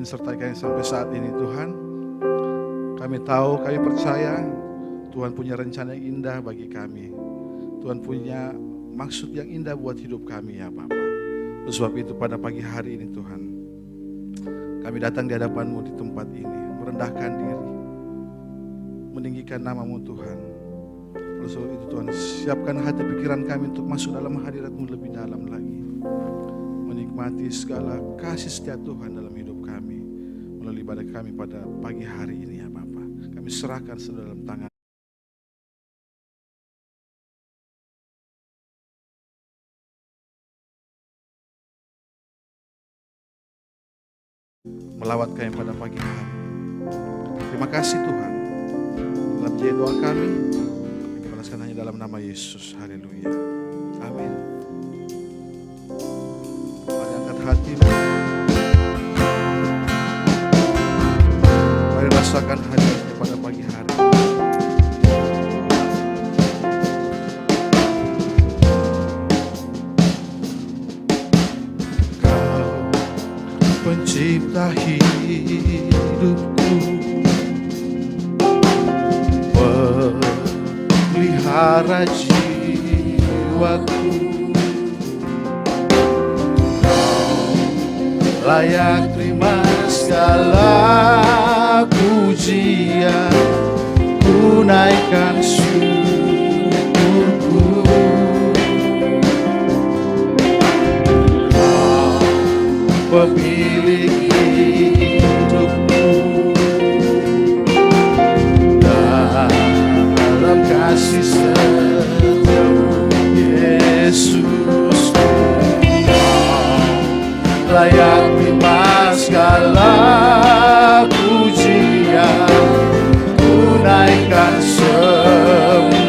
Sertai kami sampai saat ini Tuhan. Kami tahu, kami percaya Tuhan punya rencana yang indah bagi kami. Tuhan punya maksud yang indah buat hidup kami ya Bapa. Oleh sebab itu pada pagi hari ini Tuhan, kami datang di hadapan-Mu di tempat ini, merendahkan diri, meninggikan nama-Mu Tuhan. Oleh sebab itu Tuhan, siapkan hati pikiran kami untuk masuk dalam hadirat-Mu lebih dalam lagi. Menikmati segala kasih setia Tuhan dalam hidup kami, melalui ibadah kami pada pagi hari ini ya Bapa. Kami serahkan dalam tangan. Melawat kami pada pagi hari. Terima kasih Tuhan. Dalam menjadi doa kami balaskan hanya dalam nama Yesus. Haleluya. Amin. Mari angkat hatimu. Mari rasakan hadiratnya pada pagi hari. Pencipta hidupku, pelihara jiwaku, Kau layak terima segala pujian, ku naikkan syukurku. Pemilik hidupku, dalam kasih setiamu Yesus, Kau layak terima segala pujian, ku naikkan sembahku.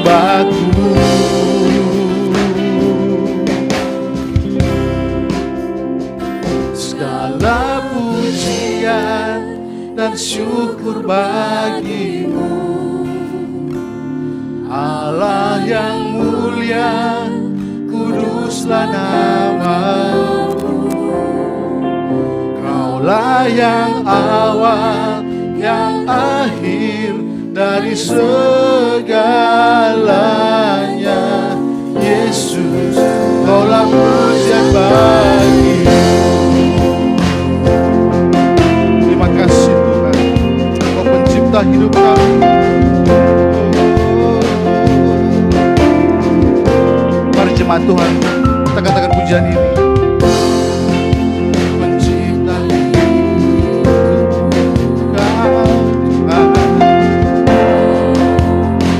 Segala pujian dan syukur bagimu, Allah yang mulia, kuduslah nama-Mu. Kaulah yang awal, yang akhir dari segalanya. Yesus, Kaulah pujian bagimu. Terima kasih Tuhan, Kau pencipta hidup kami. Mari jemaat Tuhan, kita katakan pujian ini. Pencipta hidup Kau,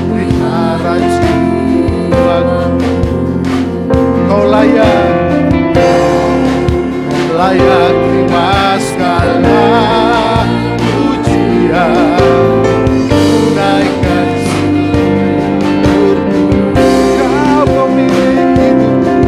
pelihara jiwaku, Kau layak terima segala pujian, ku naikkan syukurku. Kau pemilik hidupku,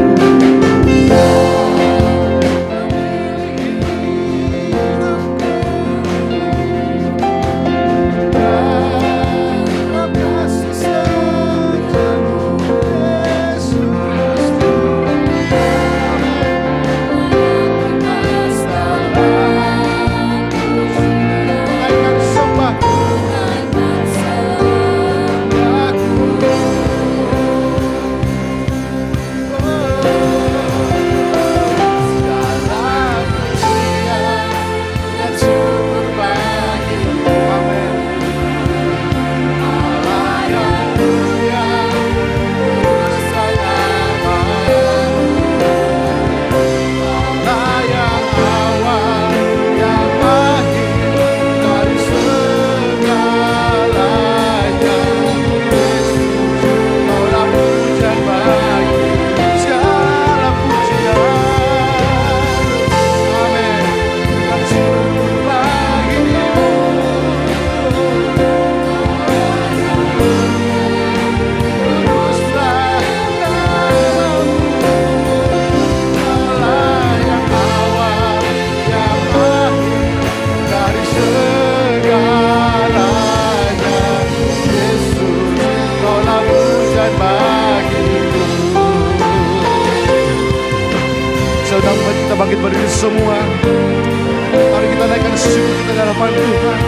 hadapan Tuhan.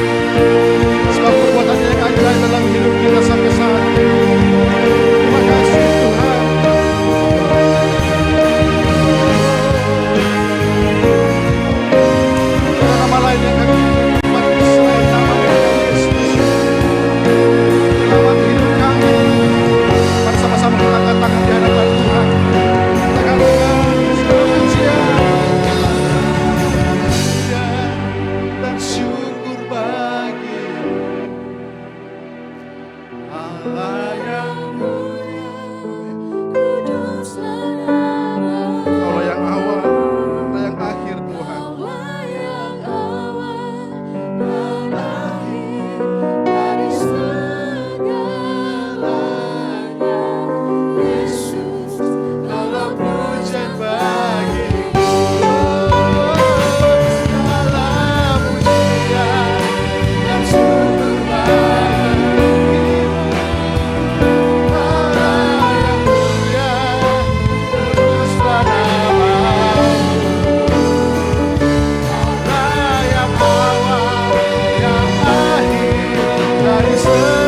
Sebab perbuatan yang ajaib dalam hidup kita sampai saat ini. Terima kasih Tuhan. Nama lain yang kami bagi selain nama Yesus. Dalam hidup kami, mari sama-sama kita angkat tangan di hadapan Tuhan. Kita katakan segala pujian dan syukur bagi Allah yang mulia, kudus dan aman. Kaulah yang awal dan yang akhir Tuhan. Kaulah yang awal dan akhir dari segalanya. Yesus, Kaulah pujian bagiku. Segala pujian dan syukur bagimu. Allah yang mulia, kudus dan aman. Allah yang awal, yang akhir dari segalanya.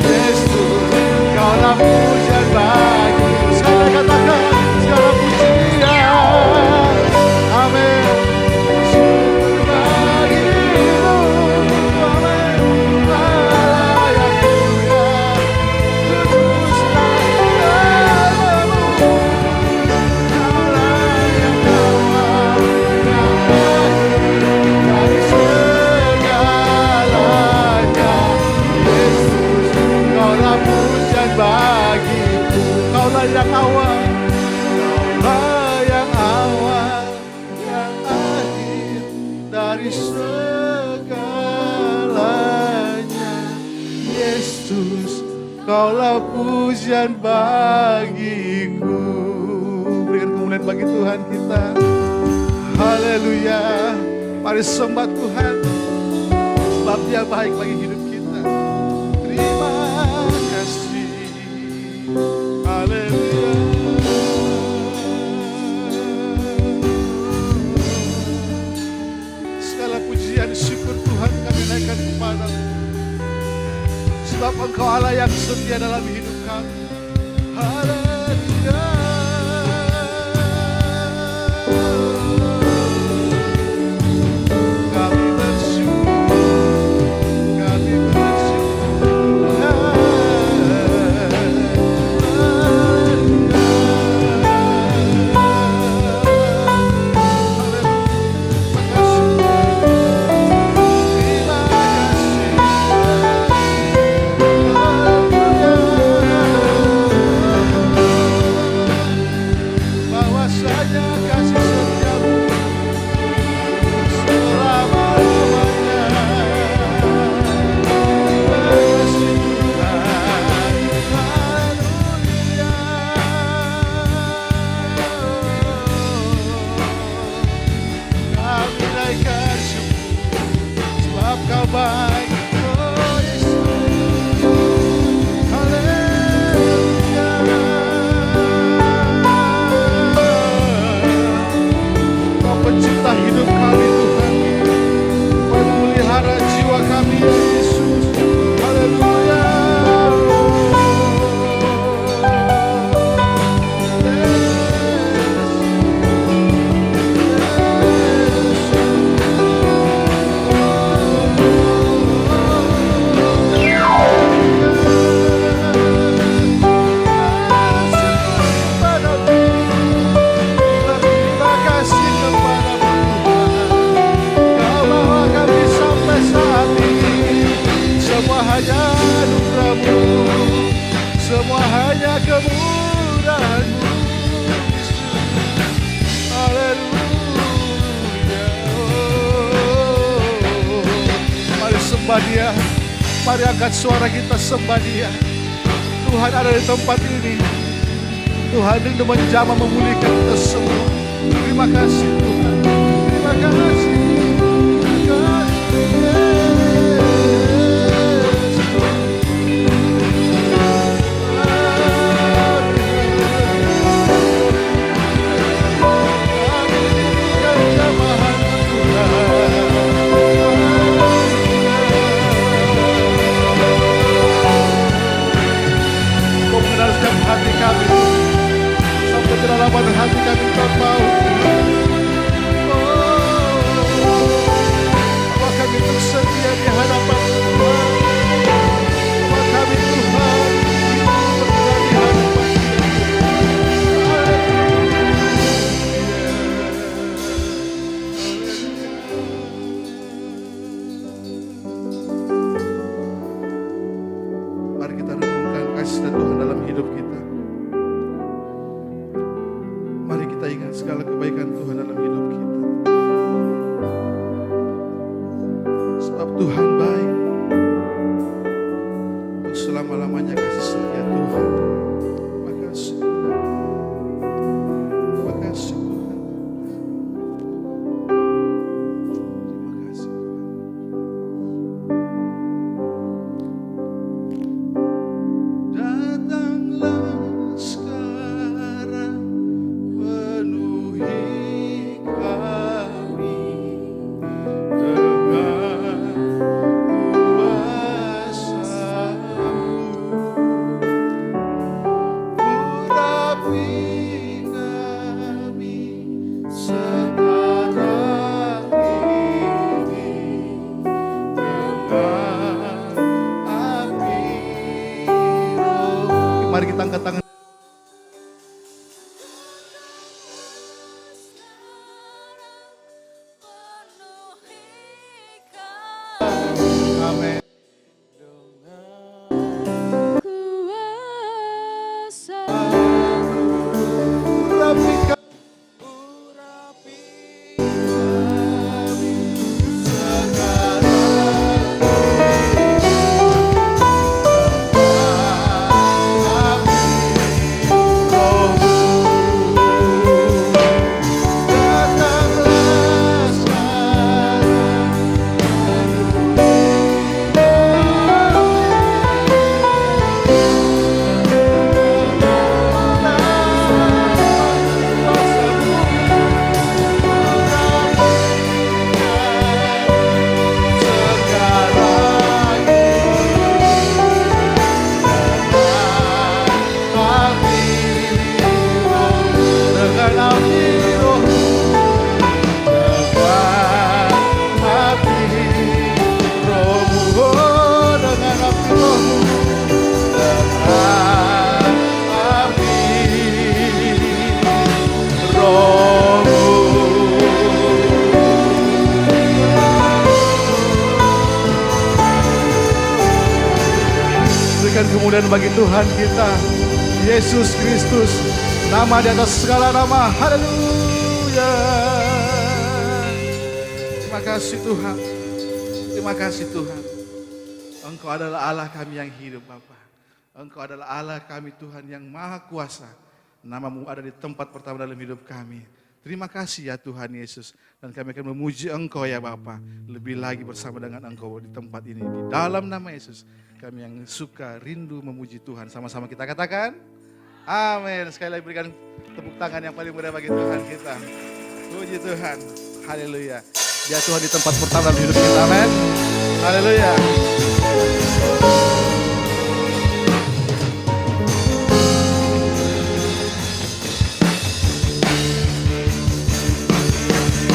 Yesus, Kaulah pujian bagiku. Sekali katakan segala pujian. Amin. Syukur bagimu. Amin. Allah yang mulia, kudus dan aman. Allah yang awal, yang akhir dari segalanya. Yesus, Kaulah pujian bagiku. Kaulah yang awal, Kaulah yang awal, yang akhir dari segalanya. Yesus, Kaulah pujian bagiku. Berikan kemuliaan bagi Tuhan kita. Haleluya. Mari sembah Tuhan, sebab Dia baik bagi hidup kita. Terima kasih. Haleluya. Segala pujian syukur Tuhan kami naikkan kepadamu. Sebab Engkau Allah yang setia dalam hidup kami. Haleluya. Kami bersyukur, kami bersyukur Tuhan. Bahwasanya kasih setiamu selama-lamanya. Terima kasih Tuhan. Haleluya. Kami naikkan syukur, sebab Kau baik. Oh Yesus. Haleluya. Kau pencipta hidup kami Tuhan. Kau yang memelihara jiwa kami Yesus. Haleluya. Terima kasih kepadamu Tuhan. Kau bawa kami sampai saat ini. Semua hanya anugerah-Mu, semua hanya kemurahan-Mu. Haleluya. Mari sembah Dia. Mari angkat suara kita sembah Dia. Tuhan ada di tempat ini. Tuhan ingin menjamah memulihkan kita semua. Terima kasih Tuhan. Terima kasih. Terima kasih. Kami berikan jamahan kemuliaan bagi Tuhan kita, Yesus Kristus, nama di atas segala nama. Haleluya. Terima kasih Tuhan. Terima kasih Tuhan. Engkau adalah Allah kami yang hidup Bapa. Engkau adalah Allah kami Tuhan yang maha kuasa. Namamu ada di tempat pertama dalam hidup kami. Terima kasih ya Tuhan Yesus. Dan kami akan memuji Engkau ya Bapa. Lebih lagi bersama dengan Engkau di tempat ini. Di dalam nama Yesus. Kami yang suka rindu memuji Tuhan. Sama-sama kita katakan. Amin. Sekali lagi berikan tepuk tangan yang paling meriah bagi Tuhan kita. Puji Tuhan. Haleluya. Dia Tuhan di tempat pertama dalam hidup kita. Amin. Haleluya.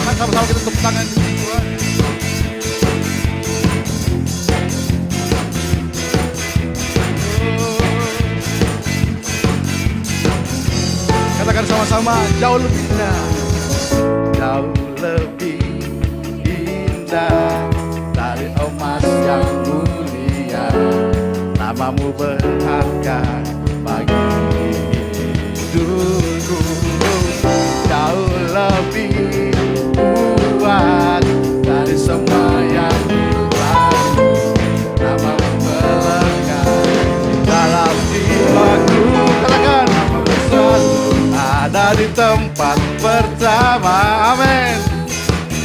Sama-sama kita tepuk tangan Tuhan. Katakan sama-sama, jauh lebih indah. Jauh lebih indah dari emas yang mulia. Namamu berharga bagi hidupku. Jauh lebih kuat dari semua yang lalu. Namamu melekat dalam jiwaku. Katakan, namamu selalu ada di tempat pertama. Amin.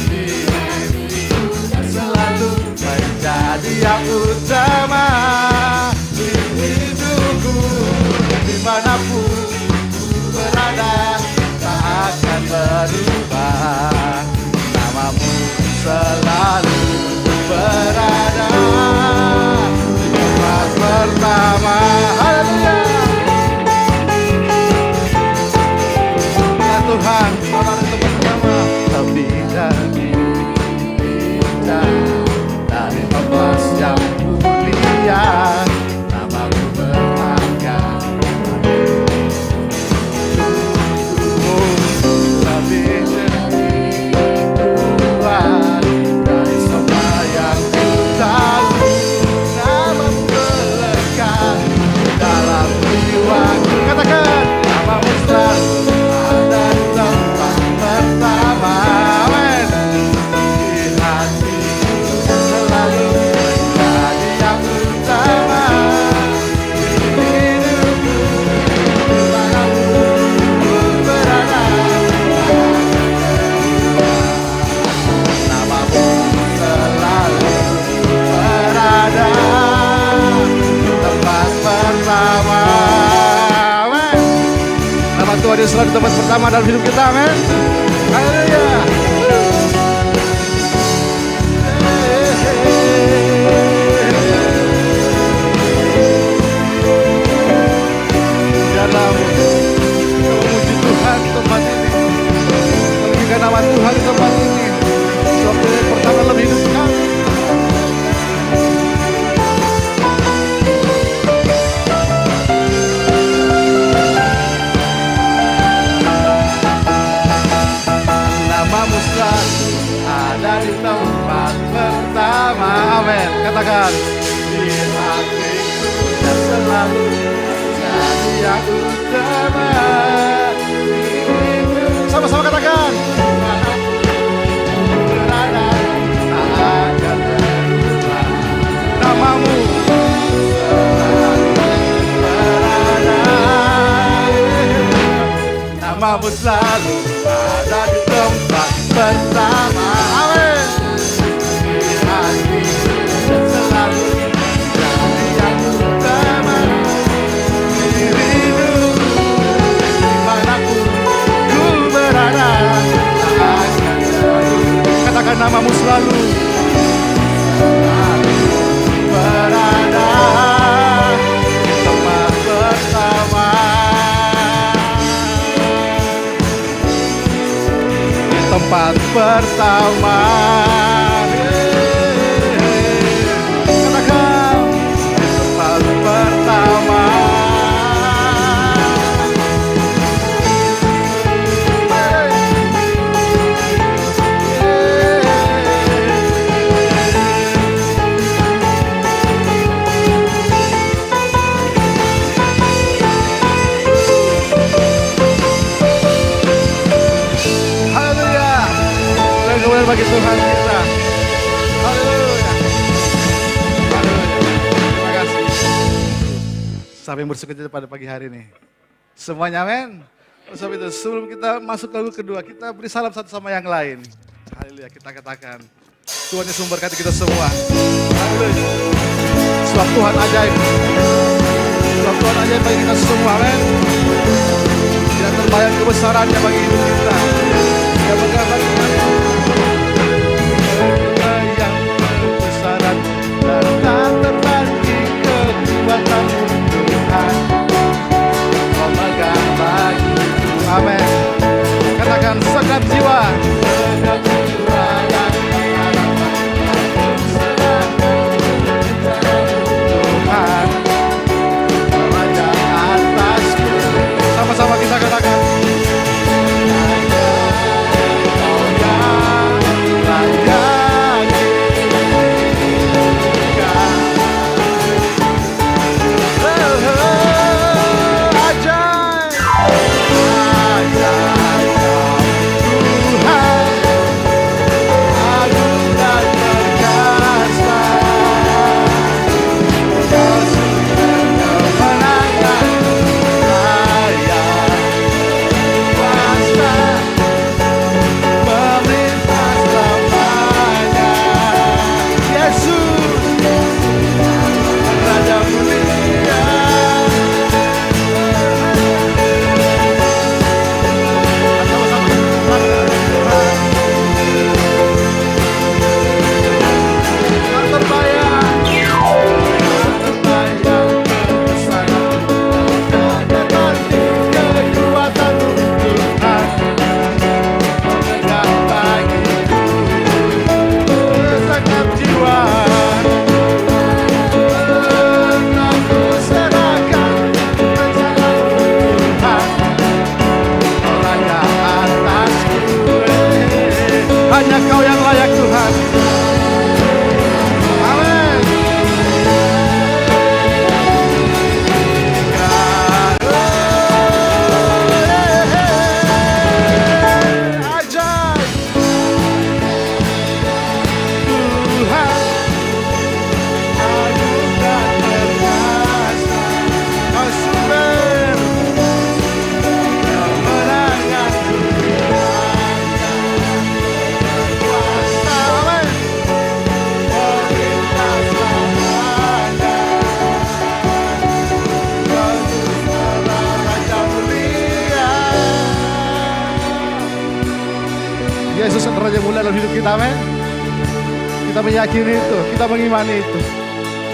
Diriku selalu menjadi yang utama di hidupku. Dimanapun ku berada tak akan berubah. Namamu selalu berada di tempat pertama. Haleluya. Ya Tuhan, Allah di tempat pertama. Lebih dari indah dari emas yang mulia. Namamu berharga. Lebih kuat dari semua yang ku tahu. Namamu melekat dalam jiwaku. Katakan, namamu selalu ada di tempat pertama. Amin. Di hatiku selalu menjadi yang utama. Di hidupku dimanapun ku berada. Namamu selalu berada di tempat pertama. Amin. Nama Tuhan Yesus selalu di tempat pertama dalam hidup kita. Amin. Haleluya. Biarlah memuji Tuhan di tempat ini. Meninggikan nama Tuhan di tempat ini. Sebab Dia yang pertama dalam hidup kami. Namamu selalu ada di tempat pertama. Amin. Katakan, di hatiku dan selalu jadi yang utama. Sama-sama katakan, berada tak akan berubah. Namamu selalu berada. Namamu selalu ada di tempat pertama. Amin. Di hatiku dan selalu jadi yang utama. Dirimu dimanapun ku berada tak akan berubah. Katakan, namamu selalu berada di tempat pertama. Tempat pertama. Katakan, di tempat pertama. syukur bagi Tuhan kita. Haleluya. Haleluya. Terima kasih. Siapa yang bersuka cita pada pagi hari ini? Semuanya amin. Sebab itu sebelum kita masuk ke lagu kedua, kita beri salam satu sama yang lain. Haleluya, kita katakan Tuhan yang sumber hati kita semua. Haleluya. Sebab Tuhan ajaib. Sebab Tuhan ajaib bagi kita semua, amin. Tidak terbayang kebesarannya bagi hidup kita. Tidak terbayang kebesaran dan tak terbanding kekuatan Tuhan. Memegang bagi amin. Katakan segenap jiwa. Segenap jiwa yang berharap Tuhan Raja atasku. Sama-sama kita katakan. Yesus adalah Raja Mulia dalam hidup kita, amin. Kita meyakini itu, kita mengimani itu.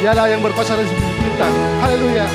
Dialah yang berkuasa di hidup kita. Haleluya.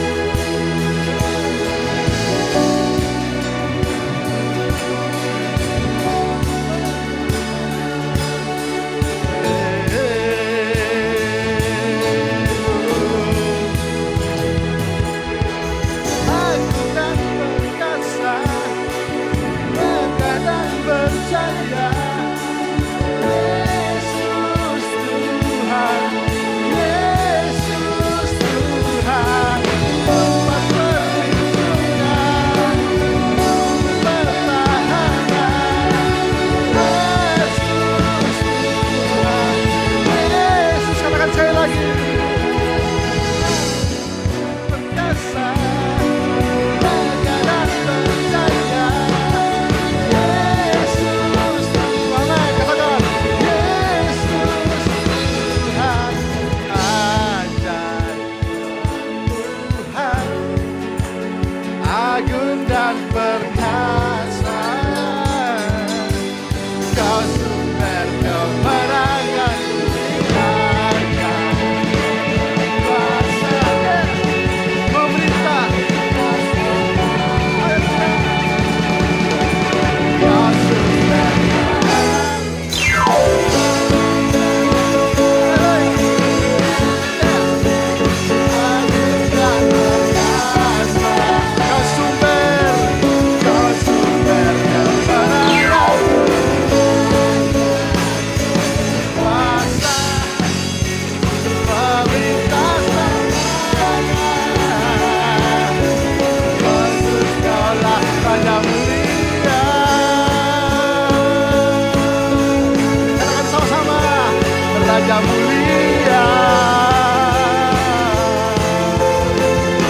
Raja mulia,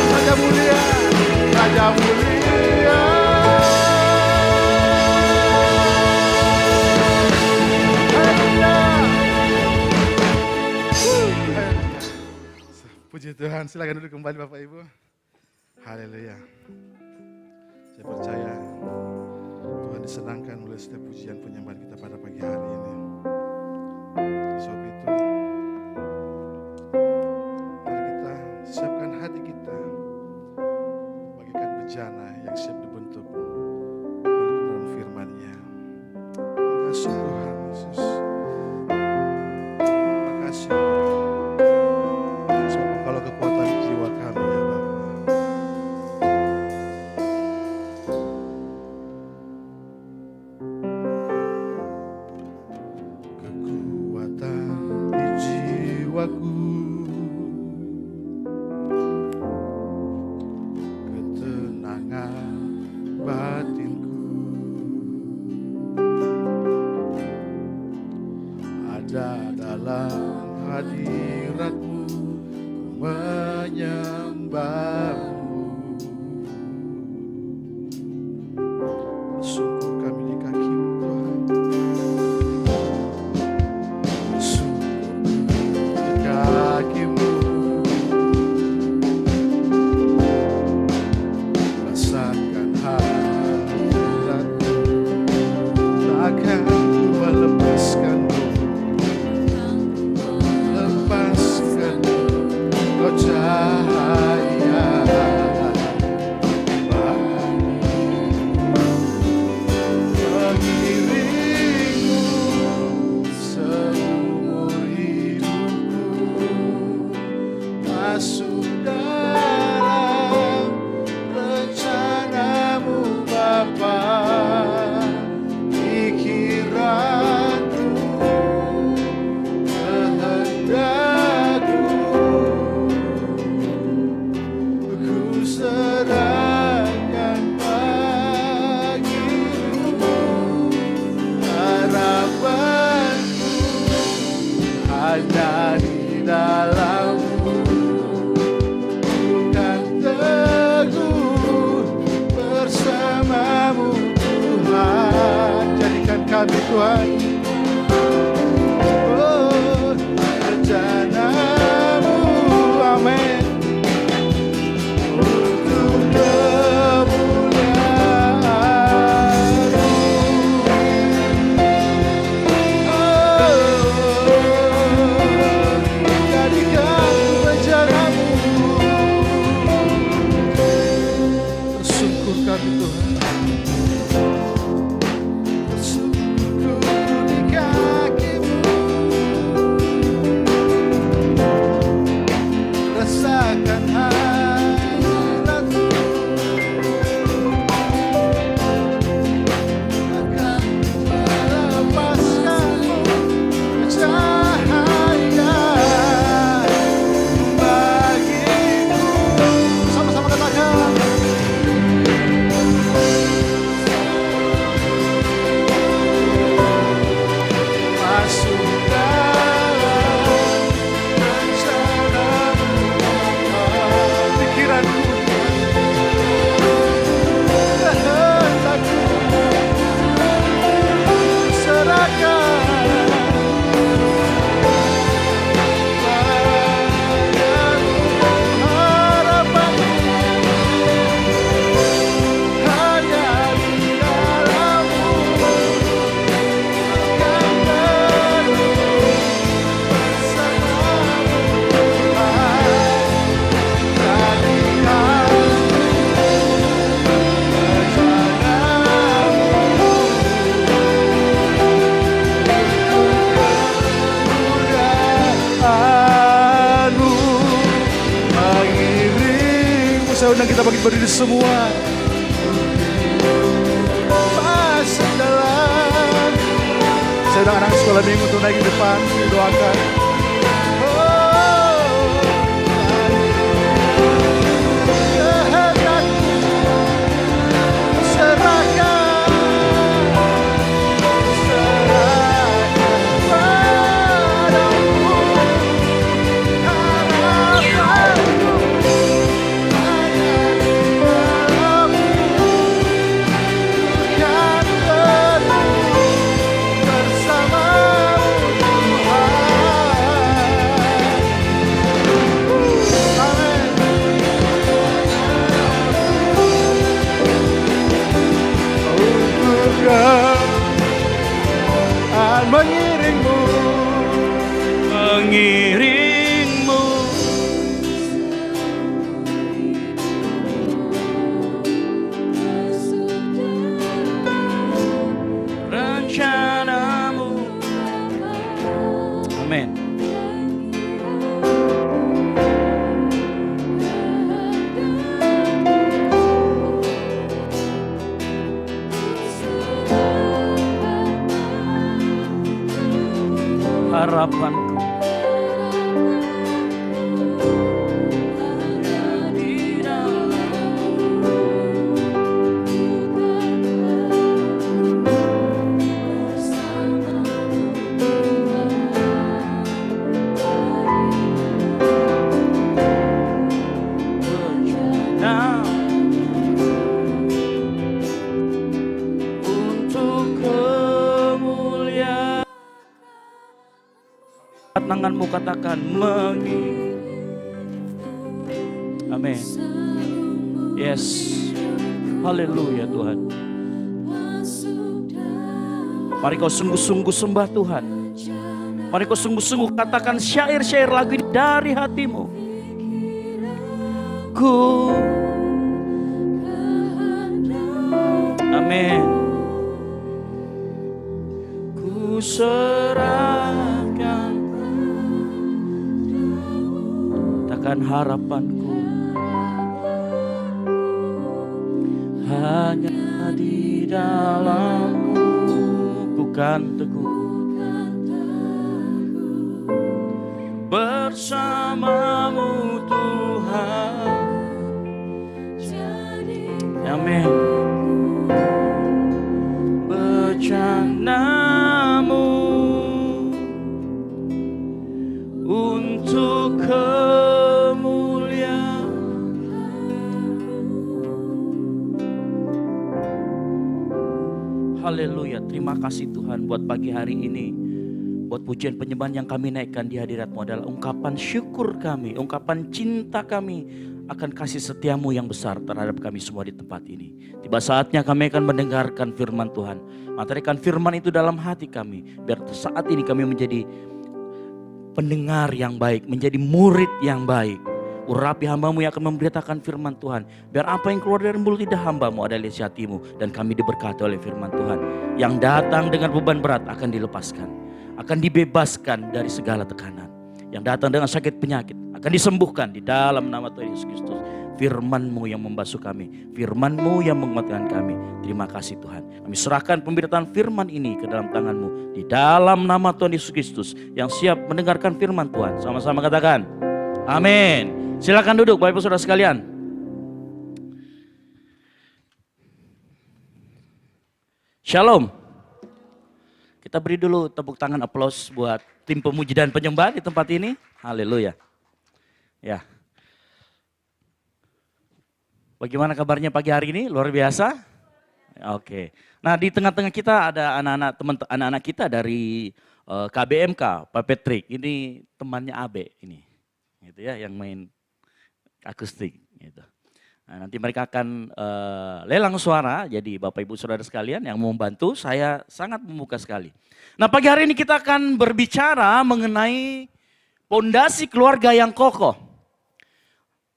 Raja mulia, Raja mulia. Puji Tuhan, silakan duduk kembali Bapak Ibu. Haleluya. Saya percaya Tuhan disenangkan oleh setiap pujian penyembahan kita pada pagi hari ini. Sebab itu, mari kita siapkan hati kita bagaikan bejana yang siap dibentuk oleh kebenaran firman-Nya. Makasih Tuhan Yesus. Makasih. Sebab kalau kekuatan jiwa kami ya Bapa. Ketenangan batinku ada dalam hadirat-Mu, menyembah-Mu. Bersungkur kami di kaki-Mu Tuhan, bersungkur di kaki-Mu. Rasakan hadirat-Mu, takkan ku melepaskan-Mu, lepaskan Kau cahaya mengiringku seumur hidupku, masuk dalam rencana-Mu Bapa. Pikiranku, kehendakku, ku serahkan bagi-Mu. Harapanku hanya di dalam-Mu, bukan teguh bersama-Mu Tuhan. Jadikan kami Tuhan, oh, rencana-Mu, amin, untuk kemuliaan-Mu. Oh, jadikan rencana-Mu. Bersyukur kami Tuhan, bersungkur di kaki-Mu, rasakan hadirat-Mu, akan melepaskan-Mu cahaya bagiku. Sama-sama katakan, masuk dalam rencana-Mu. Pikiranku, kehendakku, serahkan padamu. Harapanku hanya di dalam-Mu, bukan teguh bersama-Mu Tuhan. Jadikan rencana-Mu kemuliaan-Mu mengiring-Mu. Saya undang kita bagi berdiri semua, masuk dalam. Saya undang anak sekolah minggu untuk naik ke depan, doakan. Oh, kehendakku, serahkan padamu. mengiringmu. Rencanamu. Amin. Harapanku di dalam untuk kemuliaan. Tanganmu katakan amin. Yes. Haleluya Tuhan. Mari kau sungguh-sungguh sembah Tuhan. Mari kau sungguh-sungguh katakan syair-syair lagu ini dari hatimu. Ku amin. Ku serahkan takkan harapanku hanya di dalammu, bukan teguh bersamamu Tuhan. Amin. Bencanamu untuk kemuliaan. Haleluya. Terima kasih Tuhan buat pagi hari ini. Buat pujian penyembahan yang kami naikkan di hadirat-Mu adalah ungkapan syukur kami, ungkapan cinta kami akan kasih setiamu yang besar terhadap kami semua di tempat ini. Tiba saatnya kami akan mendengarkan firman Tuhan. Materikan firman itu dalam hati kami. Biar saat ini kami menjadi pendengar yang baik, menjadi murid yang baik. Urapi hamba-Mu yang akan memberitakan firman Tuhan. Biar apa yang keluar dari mulut lidah hamba-Mu adalah isi hati-Mu. Dan kami diberkati oleh firman Tuhan. Yang datang dengan beban berat akan dilepaskan. Akan dibebaskan dari segala tekanan. Yang datang dengan sakit penyakit akan disembuhkan di dalam nama Tuhan Yesus Kristus. Firman-Mu yang membasuh kami, firman-Mu yang menguatkan kami. Terima kasih Tuhan. Kami serahkan pemberitaan firman ini ke dalam tangan-Mu. Di dalam nama Tuhan Yesus Kristus yang siap mendengarkan firman Tuhan. Sama-sama katakan amin. Silakan duduk Bapak Ibu Saudara sekalian. Shalom. Kita beri dulu tepuk tangan aplaus buat tim pemuji dan penyembah di tempat ini. Haleluya. Ya. Bagaimana kabarnya pagi hari ini? Luar biasa? Oke. Nah, di tengah-tengah kita ada anak-anak kita dari KBMK, Pak Patrick. Ini temannya Abe ini. Gitu ya, yang main akustik gitu. Nah, nanti mereka akan lelang suara. Jadi Bapak Ibu Saudara sekalian yang mau membantu, saya sangat membuka sekali. Nah, pagi hari ini kita akan berbicara mengenai pondasi keluarga yang kokoh.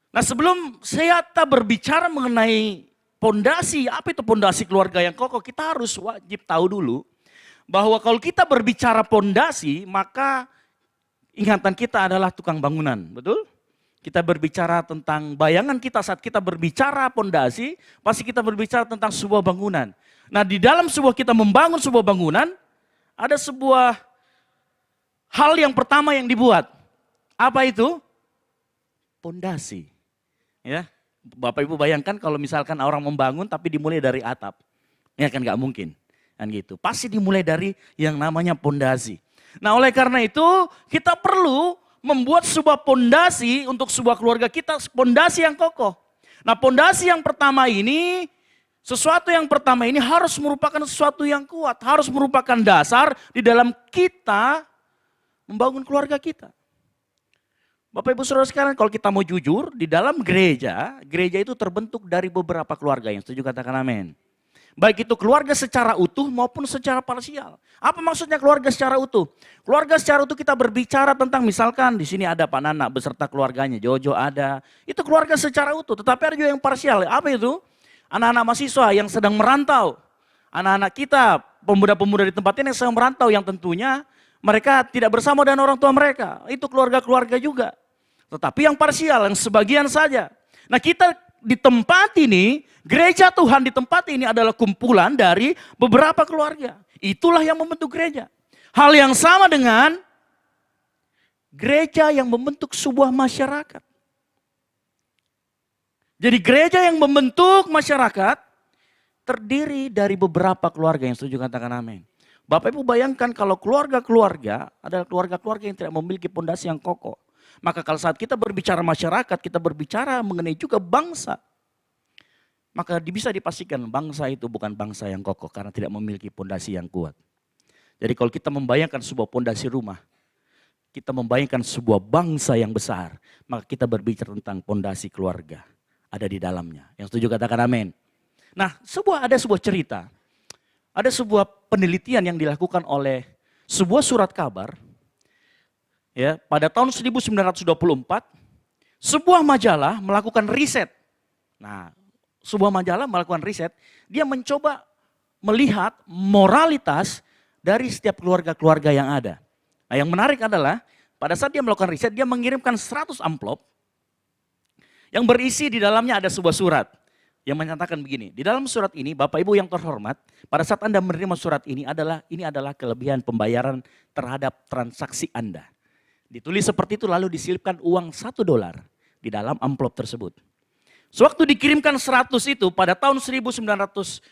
Nah, sebelum saya berbicara mengenai pondasi, apa itu pondasi keluarga yang kokoh, kita harus wajib tahu dulu bahwa kalau kita berbicara pondasi, maka ingatan kita adalah tukang bangunan, betul? Kita berbicara tentang bayangan kita saat kita berbicara pondasi, pasti kita berbicara tentang sebuah bangunan. Nah, di dalam kita membangun sebuah bangunan, ada sebuah hal yang pertama yang dibuat. Apa itu? Pondasi. Ya, Bapak Ibu bayangkan kalau misalkan orang membangun tapi dimulai dari atap. Ya kan gak mungkin. Kan gitu. Pasti dimulai dari yang namanya pondasi. Nah, oleh karena itu kita perlu membuat sebuah pondasi untuk sebuah keluarga kita, pondasi yang kokoh. Nah, pondasi yang pertama ini, sesuatu yang pertama ini harus merupakan sesuatu yang kuat, harus merupakan dasar di dalam kita membangun keluarga kita. Bapak Ibu Saudara sekalian, kalau kita mau jujur, di dalam gereja itu terbentuk dari beberapa keluarga. Yang setuju katakan amin. Baik itu keluarga secara utuh maupun secara parsial. Apa maksudnya keluarga secara utuh? Keluarga secara utuh kita berbicara tentang misalkan di sini ada Pak Nana beserta keluarganya, Jojo ada. Itu keluarga secara utuh, tetapi ada juga yang parsial. Apa itu? Anak-anak mahasiswa yang sedang merantau. Anak-anak kita, pemuda-pemuda di tempat ini yang sedang merantau yang tentunya mereka tidak bersama dengan orang tua mereka. Itu keluarga-keluarga juga. Tetapi yang parsial, yang sebagian saja. Nah kita di tempat ini, gereja Tuhan di tempat ini adalah kumpulan dari beberapa keluarga. Itulah yang membentuk gereja. Hal yang sama dengan gereja yang membentuk sebuah masyarakat. Jadi gereja yang membentuk masyarakat terdiri dari beberapa keluarga, yang setuju katakan amin. Bapak Ibu bayangkan kalau keluarga-keluarga adalah keluarga-keluarga yang tidak memiliki pondasi yang kokoh. Maka kalau saat kita berbicara masyarakat, kita berbicara mengenai juga bangsa. Maka bisa dipastikan bangsa itu bukan bangsa yang kokoh karena tidak memiliki pondasi yang kuat. Jadi kalau kita membayangkan sebuah pondasi rumah, kita membayangkan sebuah bangsa yang besar, maka kita berbicara tentang pondasi keluarga ada di dalamnya. Yang setuju katakan amin. Nah, ada sebuah cerita. Ada sebuah penelitian yang dilakukan oleh sebuah surat kabar. Ya, pada tahun 1924, sebuah majalah melakukan riset. Nah, sebuah majalah melakukan riset, dia mencoba melihat moralitas dari setiap keluarga-keluarga yang ada. Nah, yang menarik adalah pada saat dia melakukan riset, dia mengirimkan 100 amplop yang berisi di dalamnya ada sebuah surat yang menyatakan begini. Di dalam surat ini, Bapak Ibu yang terhormat, pada saat Anda menerima surat ini adalah kelebihan pembayaran terhadap transaksi Anda. Ditulis seperti itu lalu diselipkan uang $1 di dalam amplop tersebut. Sewaktu dikirimkan 100 itu pada tahun 1924,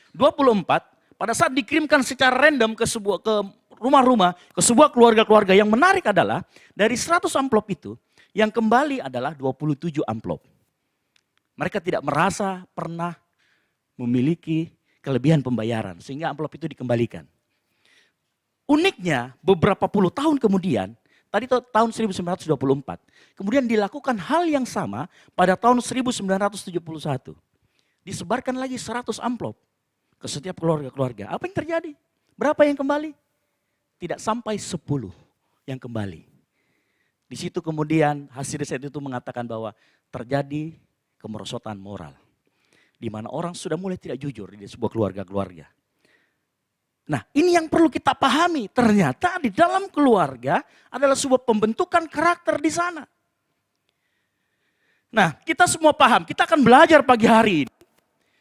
pada saat dikirimkan secara random ke rumah-rumah, ke sebuah keluarga-keluarga, yang menarik adalah dari 100 amplop itu yang kembali adalah 27 amplop. Mereka tidak merasa pernah memiliki kelebihan pembayaran sehingga amplop itu dikembalikan. Uniknya beberapa puluh tahun kemudian, tadi tahun 1924, kemudian dilakukan hal yang sama pada tahun 1971. Disebarkan lagi 100 amplop ke setiap keluarga-keluarga. Apa yang terjadi? Berapa yang kembali? Tidak sampai 10 yang kembali. Di situ kemudian hasil riset itu mengatakan bahwa terjadi kemerosotan moral. Di mana orang sudah mulai tidak jujur di sebuah keluarga-keluarga. Nah, ini yang perlu kita pahami. Ternyata di dalam keluarga adalah sebuah pembentukan karakter di sana. Nah, kita semua paham, kita akan belajar pagi hari ini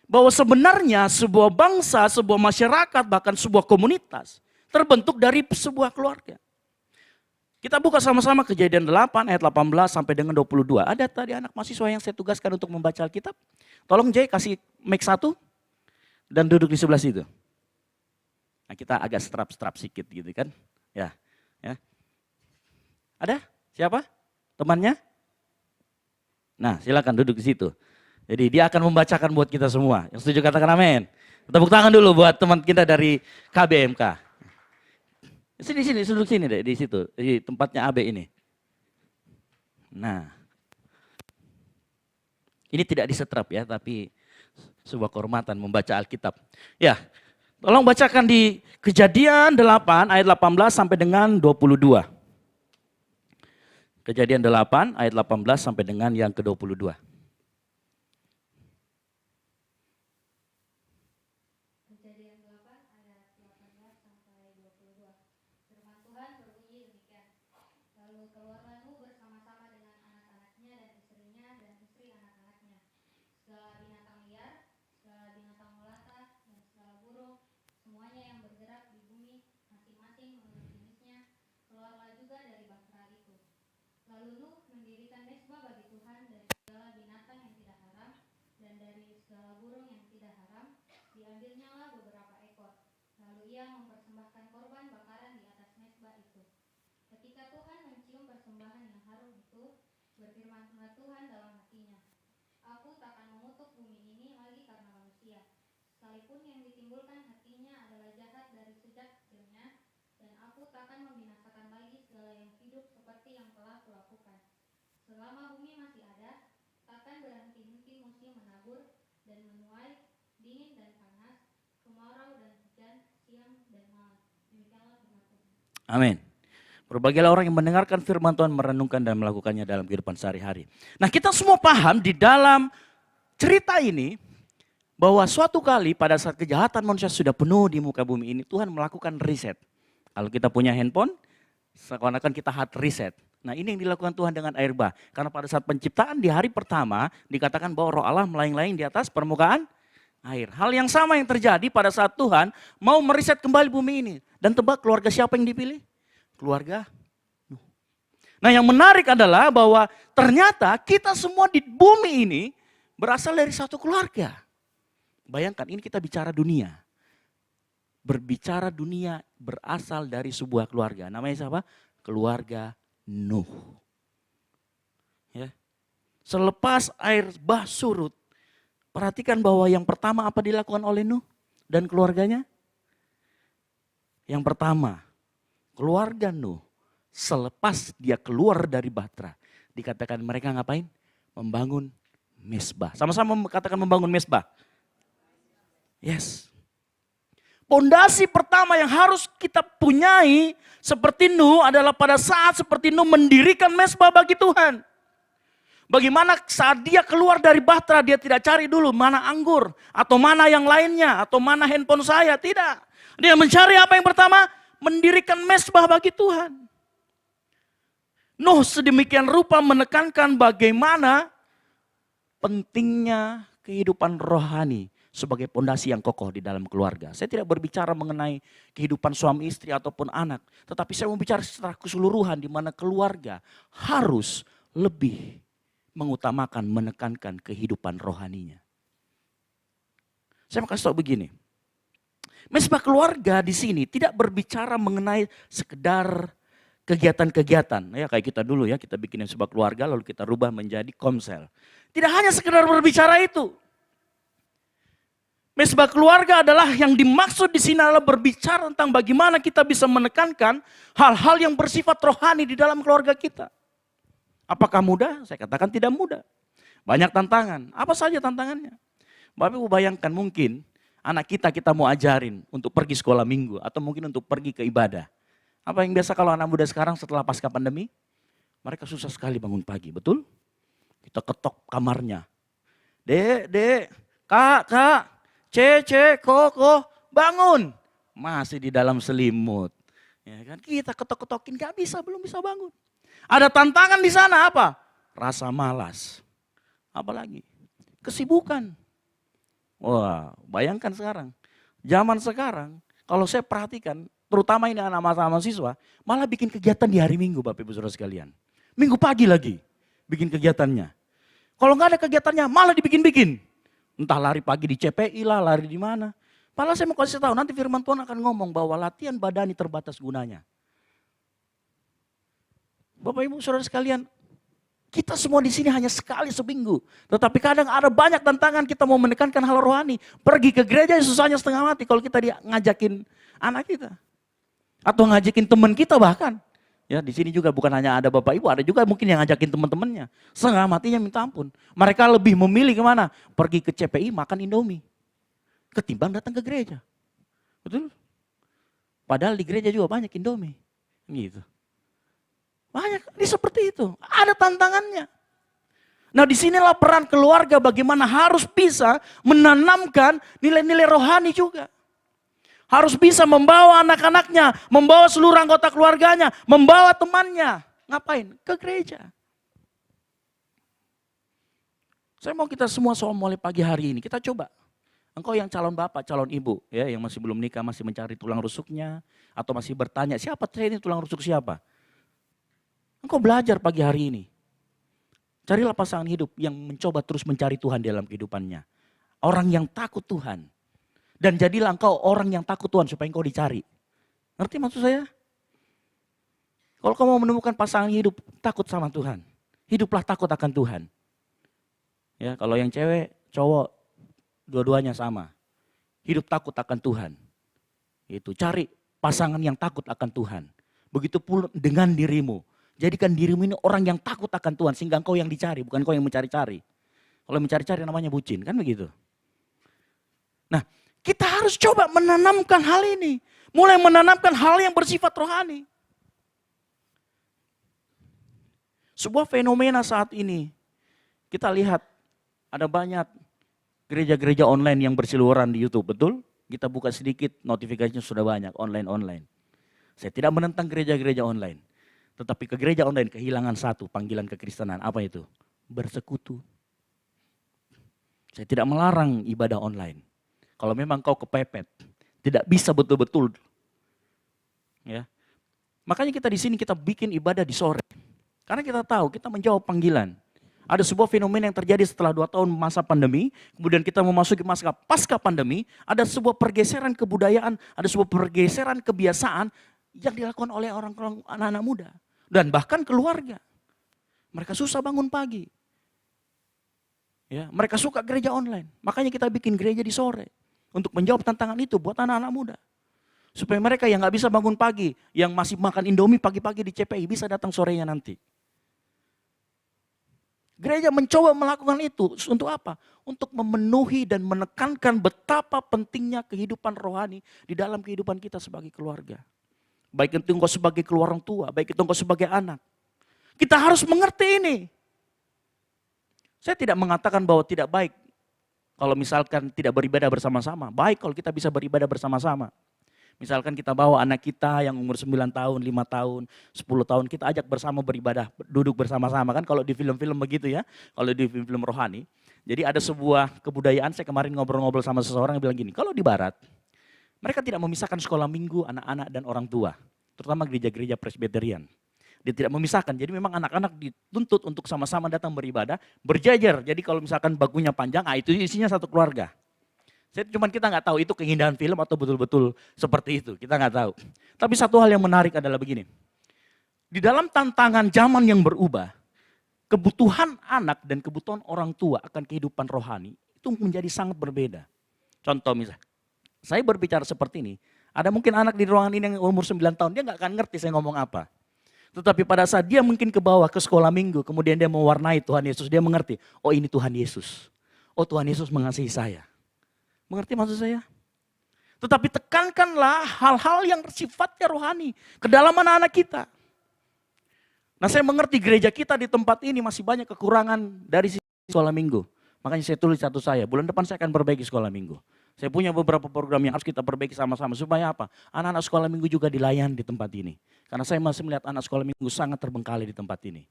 bahwa sebenarnya sebuah bangsa, sebuah masyarakat, bahkan sebuah komunitas terbentuk dari sebuah keluarga. Kita buka sama-sama Kejadian 8 ayat 18 sampai dengan 22. Ada tadi anak mahasiswa yang saya tugaskan untuk membaca Alkitab. Tolong Jay kasih mic 1 dan duduk di sebelah situ. Nah, kita agak strap-strap sedikit gitu kan. Ya. Ada? Siapa? Temannya? Nah, silakan duduk di situ. Jadi dia akan membacakan buat kita semua. Yang setuju katakan amin. Tepuk tangan dulu buat teman kita dari KBMK. Sini, duduk sini deh, di situ, di tempatnya Abe ini. Nah, ini tidak disetrap ya, tapi sebuah kehormatan membaca Alkitab. Ya, tolong bacakan di Kejadian 8 ayat 18 sampai dengan 22. Kejadian 8 ayat 18 sampai dengan yang ke-22. Amin. Berbahagialah orang yang mendengarkan firman Tuhan, merenungkan dan melakukannya dalam kehidupan sehari-hari. Nah, kita semua paham di dalam cerita ini bahwa suatu kali pada saat kejahatan manusia sudah penuh di muka bumi ini, Tuhan melakukan riset. Kalau kita punya handphone, seakan-akan kita hard reset. Nah, ini yang dilakukan Tuhan dengan air bah. Karena pada saat penciptaan di hari pertama dikatakan bahwa Roh Allah melayang-layang di atas permukaan air. Hal yang sama yang terjadi pada saat Tuhan mau meriset kembali bumi ini. Dan tebak keluarga siapa yang dipilih? Keluarga Nuh. Nah, yang menarik adalah bahwa ternyata kita semua di bumi ini berasal dari satu keluarga. Bayangkan, ini kita bicara dunia. Berbicara dunia berasal dari sebuah keluarga. Namanya siapa? Keluarga Nuh. Ya. Selepas air bah surut, perhatikan bahwa yang pertama apa dilakukan oleh Nuh dan keluarganya? Yang pertama, keluarga Nuh selepas dia keluar dari Bahtera, dikatakan mereka ngapain? Membangun mesbah. Sama-sama katakan membangun mesbah. Yes. Pondasi pertama yang harus kita punyai seperti Nuh adalah pada saat seperti Nuh mendirikan mesbah bagi Tuhan. Bagaimana saat dia keluar dari Bahtera, dia tidak cari dulu mana anggur atau mana yang lainnya atau mana handphone saya, tidak. Dia mencari apa yang pertama? Mendirikan mesbah bagi Tuhan. Nuh sedemikian rupa menekankan bagaimana pentingnya kehidupan rohani sebagai pondasi yang kokoh di dalam keluarga. Saya tidak berbicara mengenai kehidupan suami istri ataupun anak, tetapi saya mau bicara secara keseluruhan di mana keluarga harus lebih mengutamakan, menekankan kehidupan rohaninya. Saya mau kasih tahu begini. Mesbah keluarga di sini tidak berbicara mengenai sekedar kegiatan-kegiatan. Ya kayak kita dulu ya, kita bikin mesbah keluarga lalu kita rubah menjadi komsel. Tidak hanya sekedar berbicara itu. Mesbah keluarga adalah yang dimaksud di sini adalah berbicara tentang bagaimana kita bisa menekankan hal-hal yang bersifat rohani di dalam keluarga kita. Apakah mudah? Saya katakan tidak mudah. Banyak tantangan. Apa saja tantangannya? Bapak Ibu bayangkan mungkin anak kita mau ajarin untuk pergi sekolah minggu atau mungkin untuk pergi ke ibadah. Apa yang biasa kalau anak muda sekarang setelah pasca pandemi? Mereka susah sekali bangun pagi, betul? Kita ketok kamarnya. Dek, kak, cek, kok, bangun. Masih di dalam selimut. Ya kan? Kita ketok-ketokin belum bisa bangun. Ada tantangan di sana apa? Rasa malas. Apalagi? Kesibukan. Wah, bayangkan sekarang. Zaman sekarang, kalau saya perhatikan, terutama ini anak mahasiswa, malah bikin kegiatan di hari Minggu Bapak Ibu Saudara sekalian. Minggu pagi lagi bikin kegiatannya. Kalau nggak ada kegiatannya malah dibikin-bikin. Entah lari pagi di CPI lah, lari di mana. Padahal saya mau kasih tahu, nanti firman Tuhan akan ngomong bahwa latihan badani terbatas gunanya. Bapak Ibu Saudara sekalian, kita semua di sini hanya sekali seminggu. Tetapi kadang ada banyak tantangan kita mau menekankan hal rohani. Pergi ke gereja susahnya setengah mati kalau kita ngajakin anak kita. Atau ngajakin teman kita bahkan. Ya di sini juga bukan hanya ada Bapak Ibu, ada juga mungkin yang ngajakin teman-temannya. Setengah matinya minta ampun. Mereka lebih memilih kemana? Pergi ke CPI makan Indomie. Ketimbang datang ke gereja. Betul? Padahal di gereja juga banyak Indomie. Gitu. Banyak, ini seperti itu. Ada tantangannya. Nah disinilah peran keluarga bagaimana harus bisa menanamkan nilai-nilai rohani juga. Harus bisa membawa anak-anaknya, membawa seluruh anggota keluarganya, membawa temannya. Ngapain? Ke gereja. Saya mau kita semua mulai pagi hari ini, kita coba. Engkau yang calon bapak, calon ibu, ya, yang masih belum nikah, masih mencari tulang rusuknya, atau masih bertanya, siapa ini tulang rusuk siapa? Engkau belajar pagi hari ini. Carilah pasangan hidup yang mencoba terus mencari Tuhan dalam kehidupannya. Orang yang takut Tuhan. Dan jadilah engkau orang yang takut Tuhan supaya engkau dicari. Ngerti maksud saya? Kalau kamu mau menemukan pasangan hidup, takut sama Tuhan. Hiduplah takut akan Tuhan. Ya, kalau yang cewek, cowok, dua-duanya sama. Hidup takut akan Tuhan. Itu cari pasangan yang takut akan Tuhan. Begitu pula dengan dirimu. Jadikan dirimu ini orang yang takut akan Tuhan sehingga engkau yang dicari, bukan engkau yang mencari-cari. Kalau mencari-cari namanya bucin, kan begitu. Nah, kita harus coba menanamkan hal ini. Mulai menanamkan hal yang bersifat rohani. Sebuah fenomena saat ini, kita lihat ada banyak gereja-gereja online yang berseliweran di YouTube, betul? Kita buka sedikit, notifikasinya sudah banyak, online-online. Saya tidak menentang gereja-gereja online. Tetapi ke gereja online kehilangan satu panggilan kekristenan. Apa itu? Bersekutu. Saya tidak melarang ibadah online. Kalau memang kau kepepet, tidak bisa betul-betul. Ya. Makanya kita di sini kita bikin ibadah di sore. Karena kita tahu kita menjawab panggilan. Ada sebuah fenomena yang terjadi setelah 2 tahun masa pandemi, kemudian kita memasuki masa pasca pandemi, ada sebuah pergeseran kebudayaan, ada sebuah pergeseran kebiasaan yang dilakukan oleh orang-orang anak-anak muda. Dan bahkan keluarga. Mereka susah bangun pagi. Ya, mereka suka gereja online. Makanya kita bikin gereja di sore. Untuk menjawab tantangan itu buat anak-anak muda. Supaya mereka yang gak bisa bangun pagi, yang masih makan Indomie pagi-pagi di CPI, bisa datang sorenya nanti. Gereja mencoba melakukan itu untuk apa? Untuk memenuhi dan menekankan betapa pentingnya kehidupan rohani di dalam kehidupan kita sebagai keluarga. Baik itu engkau sebagai keluarga orang tua, baik itu engkau sebagai anak. Kita harus mengerti ini. Saya tidak mengatakan bahwa tidak baik kalau misalkan tidak beribadah bersama-sama. Baik kalau kita bisa beribadah bersama-sama. Misalkan kita bawa anak kita yang umur 9 tahun, 5 tahun, 10 tahun, kita ajak bersama beribadah, duduk bersama-sama kan kalau di film-film begitu ya, kalau di film-film rohani. Jadi ada sebuah kebudayaan, saya kemarin ngobrol-ngobrol sama seseorang yang bilang gini, kalau di barat, mereka tidak memisahkan sekolah minggu, anak-anak dan orang tua, terutama gereja-gereja Presbyterian. Dia tidak memisahkan, jadi memang anak-anak dituntut untuk sama-sama datang beribadah, berjajar, jadi kalau misalkan bagunya panjang, itu isinya satu keluarga. Cuman kita nggak tahu itu keindahan film atau betul-betul seperti itu, kita nggak tahu. Tapi satu hal yang menarik adalah begini, di dalam tantangan zaman yang berubah, kebutuhan anak dan kebutuhan orang tua akan kehidupan rohani itu menjadi sangat berbeda. Contoh misalnya, saya berbicara seperti ini, ada mungkin anak di ruangan ini yang umur 9 tahun, dia nggak akan ngerti saya ngomong apa. Tetapi pada saat dia mungkin ke bawah ke sekolah minggu, kemudian dia mewarnai Tuhan Yesus, dia mengerti, oh ini Tuhan Yesus. Oh Tuhan Yesus mengasihi saya. Mengerti maksud saya? Tetapi tekankanlah hal-hal yang sifatnya rohani ke dalam anak-anak kita. Nah saya mengerti gereja kita di tempat ini masih banyak kekurangan dari sisi sekolah minggu. Makanya saya tulis satu saya, bulan depan saya akan perbaiki sekolah minggu. Saya punya beberapa program yang harus kita perbaiki sama-sama. Supaya apa? Anak-anak sekolah minggu juga dilayani di tempat ini. Karena saya masih melihat anak sekolah minggu sangat terbengkalai di tempat ini.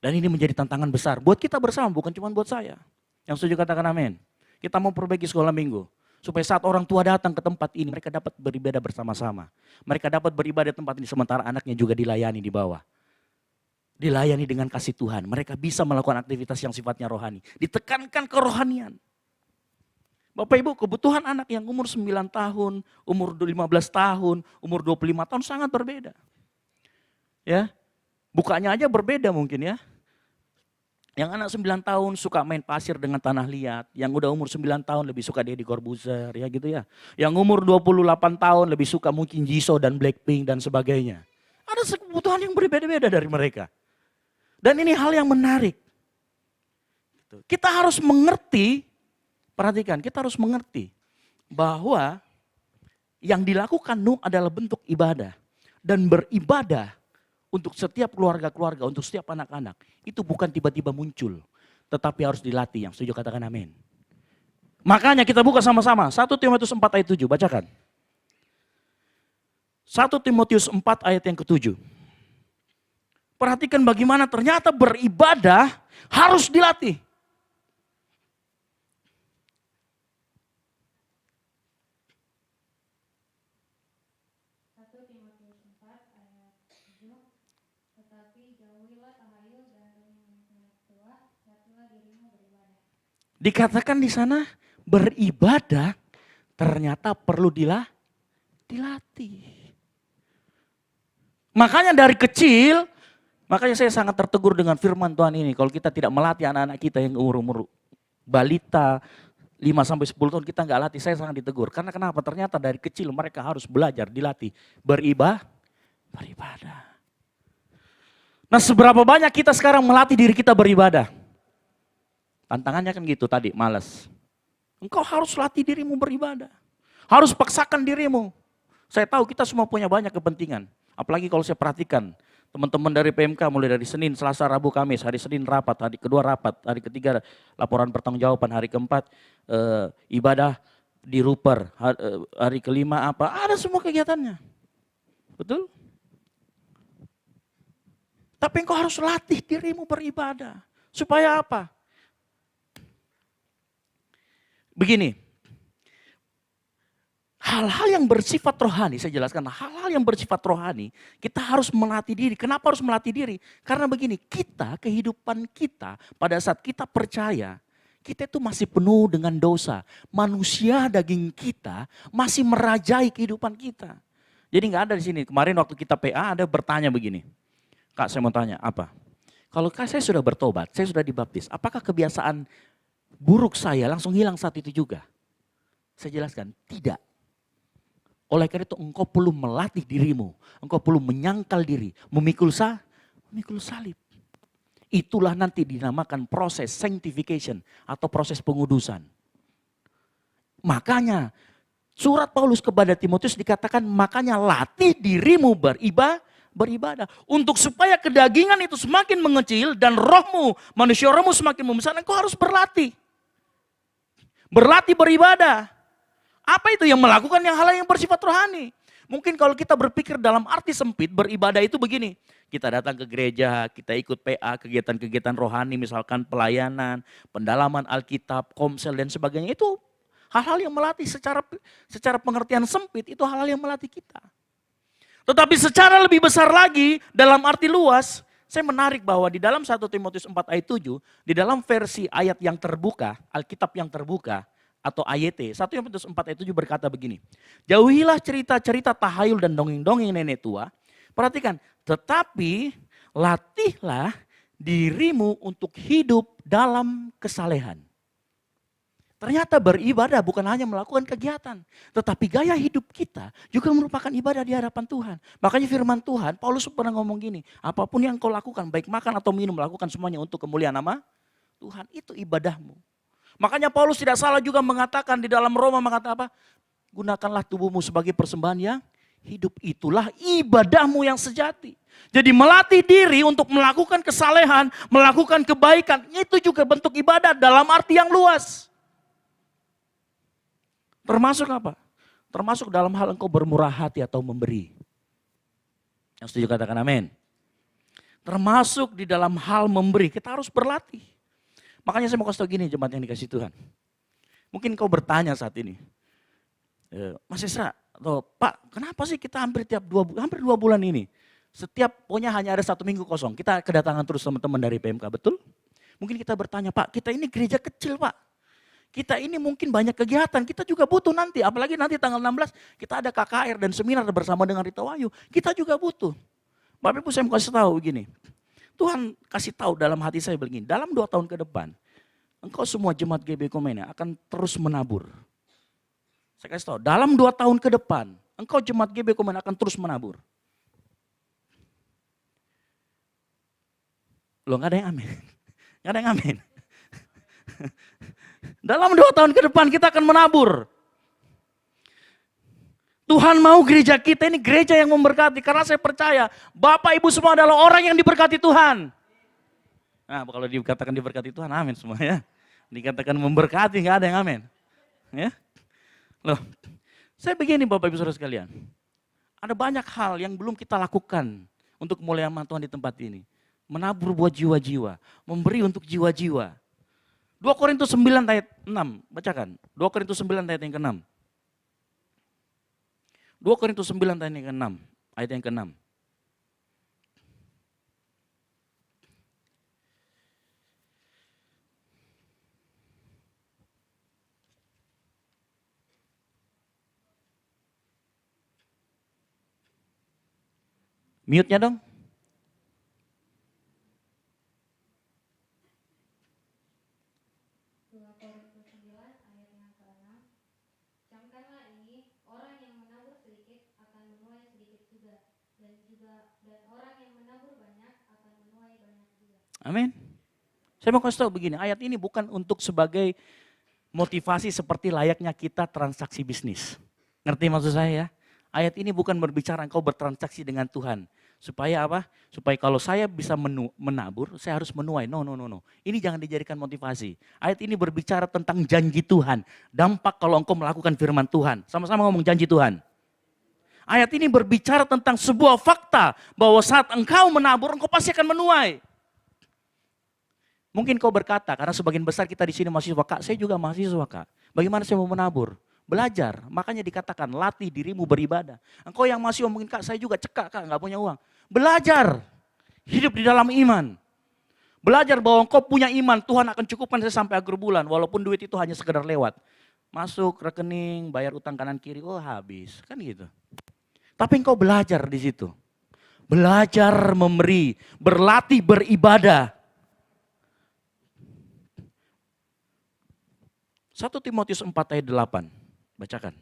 Dan ini menjadi tantangan besar buat kita bersama, bukan cuma buat saya. Yang setuju katakan amin. Kita mau perbaiki sekolah minggu. Supaya saat orang tua datang ke tempat ini, mereka dapat beribadah bersama-sama. Mereka dapat beribadah di tempat ini, sementara anaknya juga dilayani di bawah. Dilayani dengan kasih Tuhan. Mereka bisa melakukan aktivitas yang sifatnya rohani. Ditekankan kerohanian. Bapak Ibu, kebutuhan anak yang umur 9 tahun, umur 15 tahun, umur 25 tahun sangat berbeda. Ya, bukanya aja berbeda mungkin ya. Yang anak 9 tahun suka main pasir dengan tanah liat. Yang udah umur 9 tahun lebih suka Deddy Corbuzier ya gitu ya. Yang umur 28 tahun lebih suka mungkin Jisoo dan Blackpink dan sebagainya. Ada kebutuhan yang berbeda-beda dari mereka. Dan ini hal yang menarik. Kita harus mengerti, perhatikan, kita harus mengerti bahwa yang dilakukan Nuh adalah bentuk ibadah. Dan beribadah untuk setiap keluarga-keluarga, untuk setiap anak-anak, itu bukan tiba-tiba muncul, tetapi harus dilatih. Yang setuju katakan amin. Makanya kita buka sama-sama, 1 Timotius 4 ayat 7, bacakan. 1 Timotius 4 ayat yang ke-7. Perhatikan bagaimana ternyata beribadah harus dilatih. Dikatakan di sana beribadah ternyata perlu dilatih. Makanya dari kecil, makanya saya sangat tertegur dengan firman Tuhan ini. Kalau kita tidak melatih anak-anak kita yang umur-umur balita 5-10 tahun kita nggak latih, saya sangat ditegur. Karena kenapa? Ternyata dari kecil mereka harus belajar, dilatih, beribadah. Nah seberapa banyak kita sekarang melatih diri kita beribadah? Tantangannya kan gitu tadi, malas. Engkau harus latih dirimu beribadah. Harus paksakan dirimu. Saya tahu kita semua punya banyak kepentingan. Apalagi kalau saya perhatikan Teman-teman dari PMK mulai dari Senin, Selasa, Rabu, Kamis, hari Senin rapat, hari kedua rapat, hari ketiga laporan pertanggungjawaban, hari keempat ibadah di Ruper, hari kelima apa, ada semua kegiatannya. Betul? Tapi engkau harus latih dirimu beribadah. Supaya apa? Begini, hal-hal yang bersifat rohani, saya jelaskan, hal-hal yang bersifat rohani, kita harus melatih diri. Kenapa harus melatih diri? Karena begini, kehidupan kita, pada saat kita percaya, kita itu masih penuh dengan dosa. Manusia daging kita masih merajai kehidupan kita. Jadi nggak ada di sini. Kemarin waktu kita PA ada bertanya begini, Kak saya mau tanya, apa? Kalau saya sudah bertobat, saya sudah dibaptis, apakah kebiasaan buruk saya langsung hilang saat itu juga? Saya jelaskan, tidak. Oleh karena itu engkau perlu melatih dirimu, engkau perlu menyangkal diri, memikul salib. Itulah nanti dinamakan proses sanctification atau proses pengudusan. Makanya surat Paulus kepada Timotius dikatakan, makanya latih dirimu beribadah. Untuk supaya kedagingan itu semakin mengecil dan rohmu, manusia rohmu semakin membesar, engkau harus berlatih. Berlatih beribadah. Apa itu yang melakukan hal yang bersifat rohani? Mungkin kalau kita berpikir dalam arti sempit, beribadah itu begini. Kita datang ke gereja, kita ikut PA, kegiatan-kegiatan rohani, misalkan pelayanan, pendalaman Alkitab, komsel dan sebagainya. Itu hal-hal yang melatih secara pengertian sempit, itu hal-hal yang melatih kita. Tetapi secara lebih besar lagi, dalam arti luas, saya menarik bahwa di dalam 1 Timotius 4 ayat 7, di dalam versi ayat yang terbuka, Alkitab yang terbuka, atau AYT, 1 Timotius 4 ayat 7 berkata begini, jauhilah cerita-cerita tahayul dan dongeng-dongeng nenek tua, perhatikan, tetapi latihlah dirimu untuk hidup dalam kesalehan. Ternyata beribadah bukan hanya melakukan kegiatan, tetapi gaya hidup kita juga merupakan ibadah di hadapan Tuhan. Makanya firman Tuhan, Paulus pernah ngomong gini, apapun yang kau lakukan, baik makan atau minum, lakukan semuanya untuk kemuliaan nama Tuhan. Itu ibadahmu. Makanya Paulus tidak salah juga mengatakan di dalam Roma, mengatakan apa? Gunakanlah tubuhmu sebagai persembahan yang hidup, itulah ibadahmu yang sejati. Jadi melatih diri untuk melakukan kesalehan, melakukan kebaikan, itu juga bentuk ibadah dalam arti yang luas. Termasuk apa? Termasuk dalam hal engkau bermurah hati atau memberi. Yang setuju katakan amin. Termasuk di dalam hal memberi, kita harus berlatih. Makanya saya mau kasih tahu gini jemaat yang dikasih Tuhan. Mungkin kau bertanya saat ini, Mas Esra, atau Pak, kenapa sih kita hampir 2 bulan ini, setiap pokoknya hanya ada 1 minggu kosong, kita kedatangan terus teman-teman dari PMK, betul? Mungkin kita bertanya, Pak, kita ini gereja kecil Pak. Kita ini mungkin banyak kegiatan, kita juga butuh nanti, apalagi nanti tanggal 16 kita ada KKR dan seminar bersama dengan Rita Wahyu, kita juga butuh. Bapak Ibu saya mau kasih tahu begini, Tuhan kasih tahu dalam hati saya begini, dalam 2 tahun ke depan, engkau semua jemaat GB Komena akan terus menabur. Saya kasih tahu, dalam 2 tahun ke depan, engkau jemaat GB Komena akan terus menabur. Loh gak ada yang amin, gak ada yang amin. Dalam 2 tahun ke depan kita akan menabur. Tuhan mau gereja kita ini gereja yang memberkati. Karena saya percaya Bapak Ibu semua adalah orang yang diberkati Tuhan. Nah kalau dikatakan diberkati Tuhan, amin semua ya. Dikatakan memberkati, gak ada yang amin. Ya. Loh, saya begini Bapak Ibu Saudara sekalian. Ada banyak hal yang belum kita lakukan untuk kemuliaan Tuhan di tempat ini. Menabur buat jiwa-jiwa, memberi untuk jiwa-jiwa. 2 Korintus 9 ayat 6, bacakan. 2 Korintus 9 ayat yang ke-6. 2 Korintus 9 ayat yang ke-6, ayat yang ke-6. Mute-nya dong. Amin. Saya mau kasih tahu begini, ayat ini bukan untuk sebagai motivasi seperti layaknya kita transaksi bisnis. Ngerti maksud saya ya? Ayat ini bukan berbicara engkau bertransaksi dengan Tuhan. Supaya apa? Supaya kalau saya bisa menabur, saya harus menuai. No. Ini jangan dijadikan motivasi. Ayat ini berbicara tentang janji Tuhan. Dampak kalau engkau melakukan firman Tuhan. Sama-sama ngomong janji Tuhan. Ayat ini berbicara tentang sebuah fakta. Bahwa saat engkau menabur, engkau pasti akan menuai. Mungkin kau berkata, karena sebagian besar kita di sini mahasiswa, Kak, saya juga mahasiswa, Kak. Bagaimana saya mau menabur? Belajar, makanya dikatakan latih dirimu beribadah. Engkau yang masih mungkin, Kak, saya juga cekak, Kak, nggak punya uang. Belajar, hidup di dalam iman. Belajar bahwa engkau punya iman, Tuhan akan cukupkan saya sampai akhir bulan, walaupun duit itu hanya sekedar lewat. Masuk rekening, bayar utang kanan kiri, oh habis, kan gitu. Tapi engkau belajar di situ. Belajar memberi, berlatih beribadah. 1 Timotius 4 ayat 8. Bacakan.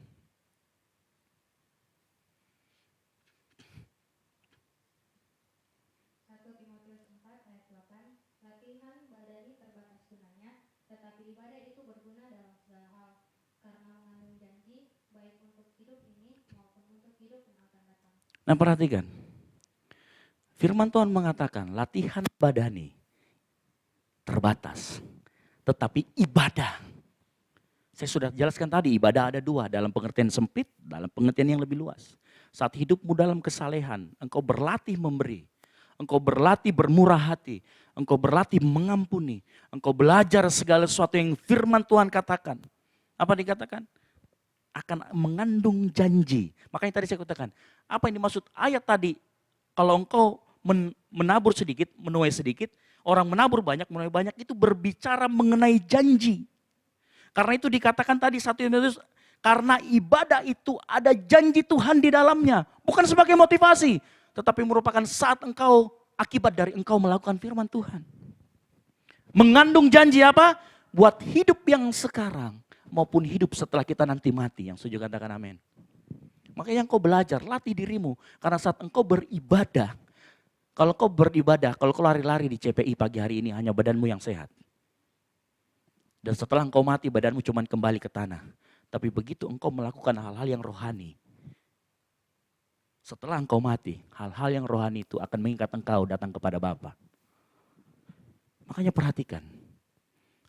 Latihan badani terbatas gunanya, tetapi ibadah itu berguna dalam segala hal, karena mengandung janji, baik untuk hidup ini maupun untuk hidup yang akan datang. Nah perhatikan, firman Tuhan mengatakan latihan badani terbatas, tetapi ibadah. Saya sudah jelaskan tadi, ibadah ada dua, dalam pengertian sempit, dalam pengertian yang lebih luas. Saat hidupmu dalam kesalehan, engkau berlatih memberi, engkau berlatih bermurah hati, engkau berlatih mengampuni, engkau belajar segala sesuatu yang firman Tuhan katakan. Apa dikatakan? Akan mengandung janji. Makanya tadi saya katakan, apa yang dimaksud ayat tadi? Kalau engkau menabur sedikit, menuai sedikit, orang menabur banyak, menuai banyak, itu berbicara mengenai janji. Karena itu dikatakan tadi 1 Timotius, karena ibadah itu ada janji Tuhan di dalamnya. Bukan sebagai motivasi, tetapi merupakan saat engkau, akibat dari engkau melakukan firman Tuhan. Mengandung janji apa? Buat hidup yang sekarang, maupun hidup setelah kita nanti mati. Yang setuju katakan amin. Makanya engkau belajar, latih dirimu. Karena saat engkau beribadah, kalau kau beribadah, kalau kau lari-lari di CPI pagi hari ini, hanya badanmu yang sehat. Dan setelah engkau mati, badanmu cuma kembali ke tanah. Tapi begitu engkau melakukan hal-hal yang rohani, setelah engkau mati, hal-hal yang rohani itu akan mengikat engkau datang kepada Bapa. Makanya perhatikan,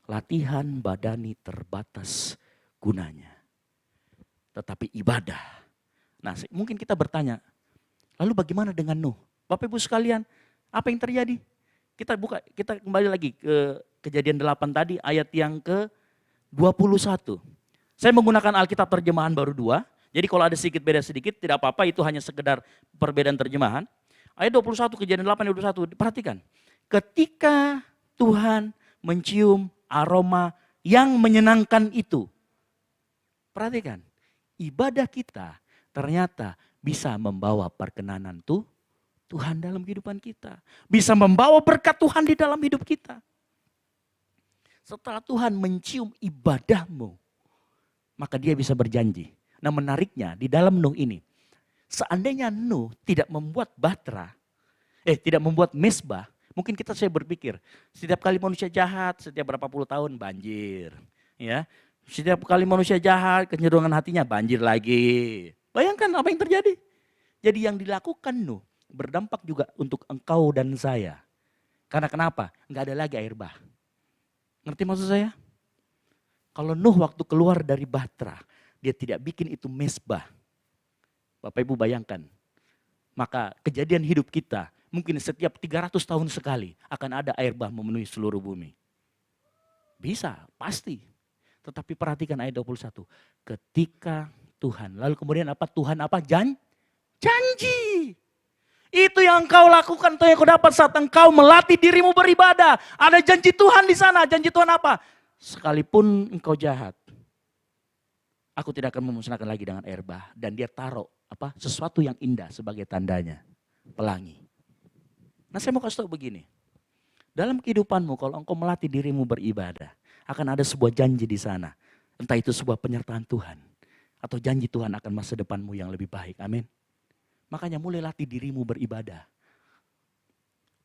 latihan badani terbatas gunanya, tetapi ibadah. Nah mungkin kita bertanya, lalu bagaimana dengan Nuh? Bapak Ibu sekalian, apa yang terjadi? Kita kembali lagi ke Kejadian 8 tadi, ayat yang ke-21. Saya menggunakan Alkitab terjemahan baru 2. Jadi kalau ada sedikit beda sedikit, tidak apa-apa, itu hanya sekedar perbedaan terjemahan. Ayat 21, Kejadian 8 ayat 21, perhatikan. Ketika Tuhan mencium aroma yang menyenangkan itu. Perhatikan, ibadah kita ternyata bisa membawa perkenanan Tuhan dalam kehidupan kita. Bisa membawa berkat Tuhan di dalam hidup kita. Setelah Tuhan mencium ibadahmu, maka dia bisa berjanji. Nah menariknya di dalam Nuh ini, seandainya Nuh tidak membuat tidak membuat mezbah, mungkin saya berpikir, setiap kali manusia jahat, setiap berapa puluh tahun banjir. Ya, setiap kali manusia jahat, kecenderungan hatinya banjir lagi. Bayangkan apa yang terjadi. Jadi yang dilakukan Nuh berdampak juga untuk engkau dan saya. Karena kenapa? Enggak ada lagi air bah. Ngerti maksud saya? Kalau Nuh waktu keluar dari Bahtera, dia tidak bikin itu mezbah. Bapak Ibu bayangkan. Maka kejadian hidup kita, mungkin setiap 300 tahun sekali akan ada air bah memenuhi seluruh bumi. Bisa, pasti. Tetapi perhatikan ayat 21. Ketika Tuhan, lalu kemudian apa? Tuhan apa? Janji. Itu yang engkau lakukan, itu yang kau dapat saat engkau melatih dirimu beribadah. Ada janji Tuhan di sana. Janji Tuhan apa? Sekalipun engkau jahat, aku tidak akan memusnahkan lagi dengan air bah. Dan dia taruh sesuatu yang indah sebagai tandanya. Pelangi. Nah saya mau kasih tahu begini. Dalam kehidupanmu kalau engkau melatih dirimu beribadah, akan ada sebuah janji di sana. Entah itu sebuah penyertaan Tuhan. Atau janji Tuhan akan masa depanmu yang lebih baik. Amin. Makanya mulai latih dirimu beribadah.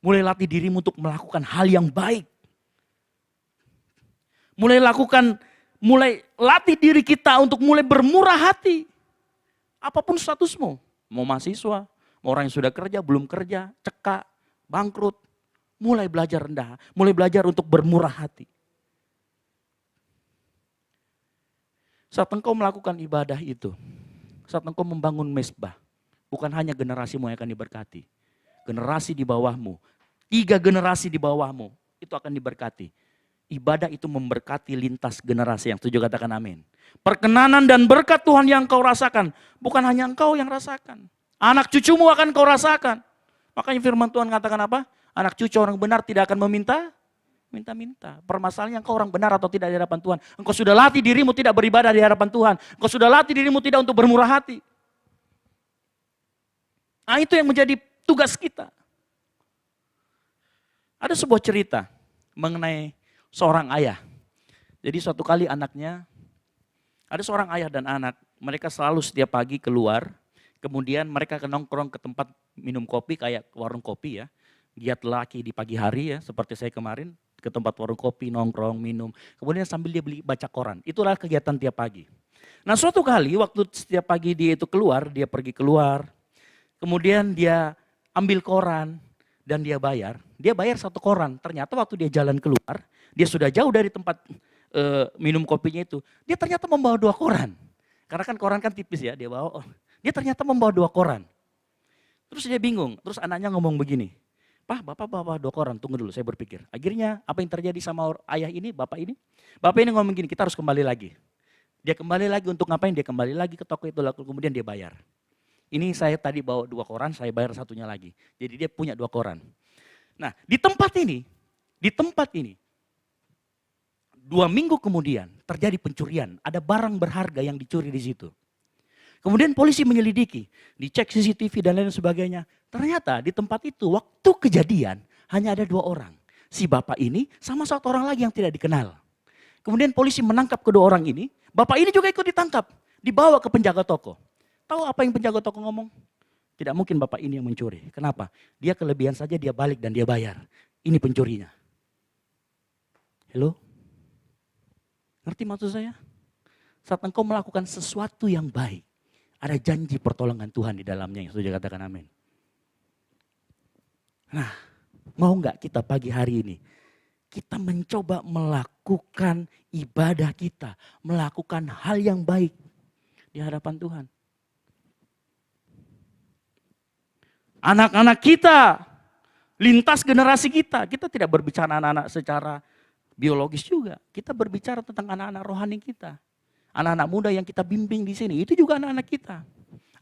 Mulai latih dirimu untuk melakukan hal yang baik. Mulai latih diri kita untuk mulai bermurah hati. Apapun statusmu. Mau mahasiswa, Orang yang sudah kerja, belum kerja, cekak, bangkrut. Mulai belajar rendah, mulai belajar untuk bermurah hati. Saat engkau melakukan ibadah itu, saat engkau membangun mezbah, bukan hanya generasimu yang akan diberkati. Generasi di bawahmu, 3 generasi di bawahmu, itu akan diberkati. Ibadah itu memberkati lintas generasi, yang setuju katakan amin. Perkenanan dan berkat Tuhan yang kau rasakan, bukan hanya engkau yang rasakan. Anak cucumu akan kau rasakan. Makanya firman Tuhan katakan apa? Anak cucu orang benar tidak akan minta-minta. Permasalahannya engkau orang benar atau tidak di hadapan Tuhan. Engkau sudah latih dirimu tidak beribadah di hadapan Tuhan. Engkau sudah latih dirimu tidak untuk bermurah hati. Nah, itu yang menjadi tugas kita. Ada sebuah cerita mengenai seorang ayah. Jadi suatu kali ada seorang ayah dan anak. Mereka selalu setiap pagi keluar. Kemudian mereka nongkrong ke tempat minum kopi kayak warung kopi ya. Giat laki di pagi hari ya, seperti saya kemarin ke tempat warung kopi, nongkrong, minum. Kemudian sambil dia beli baca koran. Itulah kegiatan tiap pagi. Nah suatu kali waktu setiap pagi dia itu keluar, dia pergi keluar. Kemudian dia ambil koran dan dia bayar. Dia bayar 1 koran. Ternyata waktu dia jalan keluar, dia sudah jauh dari tempat minum kopinya itu. Dia ternyata membawa 2 koran. Karena kan koran kan tipis ya, dia bawa. Dia ternyata membawa 2 koran. Terus dia bingung, terus anaknya ngomong begini. Pak, bapak bawa 2 koran, tunggu dulu saya berpikir. Akhirnya apa yang terjadi sama ayah ini, bapak ini? Bapak ini ngomong gini, kita harus kembali lagi. Dia kembali lagi untuk ngapain? Dia kembali lagi ke toko itu, lalu kemudian dia bayar. Ini saya tadi bawa 2 koran, saya bayar satunya lagi. Jadi dia punya 2 koran. Nah di tempat ini, 2 minggu kemudian terjadi pencurian. Ada barang berharga yang dicuri di situ. Kemudian polisi menyelidiki, dicek CCTV dan lain sebagainya. Ternyata di tempat itu waktu kejadian hanya ada 2 orang. Si bapak ini sama 1 orang lagi yang tidak dikenal. Kemudian polisi menangkap kedua orang ini. Bapak ini juga ikut ditangkap. Dibawa ke penjaga toko. Tahu apa yang penjaga toko ngomong? Tidak mungkin bapak ini yang mencuri. Kenapa? Dia kelebihan saja dia balik dan dia bayar. Ini pencurinya. Halo? Ngerti maksud saya? Saat engkau melakukan sesuatu yang baik. Ada janji pertolongan Tuhan di dalamnya, yang sudah katakan amin. Nah, mau nggak kita pagi hari ini, kita mencoba melakukan ibadah kita, melakukan hal yang baik di hadapan Tuhan. Anak-anak kita, lintas generasi kita tidak berbicara anak-anak secara biologis juga. Kita berbicara tentang anak-anak rohani kita. Anak-anak muda yang kita bimbing di sini, itu juga anak-anak kita.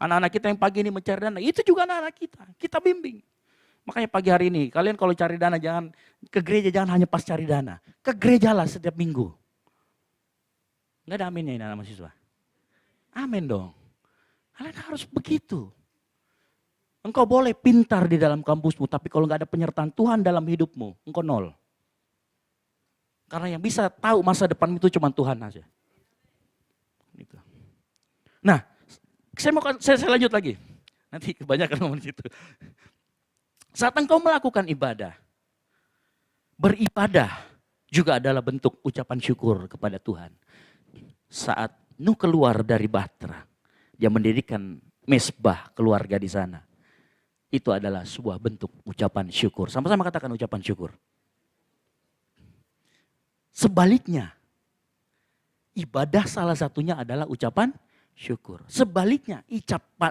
Anak-anak kita yang pagi ini mencari dana, itu juga anak-anak kita. Kita bimbing. Makanya pagi hari ini, kalian kalau cari dana jangan ke gereja, jangan hanya pas cari dana. Ke gereja lah setiap minggu. Enggak ada aminnya ini anak mahasiswa. Amin dong. Kalian harus begitu. Engkau boleh pintar di dalam kampusmu, tapi kalau enggak ada penyertaan Tuhan dalam hidupmu, engkau 0. Karena yang bisa tahu masa depan itu cuma Tuhan aja. Gitu. Nah, saya lanjut lagi. Nanti kebanyakan ngomong situ. Saat engkau melakukan ibadah, beribadah juga adalah bentuk ucapan syukur kepada Tuhan. Saat Nuh keluar dari Bahtera, dia mendirikan mezbah keluarga di sana. Itu adalah sebuah bentuk ucapan syukur. Sama-sama katakan ucapan syukur. Sebaliknya, ibadah salah satunya adalah ucapan syukur. Sebaliknya,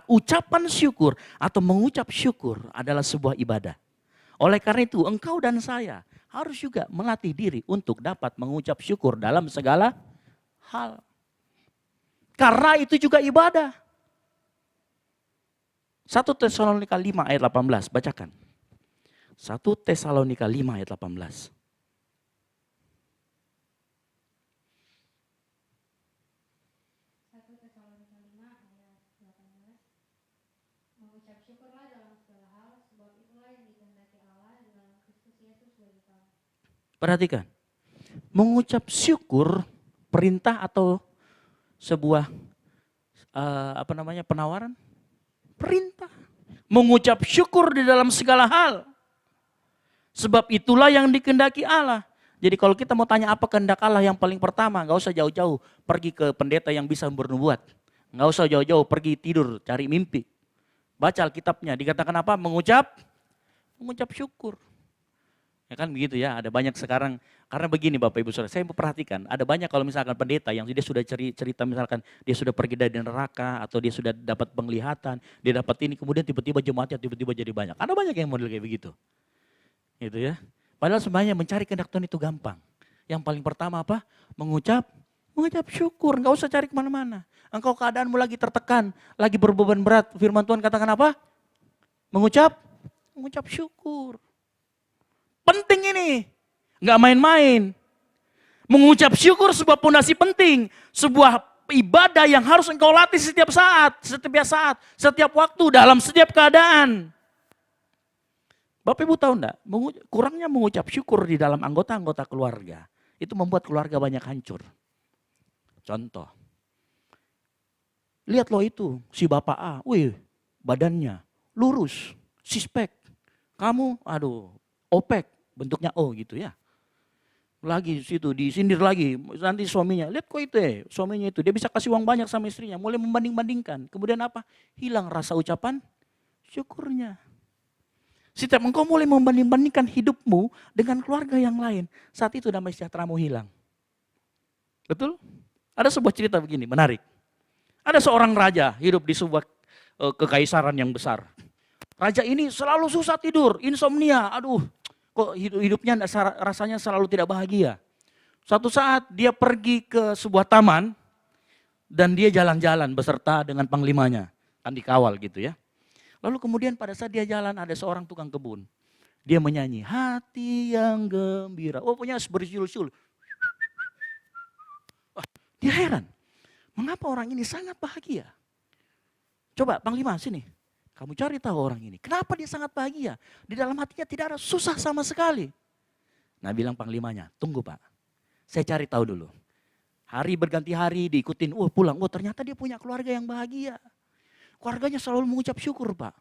ucapan syukur atau mengucap syukur adalah sebuah ibadah. Oleh karena itu, engkau dan saya harus juga melatih diri untuk dapat mengucap syukur dalam segala hal. Karena itu juga ibadah. 1 Tesalonika 5 ayat 18, bacakan. 1 Tesalonika 5 ayat 18. Mengucap syukurlah dalam segala hal, sebab itulah yang dikehendaki Allah di dalam Kristus Yesus bagi kamu. Perhatikan, mengucap syukur perintah atau sebuah penawaran? Perintah. Mengucap syukur di dalam segala hal. Sebab itulah yang dikehendaki Allah. Jadi kalau kita mau tanya apa kehendak Allah yang paling pertama, nggak usah jauh-jauh pergi ke pendeta yang bisa bernubuat. Nggak usah jauh-jauh pergi tidur cari mimpi. Baca Alkitabnya, dikatakan apa? Mengucap syukur. Ya kan begitu ya, ada banyak sekarang. Karena begini Bapak Ibu Saudara, saya memperhatikan, ada banyak kalau misalkan pendeta yang dia sudah cerita misalkan dia sudah pergi dari neraka atau dia sudah dapat penglihatan, dia dapat ini, kemudian tiba-tiba jemaatnya tiba-tiba jadi banyak. Ada banyak yang model kayak begitu. Gitu ya. Padahal sebenarnya mencari kehendak Tuhan itu gampang. Yang paling pertama apa? Mengucap syukur, nggak usah cari kemana-mana. Engkau keadaanmu lagi tertekan, lagi berbeban berat, firman Tuhan katakan apa? Mengucap syukur. Penting ini, nggak main-main. Mengucap syukur sebuah pondasi penting, sebuah ibadah yang harus engkau latih setiap saat, setiap waktu, dalam setiap keadaan. Bapak Ibu tahu enggak, kurangnya mengucap syukur di dalam anggota-anggota keluarga, itu membuat keluarga banyak hancur. Contoh, lihat loh itu, si Bapak A, wih badannya lurus, sispek. Kamu, opek, bentuknya O gitu ya. Lagi situ, disindir lagi, nanti suaminya, lihat kok itu suaminya itu, dia bisa kasih uang banyak sama istrinya, mulai membanding-bandingkan. Kemudian apa? Hilang rasa ucapan syukurnya. Setiap engkau mulai membanding-bandingkan hidupmu dengan keluarga yang lain, saat itu damai sejahteramu hilang. Betul? Ada sebuah cerita begini, menarik. Ada seorang raja hidup di sebuah kekaisaran yang besar. Raja ini selalu susah tidur, insomnia, kok hidupnya rasanya selalu tidak bahagia. Suatu saat dia pergi ke sebuah taman dan dia jalan-jalan beserta dengan panglimanya, kan dikawal gitu ya. Lalu kemudian pada saat dia jalan ada seorang tukang kebun. Dia menyanyi, hati yang gembira. Punya bersiul-siul. Dia heran, mengapa orang ini sangat bahagia? Coba Panglima sini, kamu cari tahu orang ini. Kenapa dia sangat bahagia? Di dalam hatinya tidak ada susah sama sekali. Nah bilang Panglimanya, tunggu Pak, saya cari tahu dulu. Hari berganti hari diikutin, pulang, ternyata dia punya keluarga yang bahagia. Keluarganya selalu mengucap syukur Pak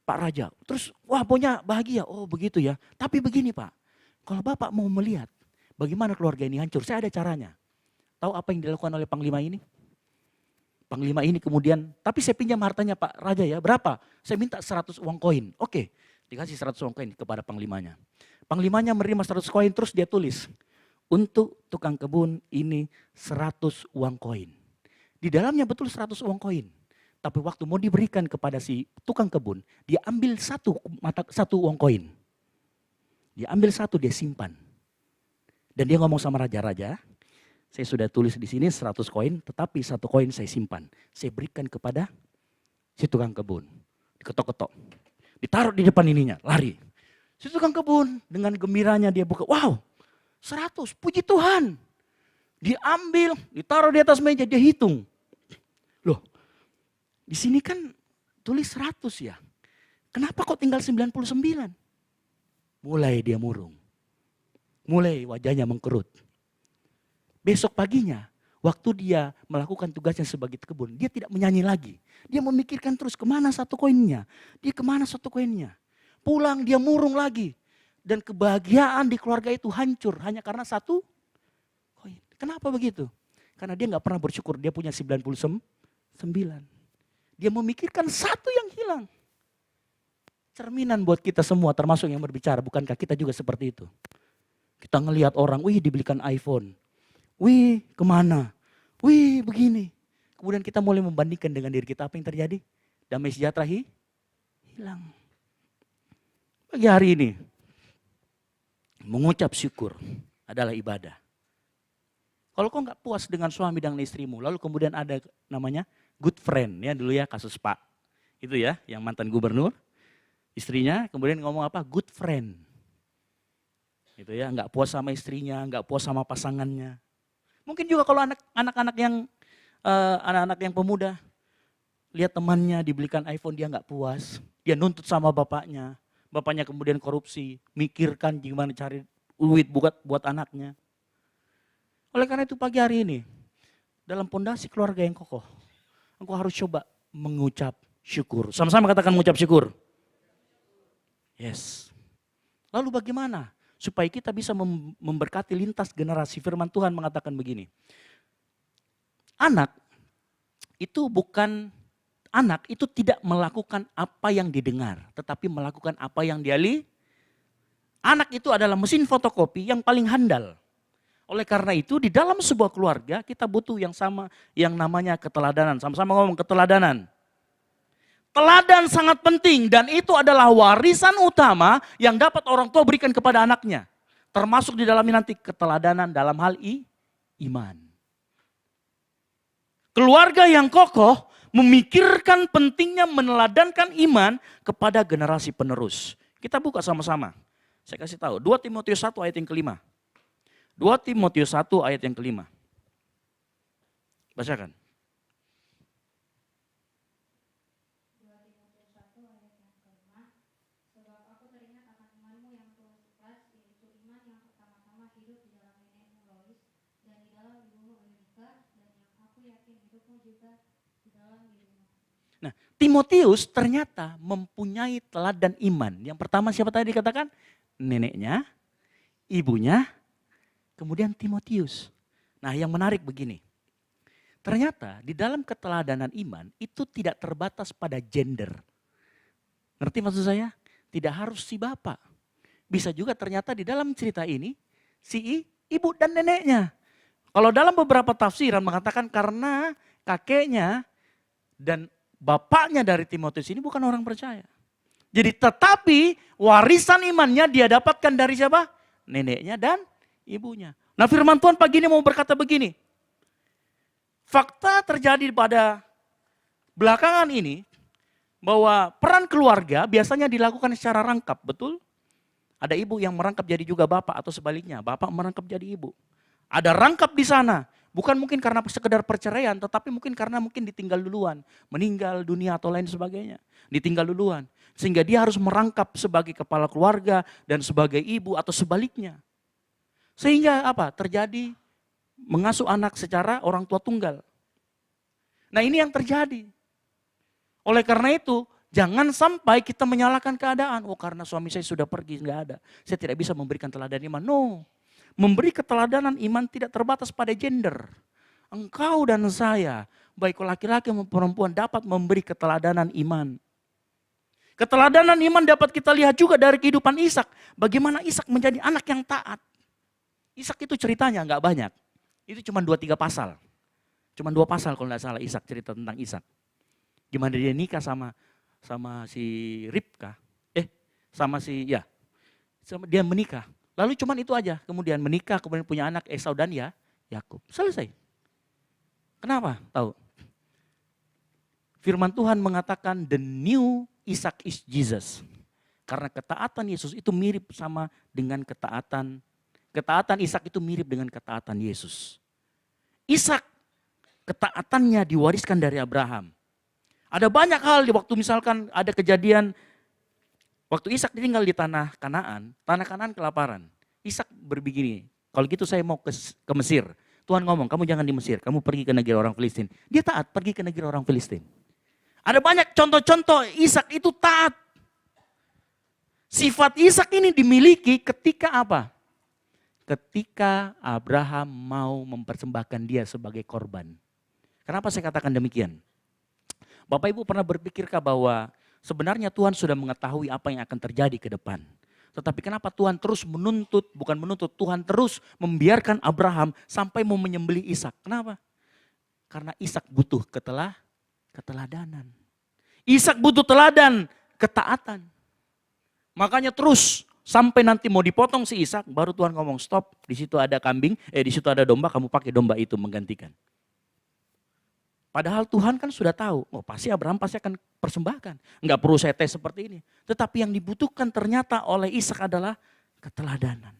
Raja. Terus punya bahagia, begitu ya. Tapi begini Pak, kalau Bapak mau melihat bagaimana keluarga ini hancur, saya ada caranya. Tahu apa yang dilakukan oleh Panglima ini? Panglima ini kemudian, tapi saya pinjam hartanya Pak Raja ya, berapa? Saya minta 100 uang koin. Oke, dikasih 100 uang koin kepada Panglimanya. Panglimanya menerima 100 koin terus dia tulis, untuk tukang kebun ini 100 uang koin. Di dalamnya betul 100 uang koin. Tapi waktu mau diberikan kepada si tukang kebun, dia ambil satu uang koin. Dia ambil satu, dia simpan. Dan dia ngomong sama raja-raja, saya sudah tulis di sini 100 koin, tetapi 1 koin saya simpan. Saya berikan kepada si tukang kebun. Diketok-ketok. Ditaruh di depan ininya, lari. Si tukang kebun dengan gembiranya dia buka, 100, puji Tuhan. Diambil, ditaruh di atas meja, dia hitung. Loh, di sini kan tulis 100 ya. Kenapa kok tinggal 99? Mulai dia murung. Mulai wajahnya mengkerut. Besok paginya, waktu dia melakukan tugasnya sebagai kebun, dia tidak menyanyi lagi. Dia memikirkan terus kemana 1 koinnya. Dia kemana 1 koinnya. Pulang dia murung lagi. Dan kebahagiaan di keluarga itu hancur hanya karena 1 koin. Kenapa begitu? Karena dia gak pernah bersyukur dia punya 99. Dia memikirkan 1 yang hilang. Cerminan buat kita semua termasuk yang berbicara. Bukankah kita juga seperti itu? Kita ngelihat orang, dibelikan iPhone. Kemana? Begini. Kemudian kita mulai membandingkan dengan diri kita. Apa yang terjadi? Damai sejahtera hilang. Pagi hari ini, mengucap syukur adalah ibadah. Kalau kau nggak puas dengan suami dan istrimu, lalu kemudian ada namanya good friend ya dulu ya kasus Pak itu ya yang mantan gubernur, istrinya kemudian ngomong apa? Good friend. Gitu ya, nggak puas sama istrinya, nggak puas sama pasangannya. Mungkin juga kalau anak-anak yang pemuda lihat temannya dibelikan iPhone dia nggak puas, dia nuntut sama bapaknya. Bapaknya kemudian korupsi, mikirkan gimana cari duit buat anaknya. Oleh karena itu pagi hari ini, dalam pondasi keluarga yang kokoh, engkau harus coba mengucap syukur. Sama-sama katakan mengucap syukur. Yes. Lalu bagaimana supaya kita bisa memberkati lintas generasi? Firman Tuhan mengatakan begini. Anak itu bukan anak itu tidak melakukan apa yang didengar, tetapi melakukan apa yang dia lihat. Anak itu adalah mesin fotokopi yang paling handal. Oleh karena itu di dalam sebuah keluarga kita butuh yang sama, yang namanya keteladanan. Sama-sama ngomong keteladanan. Teladan sangat penting dan itu adalah warisan utama yang dapat orang tua berikan kepada anaknya. Termasuk di dalamnya nanti keteladanan dalam hal iman. Keluarga yang kokoh memikirkan pentingnya meneladankan iman kepada generasi penerus. Kita buka sama-sama. Saya kasih tahu, 2 Timotius 1 ayat yang kelima. 2 Timotius 1 ayat yang kelima. Bacakan. 2 Timotius 1 ayat yang kelima. Sebab aku teringat akan imanmu yang tulus ikhlas, yaitu iman yang pertama-tama hidup di dalam nenekmu Lois dan di dalam ibumu Eunike, dan yang aku yakin hidupmu juga di dalam dirimu. Nah, Timotius ternyata mempunyai teladan iman. Yang pertama siapa tadi dikatakan? Neneknya, ibunya, kemudian Timotius. Nah, yang menarik begini. Ternyata di dalam keteladanan iman itu tidak terbatas pada gender. Ngerti maksud saya? Tidak harus si bapak. Bisa juga ternyata di dalam cerita ini si ibu dan neneknya. Kalau dalam beberapa tafsiran mengatakan karena kakeknya dan bapaknya dari Timotius ini bukan orang percaya. Jadi tetapi warisan imannya dia dapatkan dari siapa? Neneknya dan ibunya. Nah firman Tuhan pagi ini mau berkata begini. Fakta terjadi pada belakangan ini bahwa peran keluarga biasanya dilakukan secara rangkap, betul? Ada ibu yang merangkap jadi juga bapak atau sebaliknya, bapak merangkap jadi ibu. Ada rangkap di sana, bukan mungkin karena sekedar perceraian, tetapi mungkin karena mungkin ditinggal duluan, meninggal dunia atau lain sebagainya, ditinggal duluan. Sehingga dia harus merangkap sebagai kepala keluarga dan sebagai ibu atau sebaliknya. Sehingga apa? Terjadi mengasuh anak secara orang tua tunggal. Nah ini yang terjadi. Oleh karena itu, jangan sampai kita menyalahkan keadaan. Oh karena suami saya sudah pergi, nggak ada. Saya tidak bisa memberikan teladan iman. No, memberi keteladanan iman tidak terbatas pada gender. Engkau dan saya, baik laki-laki maupun perempuan dapat memberi keteladanan iman. Keteladanan iman dapat kita lihat juga dari kehidupan Ishak. Bagaimana Ishak menjadi anak yang taat. Ishak itu ceritanya nggak banyak. Itu cuma 2-3 pasal. Cuma 2 pasal kalau nggak salah Ishak, cerita tentang Ishak. Gimana dia nikah sama si Ribka. Dia menikah. Lalu cuman itu aja. Kemudian menikah, kemudian punya anak Esau dan Yakub. Selesai. Kenapa? Tahu? Firman Tuhan mengatakan the new Ishak is Jesus. Karena ketaatan Yesus itu mirip sama dengan ketaatan Ishak itu mirip dengan ketaatan Yesus. Ishak ketaatannya diwariskan dari Abraham. Ada banyak hal di waktu misalkan ada kejadian waktu Ishak tinggal di tanah Kanaan kelaparan. Ishak berbegini, kalau gitu saya mau ke Mesir. Tuhan ngomong, kamu jangan di Mesir, kamu pergi ke negeri orang Filistin. Dia taat, pergi ke negeri orang Filistin. Ada banyak contoh-contoh Ishak itu taat. Sifat Ishak ini dimiliki ketika apa? Ketika Abraham mau mempersembahkan dia sebagai korban. Kenapa saya katakan demikian? Bapak Ibu pernah berpikirkah bahwa sebenarnya Tuhan sudah mengetahui apa yang akan terjadi ke depan. Tetapi kenapa Tuhan terus Tuhan terus membiarkan Abraham sampai mau menyembelih Ishak. Kenapa? Karena Ishak butuh keteladanan. Ishak butuh teladan, ketaatan. Makanya terus sampai nanti mau dipotong si Ishak, baru Tuhan ngomong stop, di situ ada kambing, di situ ada domba, kamu pakai domba itu menggantikan. Padahal Tuhan kan sudah tahu, pasti Abraham pasti akan persembahkan. Enggak perlu saya tes seperti ini. Tetapi yang dibutuhkan ternyata oleh Ishak adalah keteladanan.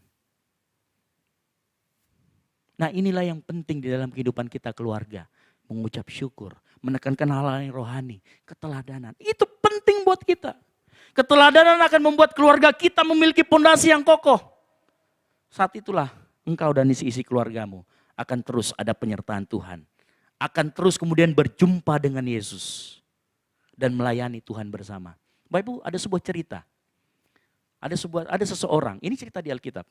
Nah inilah yang penting di dalam kehidupan kita keluarga. Mengucap syukur, menekankan hal-hal yang rohani, keteladanan. Itu penting buat kita. Keteladanan akan membuat keluarga kita memiliki pondasi yang kokoh. Saat itulah engkau dan isi-isi keluargamu akan terus ada penyertaan Tuhan. Akan terus kemudian berjumpa dengan Yesus. Dan melayani Tuhan bersama. Bapak Ibu ada sebuah cerita. Ada seseorang, ini cerita di Alkitab.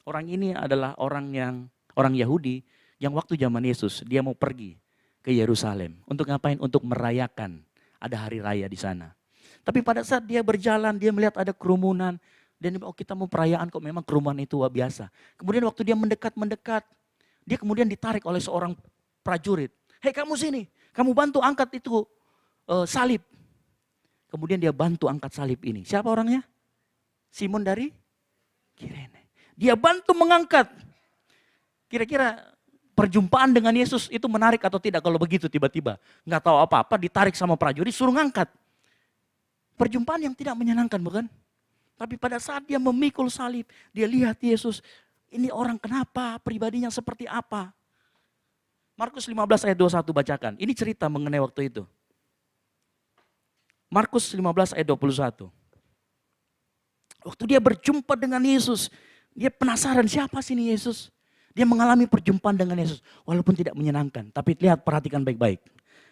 Orang ini adalah orang Yahudi yang waktu zaman Yesus dia mau pergi ke Yerusalem. Untuk ngapain? Untuk merayakan ada hari raya di sana. Tapi pada saat dia berjalan, dia melihat ada kerumunan. Dan oh kita mau perayaan kok, memang kerumunan itu wah biasa. Kemudian waktu dia mendekat, dia kemudian ditarik oleh seorang prajurit. Hei kamu sini, kamu bantu angkat itu salib. Kemudian dia bantu angkat salib ini. Siapa orangnya? Simon dari Kirene. Dia bantu mengangkat. Kira-kira perjumpaan dengan Yesus itu menarik atau tidak kalau begitu tiba-tiba. Nggak tahu apa-apa, ditarik sama prajurit, suruh ngangkat. Perjumpaan yang tidak menyenangkan bukan? Tapi pada saat dia memikul salib, dia lihat Yesus. Ini orang kenapa, pribadinya seperti apa. Markus 15 ayat 21 bacakan. Ini cerita mengenai waktu itu. Markus 15 ayat 21. Waktu dia berjumpa dengan Yesus, dia penasaran siapa sih ini Yesus. Dia mengalami perjumpaan dengan Yesus, walaupun tidak menyenangkan. Tapi lihat, perhatikan baik-baik.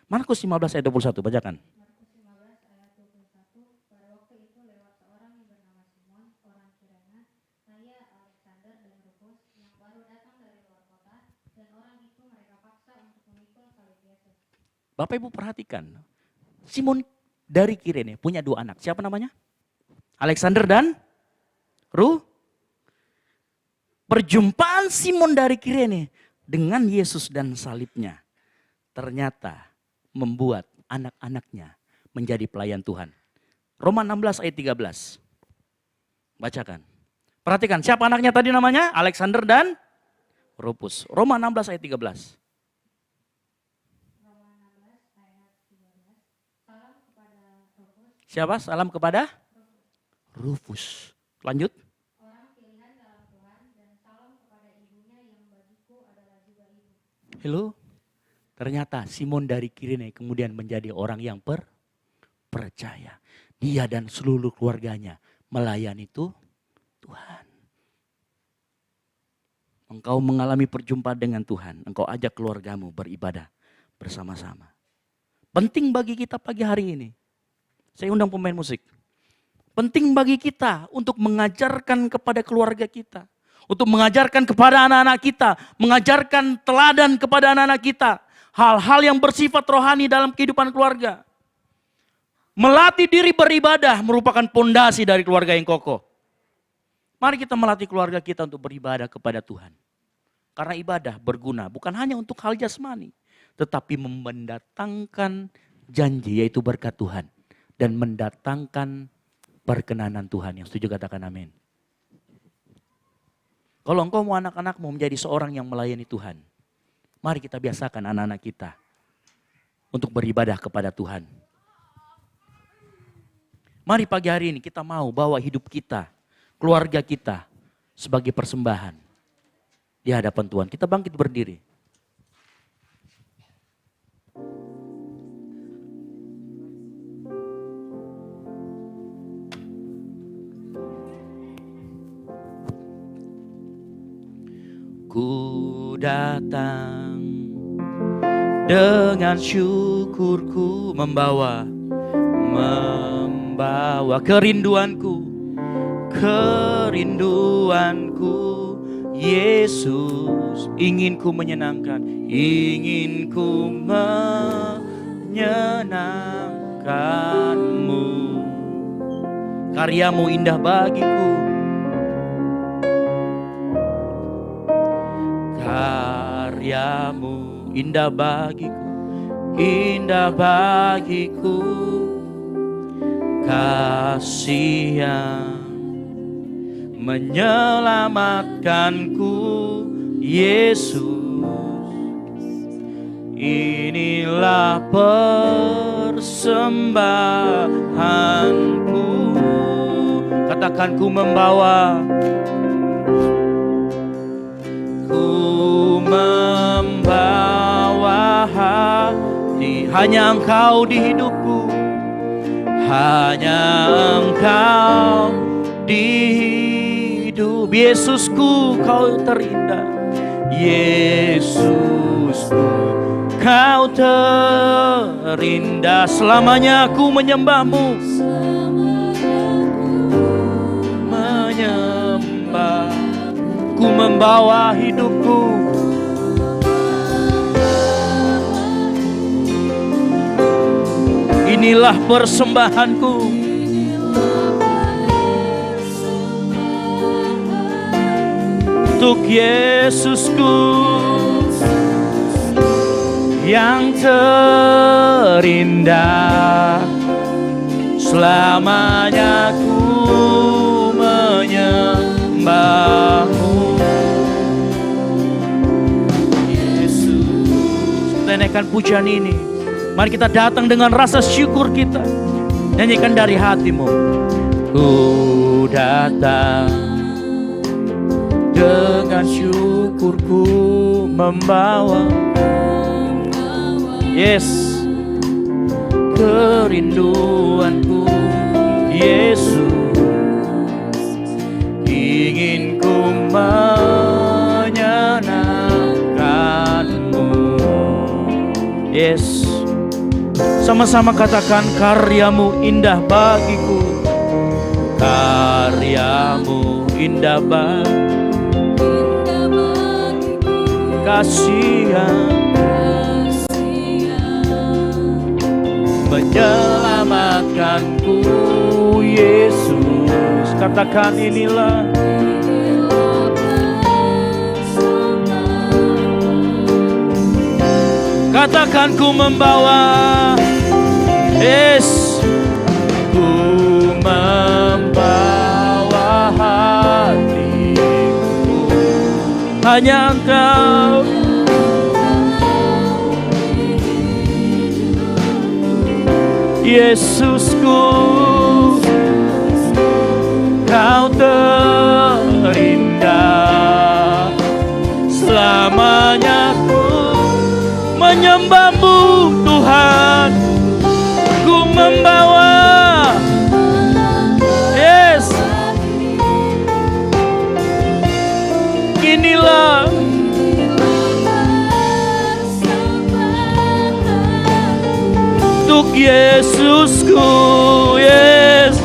Markus 15 ayat 21, bacakan. Markus 15 ayat 21, pada waktu itu lewat seorang yang bernama Simon, orang Kirene, saya Alexander dan Rufus, yang baru datang dari luar kota, dan orang itu mereka paksa untuk memikul salib Yesus. Bapak Ibu perhatikan, Simon dari Kirene punya 2 anak. Siapa namanya? Alexander dan Perjumpaan Simon dari Kirene dengan Yesus dan salibnya ternyata membuat anak-anaknya menjadi pelayan Tuhan. Roma 16 ayat 13. Bacakan. Perhatikan, siapa anaknya tadi namanya? Alexander dan Rufus. Roma 16 ayat 13. Roma 16 ayat 13, salam kepada Rufus, Siapa? Salam kepada Rufus. Lanjut. orang pilihan dalam Tuhan, dan salam kepada ibunya yang bagiku adalah juga ibu. Halo. Ternyata Simon dari Kirene kemudian menjadi orang yang percaya. Dia dan seluruh keluarganya melayani Tuhan. Engkau mengalami perjumpaan dengan Tuhan. Engkau ajak keluargamu beribadah bersama-sama. Penting bagi kita pagi hari ini. Saya undang pemain musik. Penting bagi kita untuk mengajarkan kepada keluarga kita. Untuk mengajarkan kepada anak-anak kita. Mengajarkan teladan kepada anak-anak kita. Hal-hal yang bersifat rohani dalam kehidupan keluarga. Melatih diri beribadah merupakan pondasi dari keluarga yang kokoh. Mari kita melatih keluarga kita untuk beribadah kepada Tuhan. Karena ibadah berguna bukan hanya untuk hal jasmani. Tetapi mendatangkan janji yaitu berkat Tuhan. Dan mendatangkan perkenanan Tuhan. Yang setuju katakan amin. Kalau engkau mau anak-anakmu menjadi seorang yang melayani Tuhan. Mari kita biasakan anak-anak kita untuk beribadah kepada Tuhan. Mari pagi hari ini kita mau bawa hidup kita, keluarga kita sebagai persembahan di hadapan Tuhan. Kita bangkit berdiri. Ku datang dengan syukurku membawa kerinduanku Yesus, ingin ku menyenangkanmu, karyamu indah bagiku. Karyamu indah bagiku, kasih yang menyelamatkanku, Yesus. Inilah persembahanku, katakan ku membawa hati, hanya Engkau di hidupku, hanya Engkau di hidup. Yesusku, Kau terindah, Yesusku, Kau terindah. Selamanya aku menyembahmu, ku membawa hidupku. Inilah persembahanku. Untuk Yesusku yang terindah, selamanya ku menyembahmu. Yesus, kita naikkan pujian ini. Mari kita datang dengan rasa syukur kita. Nyanyikan dari hatimu. Ku datang dengan syukurku membawa, yes, kerinduanku Yesus, ingin ku menyenangkanmu. Yes, sama-sama katakan, karyamu indah bagiku, karyamu indah bagiku. Kasihan menyelamatkanku Yesus. Katakan inilah katakan ku membawa, yes, ku membawa hatiku, hanya Engkau. Yesusku, Kau terindah, selamanya ku menyembahmu Tuhan. Ku membawa, yes, inilah untuk Yesusku, yes.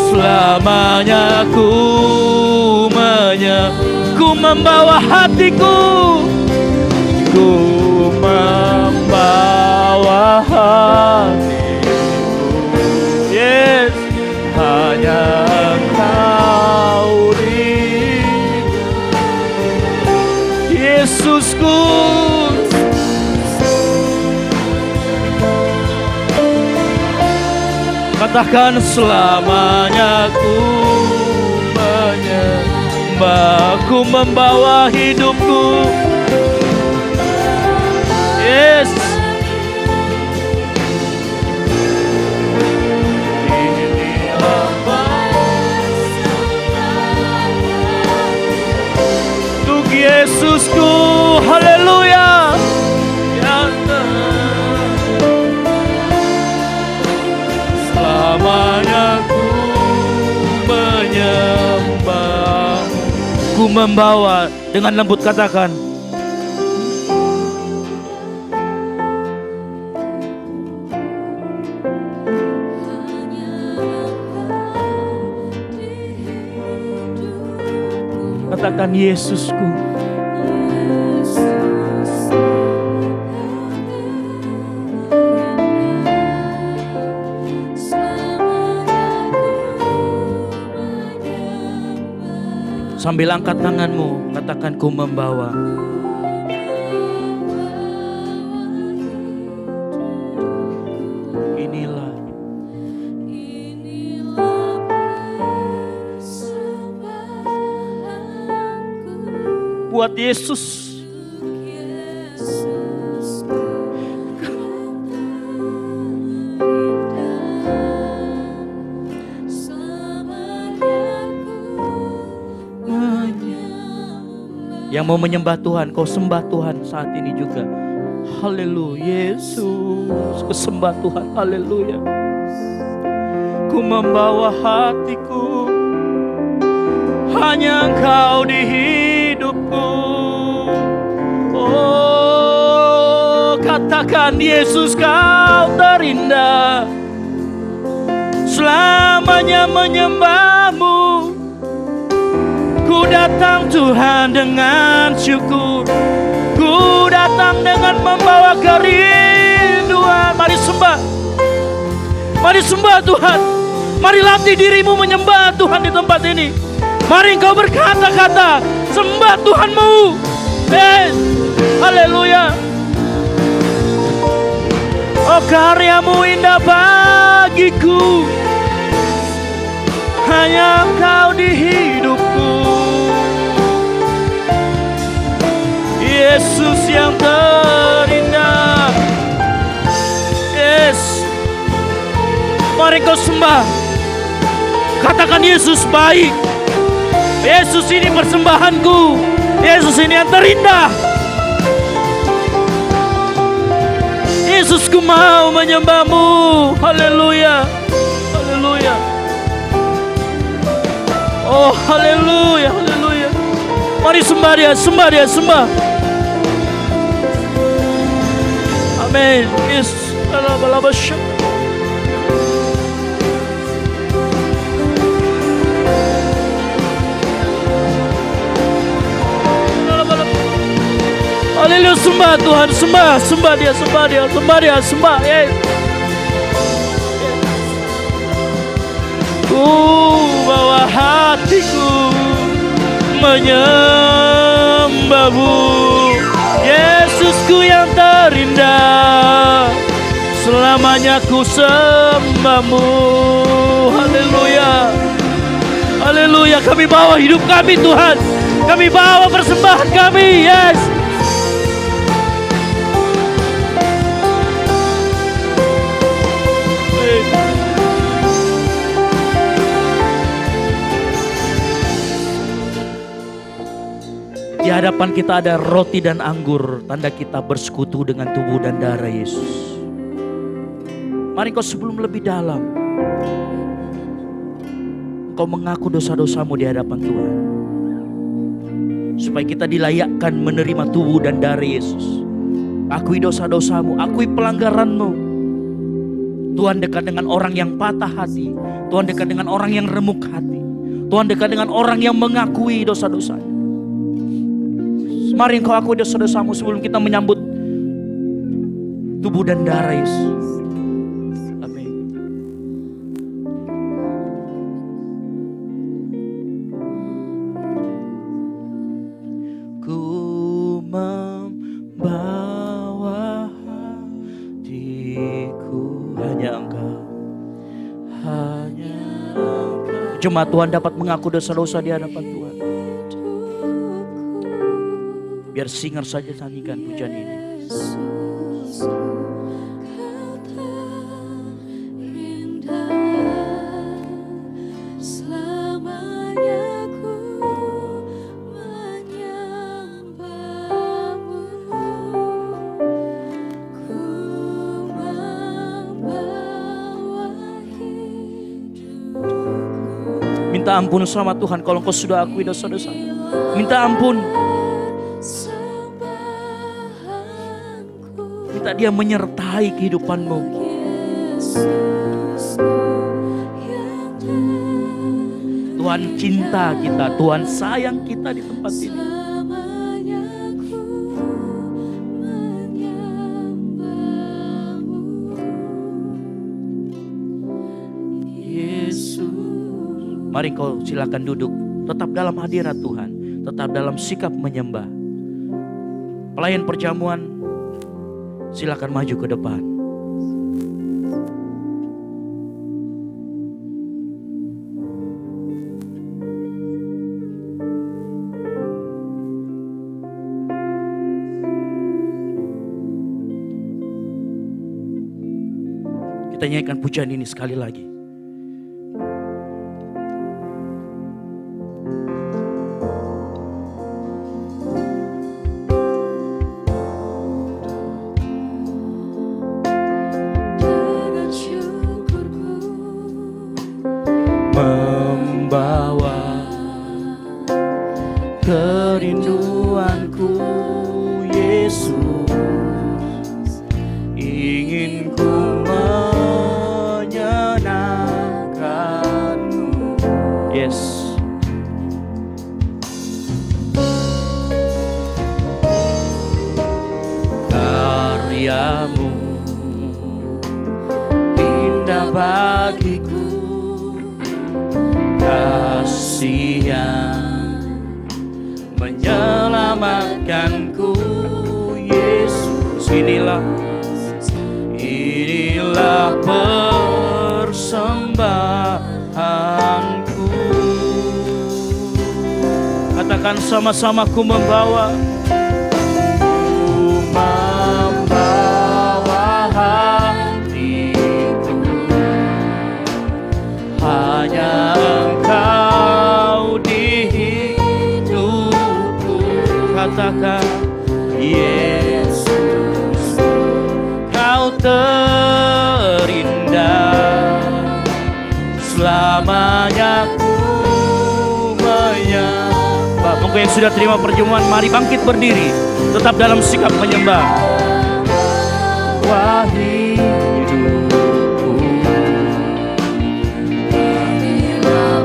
Selamanya ku membawa hatiku, ku membawa hatiku, yes, hanya Kau di Yesusku. Katakan, selamanya ku menyembah, ku membawa hidupku, yes. Untuk Yesusku, haleluya. Selamanya ku menyembah, ku membawa. Dengan lembut katakan, katakan, Yesusku, sambil angkat tanganmu, katakan, ku membawa. Inilah buat Yesus. Yang mau menyembah Tuhan, kau sembah Tuhan saat ini juga. Haleluya, Yesus, ku sembah Tuhan, haleluya. Ku membawa hatiku, hanya Engkau di hidupku. Oh, katakan, Yesus, Kau terindah, selamanya menyembahmu. Ku datang Tuhan dengan syukur, ku Ku datang dengan membawa kerinduan. Mari sembah. Mari sembah Tuhan. Mari latih dirimu menyembah Tuhan di tempat ini. Mari engkau berkata-kata, sembah Tuhanmu. Haleluya. Oh, karyamu indah bagiku, hanya Engkau di hidupku. Yesus yang terindah. Yes. Mari kau sembah. Katakan Yesus baik. Yesus ini persembahanku. Yesus ini yang terindah. Yesus, ku mau menyembahmu. Haleluya. Haleluya. Oh, haleluya. Haleluya. Mari sembah dia, sembah dia, sembah. Amin. Yes. Haleluya, sembah Tuhan, sembah, sembah dia, sembah dia, sembah dia, sembah. Yes. Ku bawa hatiku menyembahmu, Yesusku yang terindah, selamanya ku sembahmu. Haleluya. Haleluya, kami bawa hidup kami Tuhan, kami bawa persembahan kami. Yes. Di hadapan kita ada roti dan anggur, tanda kita bersekutu dengan tubuh dan darah Yesus. Mari kau sebelum lebih dalam, kau mengaku dosa-dosamu di hadapan Tuhan, supaya kita dilayakkan menerima tubuh dan darah Yesus. Akui dosa-dosamu, akui pelanggaranmu. Tuhan dekat dengan orang yang patah hati. Tuhan dekat dengan orang yang remuk hati. Tuhan dekat dengan orang yang mengakui dosa-dosanya. Mari engkau akui dosa-dosamu sebelum kita menyambut tubuh dan darah Yesus. Amin. Ku membawa hatiku, hanya Engkau, hanya Engkau. Cuma Tuhan dapat mengaku dosa-dosa di hadapan Tuhan. Biar singer saja nyanyikan pujian ini. Minta ampun sama Tuhan kalau engkau sudah akui dosa-dosa. Minta ampun. Minta dia menyertai kehidupanmu. Tuhan cinta kita, Tuhan sayang kita di tempat ini. Yesus. Mari kau silakan duduk, tetap dalam hadirat Tuhan, tetap dalam sikap menyembah. Pelayan perjamuan, silakan maju ke depan. Kita nyanyikan pujian ini sekali lagi. Membawa kerinduanku Yesus, ingin ku menyenangkan bagiku, kasih yang menyelamatkanku. Yesus, inilah persembahanku. Katakan sama-sama, ku membawa hatiku, hanya Engkau di hidupku. Katakan, Yesus, Kau terindah, selamanya ku menyembah. Mungkin yang sudah terima perjamuan, mari bangkit berdiri, tetap dalam sikap menyembah. Wah hidupku, inilah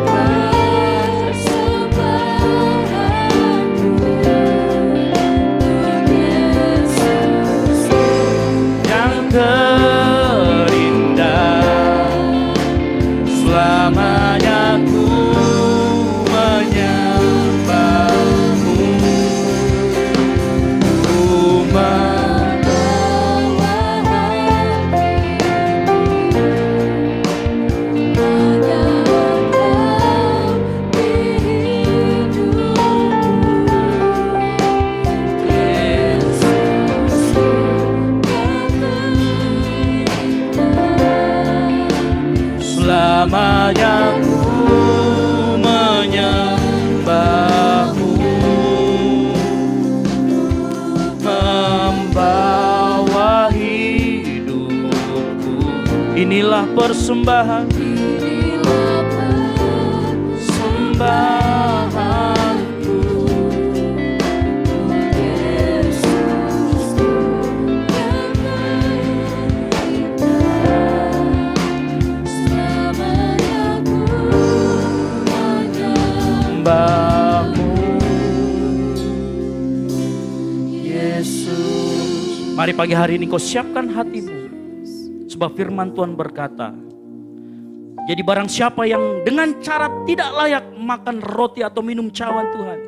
persembahanku untuk Yesus yang terindah, selamanya ku menyembahmu. Selamanya ku menyembahmu, membawa hidupku. Inilah persembahan, persembahanku. Yesus yang selamanya ku menyembahmu. Yesus, mari pagi hari ini kau siapkan hatimu, sebab firman Tuhan berkata, jadi barang siapa yang dengan cara tidak layak makan roti atau minum cawan Tuhan,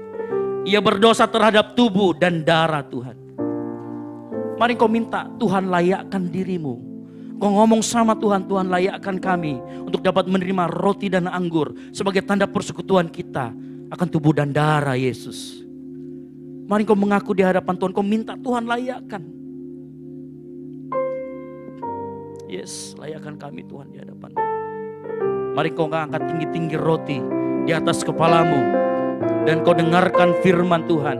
ia berdosa terhadap tubuh dan darah Tuhan. Mari kau minta Tuhan layakkan dirimu. Kau ngomong sama Tuhan, Tuhan layakkan kami untuk dapat menerima roti dan anggur sebagai tanda persekutuan kita akan tubuh dan darah Yesus. Mari kau mengaku di hadapan Tuhan, kau minta Tuhan layakkan. Yes, layakkan kami Tuhan di hadapan. Mari kau angkat tinggi-tinggi roti di atas kepalamu dan kau dengarkan firman Tuhan.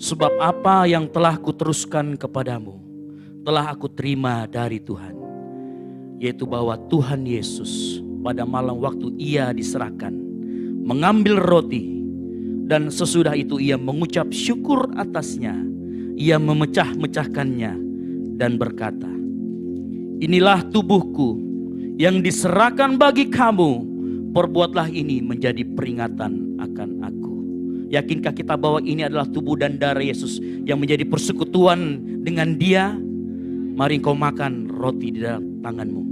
Sebab apa yang telah kuteruskan kepadamu telah aku terima dari Tuhan, yaitu bahwa Tuhan Yesus pada malam waktu ia diserahkan mengambil roti, dan sesudah itu ia mengucap syukur atasnya, ia memecah-mecahkannya dan berkata, inilah tubuhku yang diserahkan bagi kamu, perbuatlah ini menjadi peringatan akan aku. Yakinkah kita bahwa ini adalah tubuh dan darah Yesus yang menjadi persekutuan dengan Dia? Mari kau makan roti di dalam tanganmu.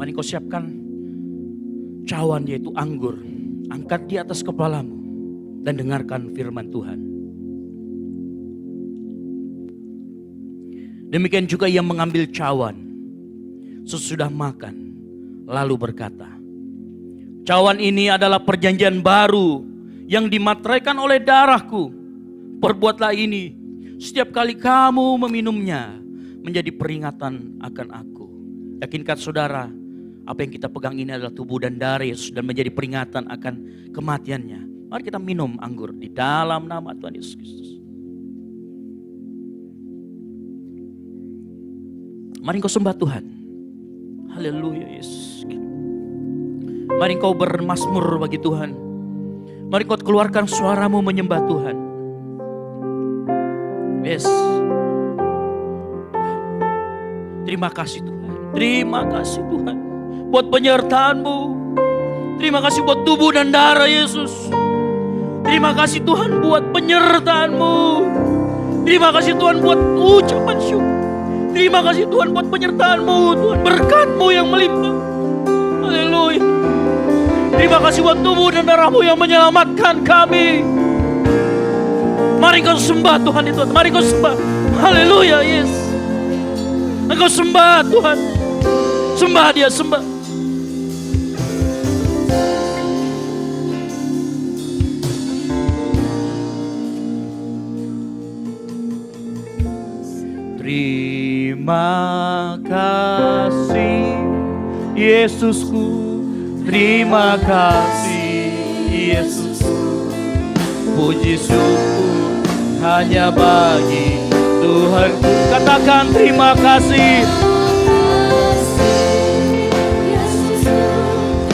Mari kau siapkan cawan, yaitu anggur. Angkat di atas kepalamu dan dengarkan firman Tuhan. Demikian juga ia mengambil cawan sesudah makan, lalu berkata, cawan ini adalah perjanjian baru yang dimateraikan oleh darahku. Perbuatlah ini setiap kali kamu meminumnya menjadi peringatan akan aku. Yakinkah saudara, apa yang kita pegang ini adalah tubuh dan darah Yesus dan menjadi peringatan akan kematiannya. Mari kita minum anggur di dalam nama Tuhan Yesus Kristus. Mari kau sembah Tuhan. Haleluya Yesus. Mari kau bermazmur bagi Tuhan. Mari kau keluarkan suaramu menyembah Tuhan. Yes. Terima kasih Tuhan. Terima kasih Tuhan. Buat penyertaan-Mu. Terima kasih buat tubuh dan darah Yesus. Terima kasih Tuhan buat penyertaan-Mu. Terima kasih Tuhan buat ucapan syukur. Terima kasih Tuhan buat penyertaan-Mu. Tuhan berkat-Mu yang melimpah. Haleluya. Terima kasih buat tubuh dan darah-Mu yang menyelamatkan kami. Mari kau sembah Tuhan itu. Mari kau sembah. Haleluya, yes. Engkau sembah Tuhan. Sembah Dia, sembah. Terima kasih Yesusku. Terima kasih Yesusku. Puji syukur hanya bagi Tuhanku. Katakan terima kasih.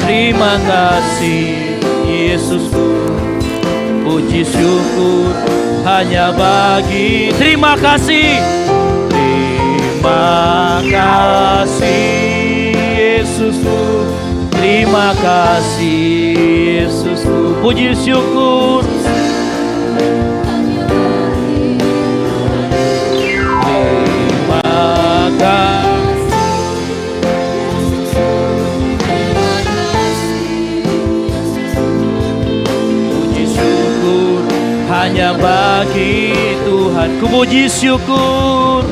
Terima kasih Yesusku. Puji syukur hanya bagi. Terima kasih. Terima kasih Yesusku. Terima kasih Yesusku. Puji syukur. Puji syukur hanya bagi Tuhan. Ku puji syukur.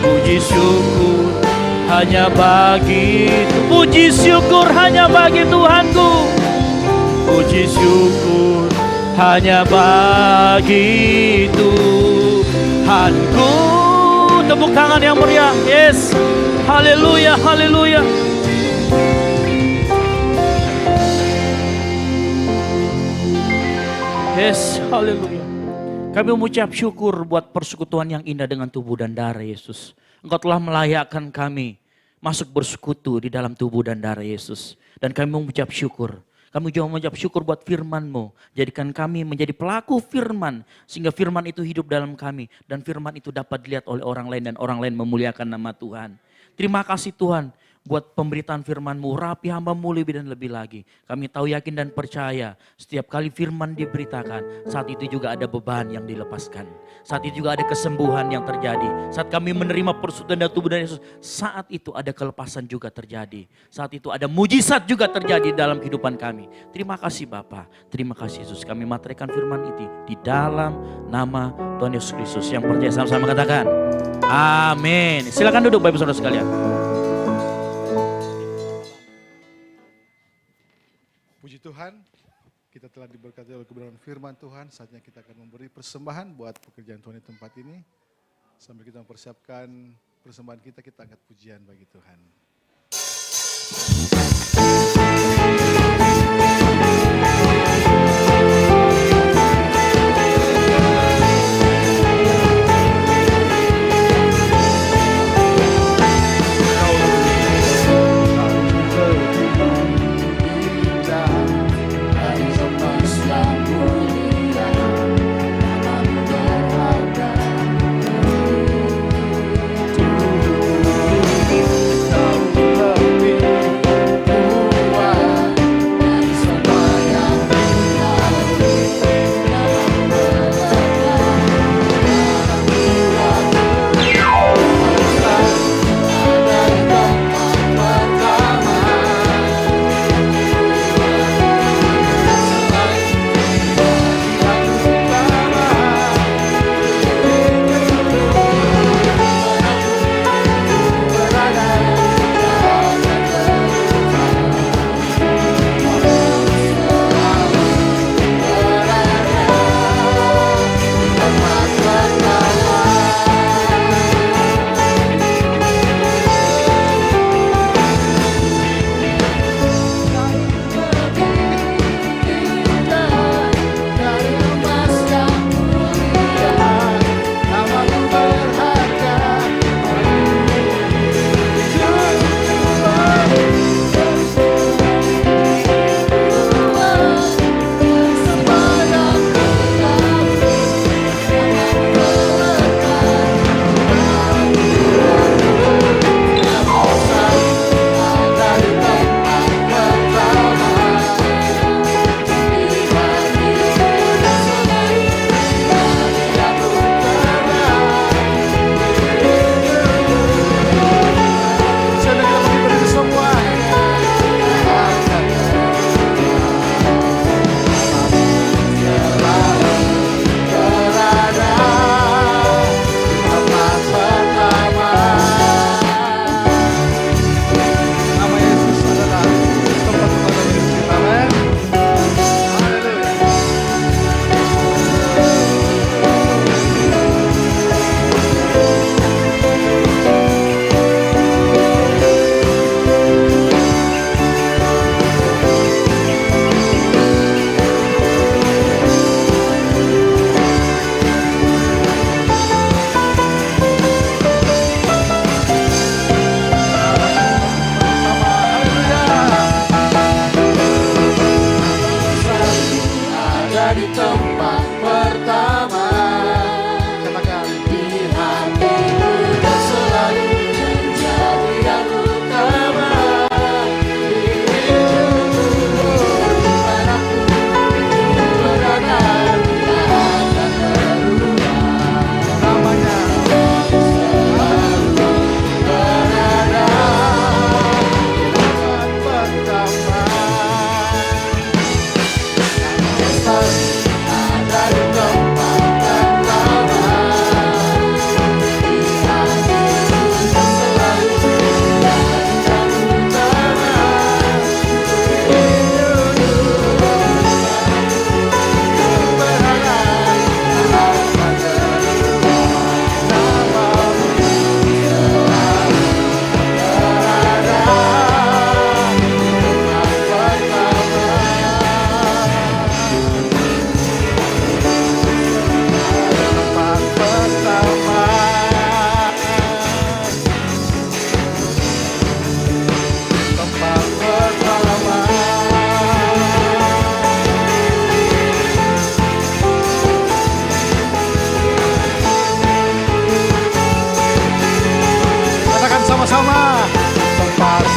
Puji syukur hanya bagi. Puji syukur hanya bagi Tuhanku. Puji syukur hanya bagi Tuhanku. Tepuk tangan yang meriah. Yes. Haleluya, haleluya. Yes, haleluya. Kami mengucap syukur buat persekutuan yang indah dengan tubuh dan darah Yesus. Engkau telah melayakkan kami masuk bersekutu di dalam tubuh dan darah Yesus. Dan kami mengucap syukur. Kami juga mengucap syukur buat firman-Mu. Jadikan kami menjadi pelaku firman. Sehingga firman itu hidup dalam kami. Dan firman itu dapat dilihat oleh orang lain. Dan orang lain memuliakan nama Tuhan. Terima kasih Tuhan. Buat pemberitaan firman-Mu, rapi hamba-Mu lebih dan lebih lagi. Kami tahu, yakin dan percaya setiap kali firman diberitakan, saat itu juga ada beban yang dilepaskan. Saat itu juga ada kesembuhan yang terjadi. Saat kami menerima persekutuan dan tubuh dan Yesus, saat itu ada kelepasan juga terjadi. Saat itu ada mujizat juga terjadi dalam kehidupan kami. Terima kasih Bapa, terima kasih Yesus. Kami materaikan firman itu di dalam nama Tuhan Yesus Kristus. Yang percaya sama-sama katakan, amin. Silakan duduk Bapak Saudara sekalian. Puji Tuhan, kita telah diberkati oleh kebenaran firman Tuhan. Saatnya kita akan memberi persembahan buat pekerjaan Tuhan di tempat ini. Sambil kita mempersiapkan persembahan kita, kita angkat pujian bagi Tuhan. Kau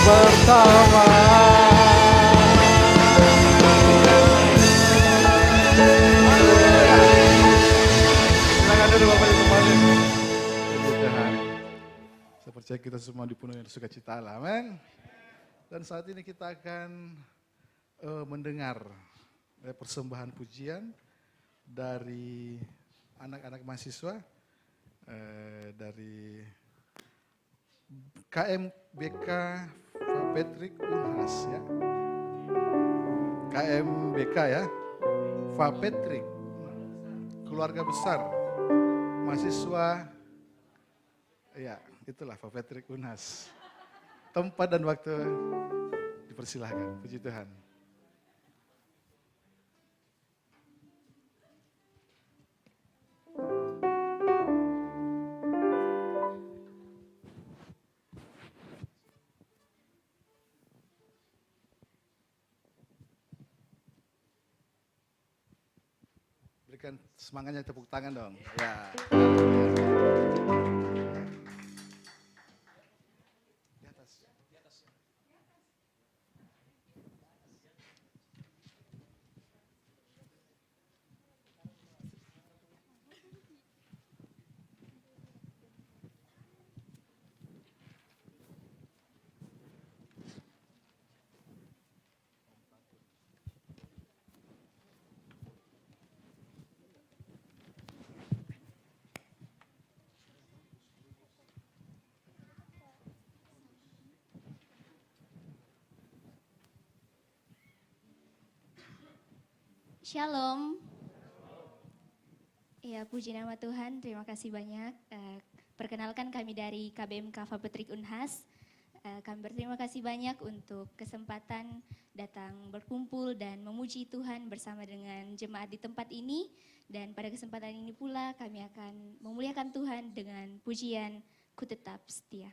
pertama. Silakan duduk Bapak Ibu kembali. Puji Tuhan. Saya percaya kita semua dipenuhi dengan sukacita. Amin. Dan saat ini kita akan mendengar persembahan pujian dari anak-anak mahasiswa dari KMBK Fapetrik Unhas ya. KMBK ya. Fapetrik. Keluarga besar mahasiswa ya, itulah Fapetrik Unhas. Tempat dan waktu dipersilahkan. Puji Tuhan. Berikan semangatnya tepuk tangan dong. Ya. Di atas. Shalom. Ya, puji nama Tuhan, terima kasih banyak. Perkenalkan kami dari KBMK Fapetrik Unhas. Kami berterima kasih banyak untuk kesempatan datang berkumpul dan memuji Tuhan bersama dengan jemaat di tempat ini. Dan pada kesempatan ini pula kami akan memuliakan Tuhan dengan pujian Ku Tetap Setia.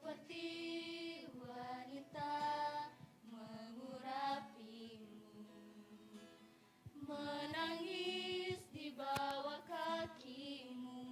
Seperti wanita mengurapimu, menangis di bawah kakimu.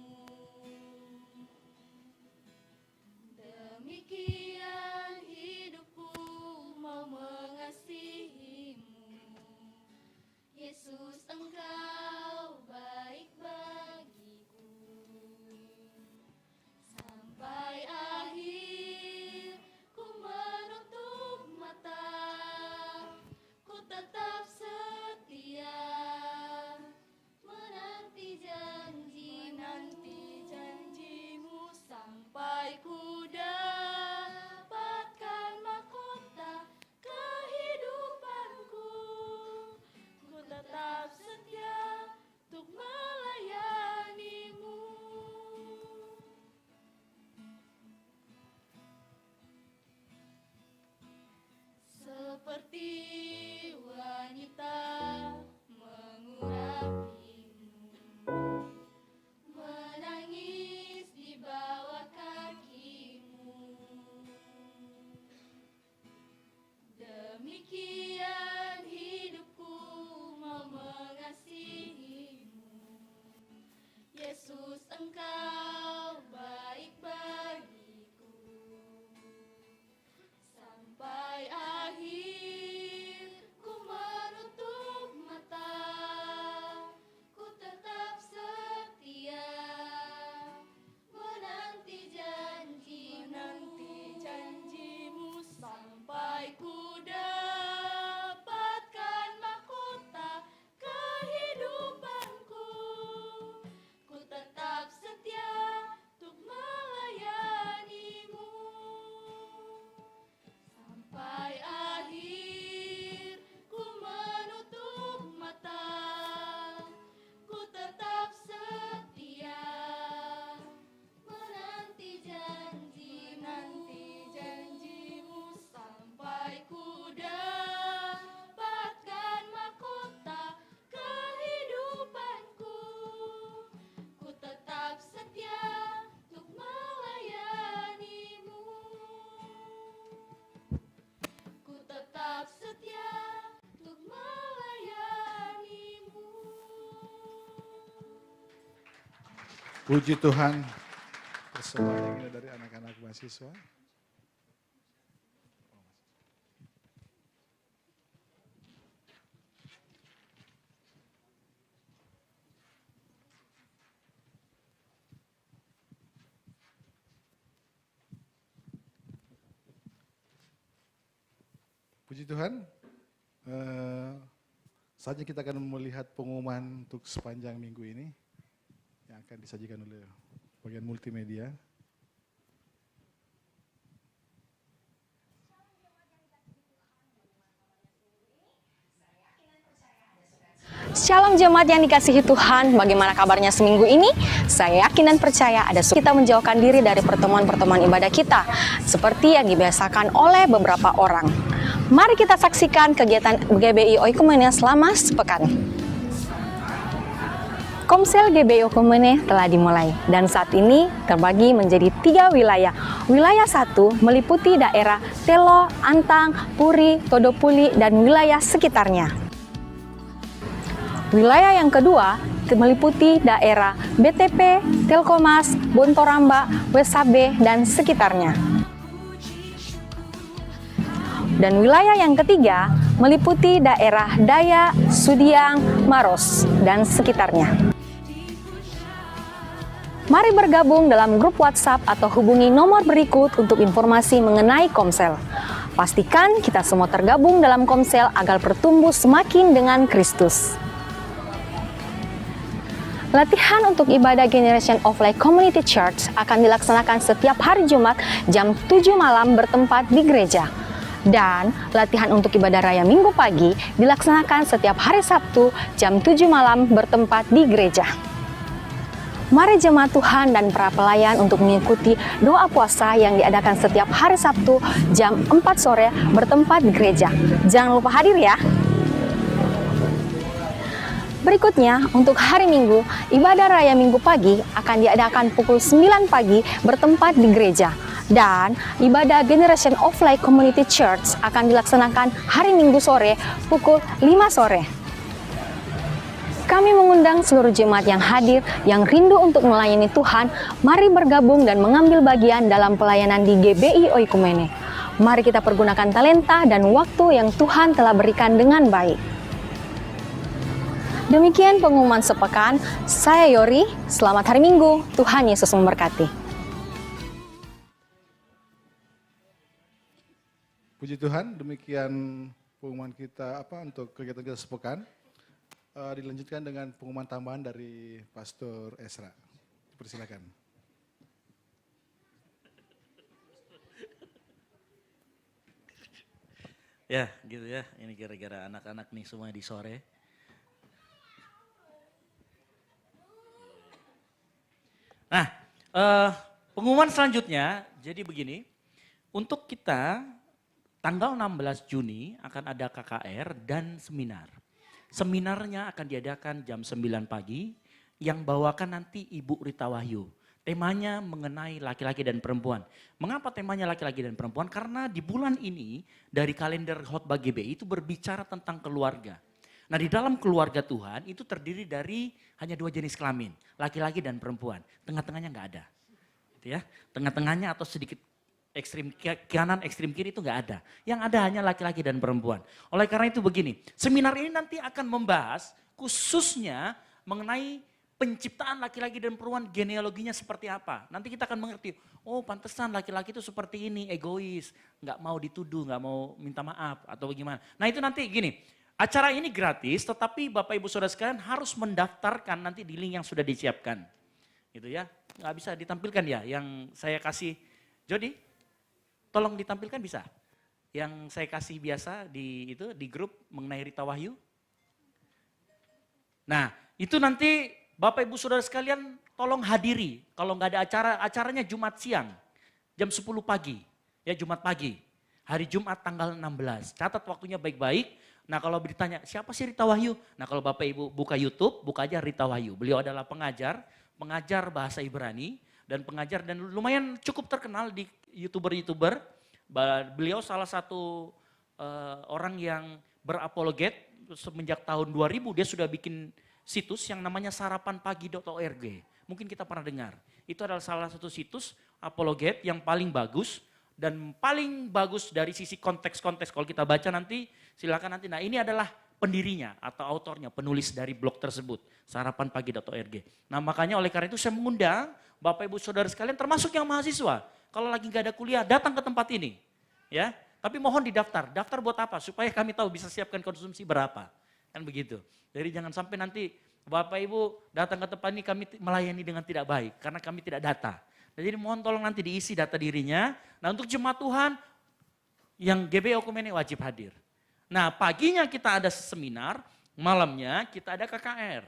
Puji Tuhan, persembahan yang indah dari anak-anak mahasiswa. Puji Tuhan, saatnya kita akan melihat pengumuman untuk sepanjang minggu ini yang akan disajikan oleh bagian multimedia. Shalom jemaat yang dikasihi Tuhan, bagaimana kabarnya seminggu ini? Saya yakin dan percaya ada kita menjauhkan diri dari pertemuan-pertemuan ibadah kita, seperti yang dibiasakan oleh beberapa orang. Mari kita saksikan kegiatan GBI Oikumene selama sepekan. Komsel GBI Oikumene telah dimulai dan saat ini terbagi menjadi 3 wilayah. Wilayah 1 meliputi daerah Telo, Antang, Puri, Todopuli, dan wilayah sekitarnya. Wilayah yang kedua meliputi daerah BTP, Telkomas, Bontoramba, Wesabe, dan sekitarnya. Dan wilayah yang ketiga meliputi daerah Daya, Sudiang, Maros, dan sekitarnya. Mari bergabung dalam grup WhatsApp atau hubungi nomor berikut untuk informasi mengenai Komsel. Pastikan kita semua tergabung dalam Komsel agar bertumbuh semakin dengan Kristus. Latihan untuk ibadah Generation of Light Community Church akan dilaksanakan setiap hari Jumat jam 7 malam bertempat di gereja. Dan latihan untuk ibadah raya Minggu pagi dilaksanakan setiap hari Sabtu jam 7 malam bertempat di gereja. Mari jemaat Tuhan dan para pelayan untuk mengikuti doa puasa yang diadakan setiap hari Sabtu jam 4 sore bertempat di gereja. Jangan lupa hadir ya. Berikutnya, untuk hari Minggu, ibadah raya Minggu pagi akan diadakan pukul 9 pagi bertempat di gereja. Dan ibadah Generation of Light Community Church akan dilaksanakan hari Minggu sore pukul 5 sore. Kami mengundang seluruh jemaat yang hadir, yang rindu untuk melayani Tuhan, mari bergabung dan mengambil bagian dalam pelayanan di GBI Oikumene. Mari kita pergunakan talenta dan waktu yang Tuhan telah berikan dengan baik. Demikian pengumuman sepekan, saya Yori, selamat hari Minggu, Tuhan Yesus memberkati. Puji Tuhan, demikian pengumuman kita untuk kegiatan kita sepekan. Dilanjutkan dengan pengumuman tambahan dari Pastor Esra. Persilakan. Ya, gitu ya. Ini gara-gara anak-anak nih semua di sore. Nah, pengumuman selanjutnya jadi begini. Untuk kita tanggal 16 Juni akan ada KKR dan seminar. Seminarnya akan diadakan jam 9 pagi yang bawakan nanti Ibu Rita Wahyu. Temanya mengenai laki-laki dan perempuan. Mengapa temanya laki-laki dan perempuan? Karena di bulan ini dari kalender khotbah GBI itu berbicara tentang keluarga. Nah di dalam keluarga Tuhan itu terdiri dari hanya 2 jenis kelamin. Laki-laki dan perempuan. Tengah-tengahnya nggak ada. Gitu ya. Tengah-tengahnya atau sedikit ekstrim kanan, ekstrim kiri itu nggak ada. Yang ada hanya laki-laki dan perempuan. Oleh karena itu begini, seminar ini nanti akan membahas khususnya mengenai penciptaan laki-laki dan perempuan, genealoginya seperti apa. Nanti kita akan mengerti, oh pantesan laki-laki itu seperti ini, egois, nggak mau dituduh, nggak mau minta maaf atau bagaimana. Nah itu nanti gini, acara ini gratis tetapi Bapak Ibu Saudara sekalian harus mendaftarkan nanti di link yang sudah disiapkan. Gitu ya, nggak bisa ditampilkan ya yang saya kasih, Jody. Tolong ditampilkan bisa. Yang saya kasih biasa di grup mengenai Rita Wahyu. Nah, itu nanti Bapak Ibu Saudara sekalian tolong hadiri. Kalau nggak ada acaranya Jumat siang. Jam 10 pagi. Ya Jumat pagi. Hari Jumat tanggal 16. Catat waktunya baik-baik. Nah kalau ditanya siapa sih Rita Wahyu? Nah kalau Bapak Ibu buka YouTube, buka aja Rita Wahyu. Beliau adalah pengajar bahasa Ibrani. Dan pengajar dan lumayan cukup terkenal di YouTuber. Beliau salah satu orang yang berapologet semenjak tahun 2000 dia sudah bikin situs yang namanya sarapanpagi.org. Mungkin kita pernah dengar. Itu adalah salah satu situs apologet yang paling bagus dan paling bagus dari sisi konteks-konteks. Kalau kita baca nanti, silakan nanti. Nah, ini adalah pendirinya atau autornya, penulis dari blog tersebut, sarapanpagi.org. Nah, makanya oleh karena itu saya mengundang Bapak Ibu Saudara sekalian, termasuk yang mahasiswa, kalau lagi nggak ada kuliah, datang ke tempat ini. Ya, tapi mohon didaftar. Daftar buat apa? Supaya kami tahu bisa siapkan konsumsi berapa. Kan begitu. Jadi jangan sampai nanti Bapak Ibu datang ke tempat ini kami melayani dengan tidak baik karena kami tidak data. Nah, jadi mohon tolong nanti diisi data dirinya. Nah, untuk jemaat Tuhan yang GBO Okumene wajib hadir. Nah, paginya kita ada seminar, malamnya kita ada KKR.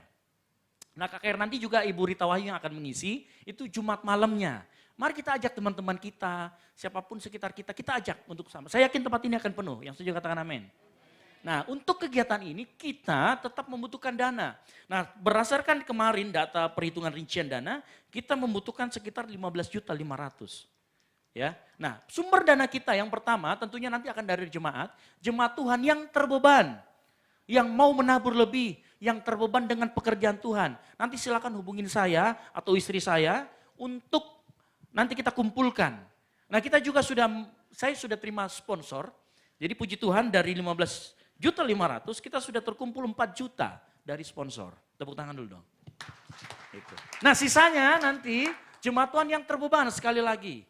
Nah, KKR nanti juga Ibu Rita Wahyu yang akan mengisi, itu Jumat malamnya. Mari kita ajak teman-teman kita, siapapun sekitar kita, kita ajak untuk sama. Saya yakin tempat ini akan penuh, yang setuju katakan amin. Nah, untuk kegiatan ini kita tetap membutuhkan dana. Nah, berdasarkan kemarin data perhitungan rincian dana, kita membutuhkan sekitar 15.500.000. Ya. Nah, sumber dana kita yang pertama tentunya nanti akan dari jemaat Tuhan yang terbeban, yang mau menabur lebih, yang terbeban dengan pekerjaan Tuhan. Nanti silakan hubungin saya atau istri saya untuk nanti kita kumpulkan. Nah, kita juga saya sudah terima sponsor. Jadi puji Tuhan dari 15.500.000 kita sudah terkumpul 4 juta dari sponsor. Tepuk tangan dulu dong. Itu. Nah, sisanya nanti jemaat Tuhan yang terbeban sekali lagi.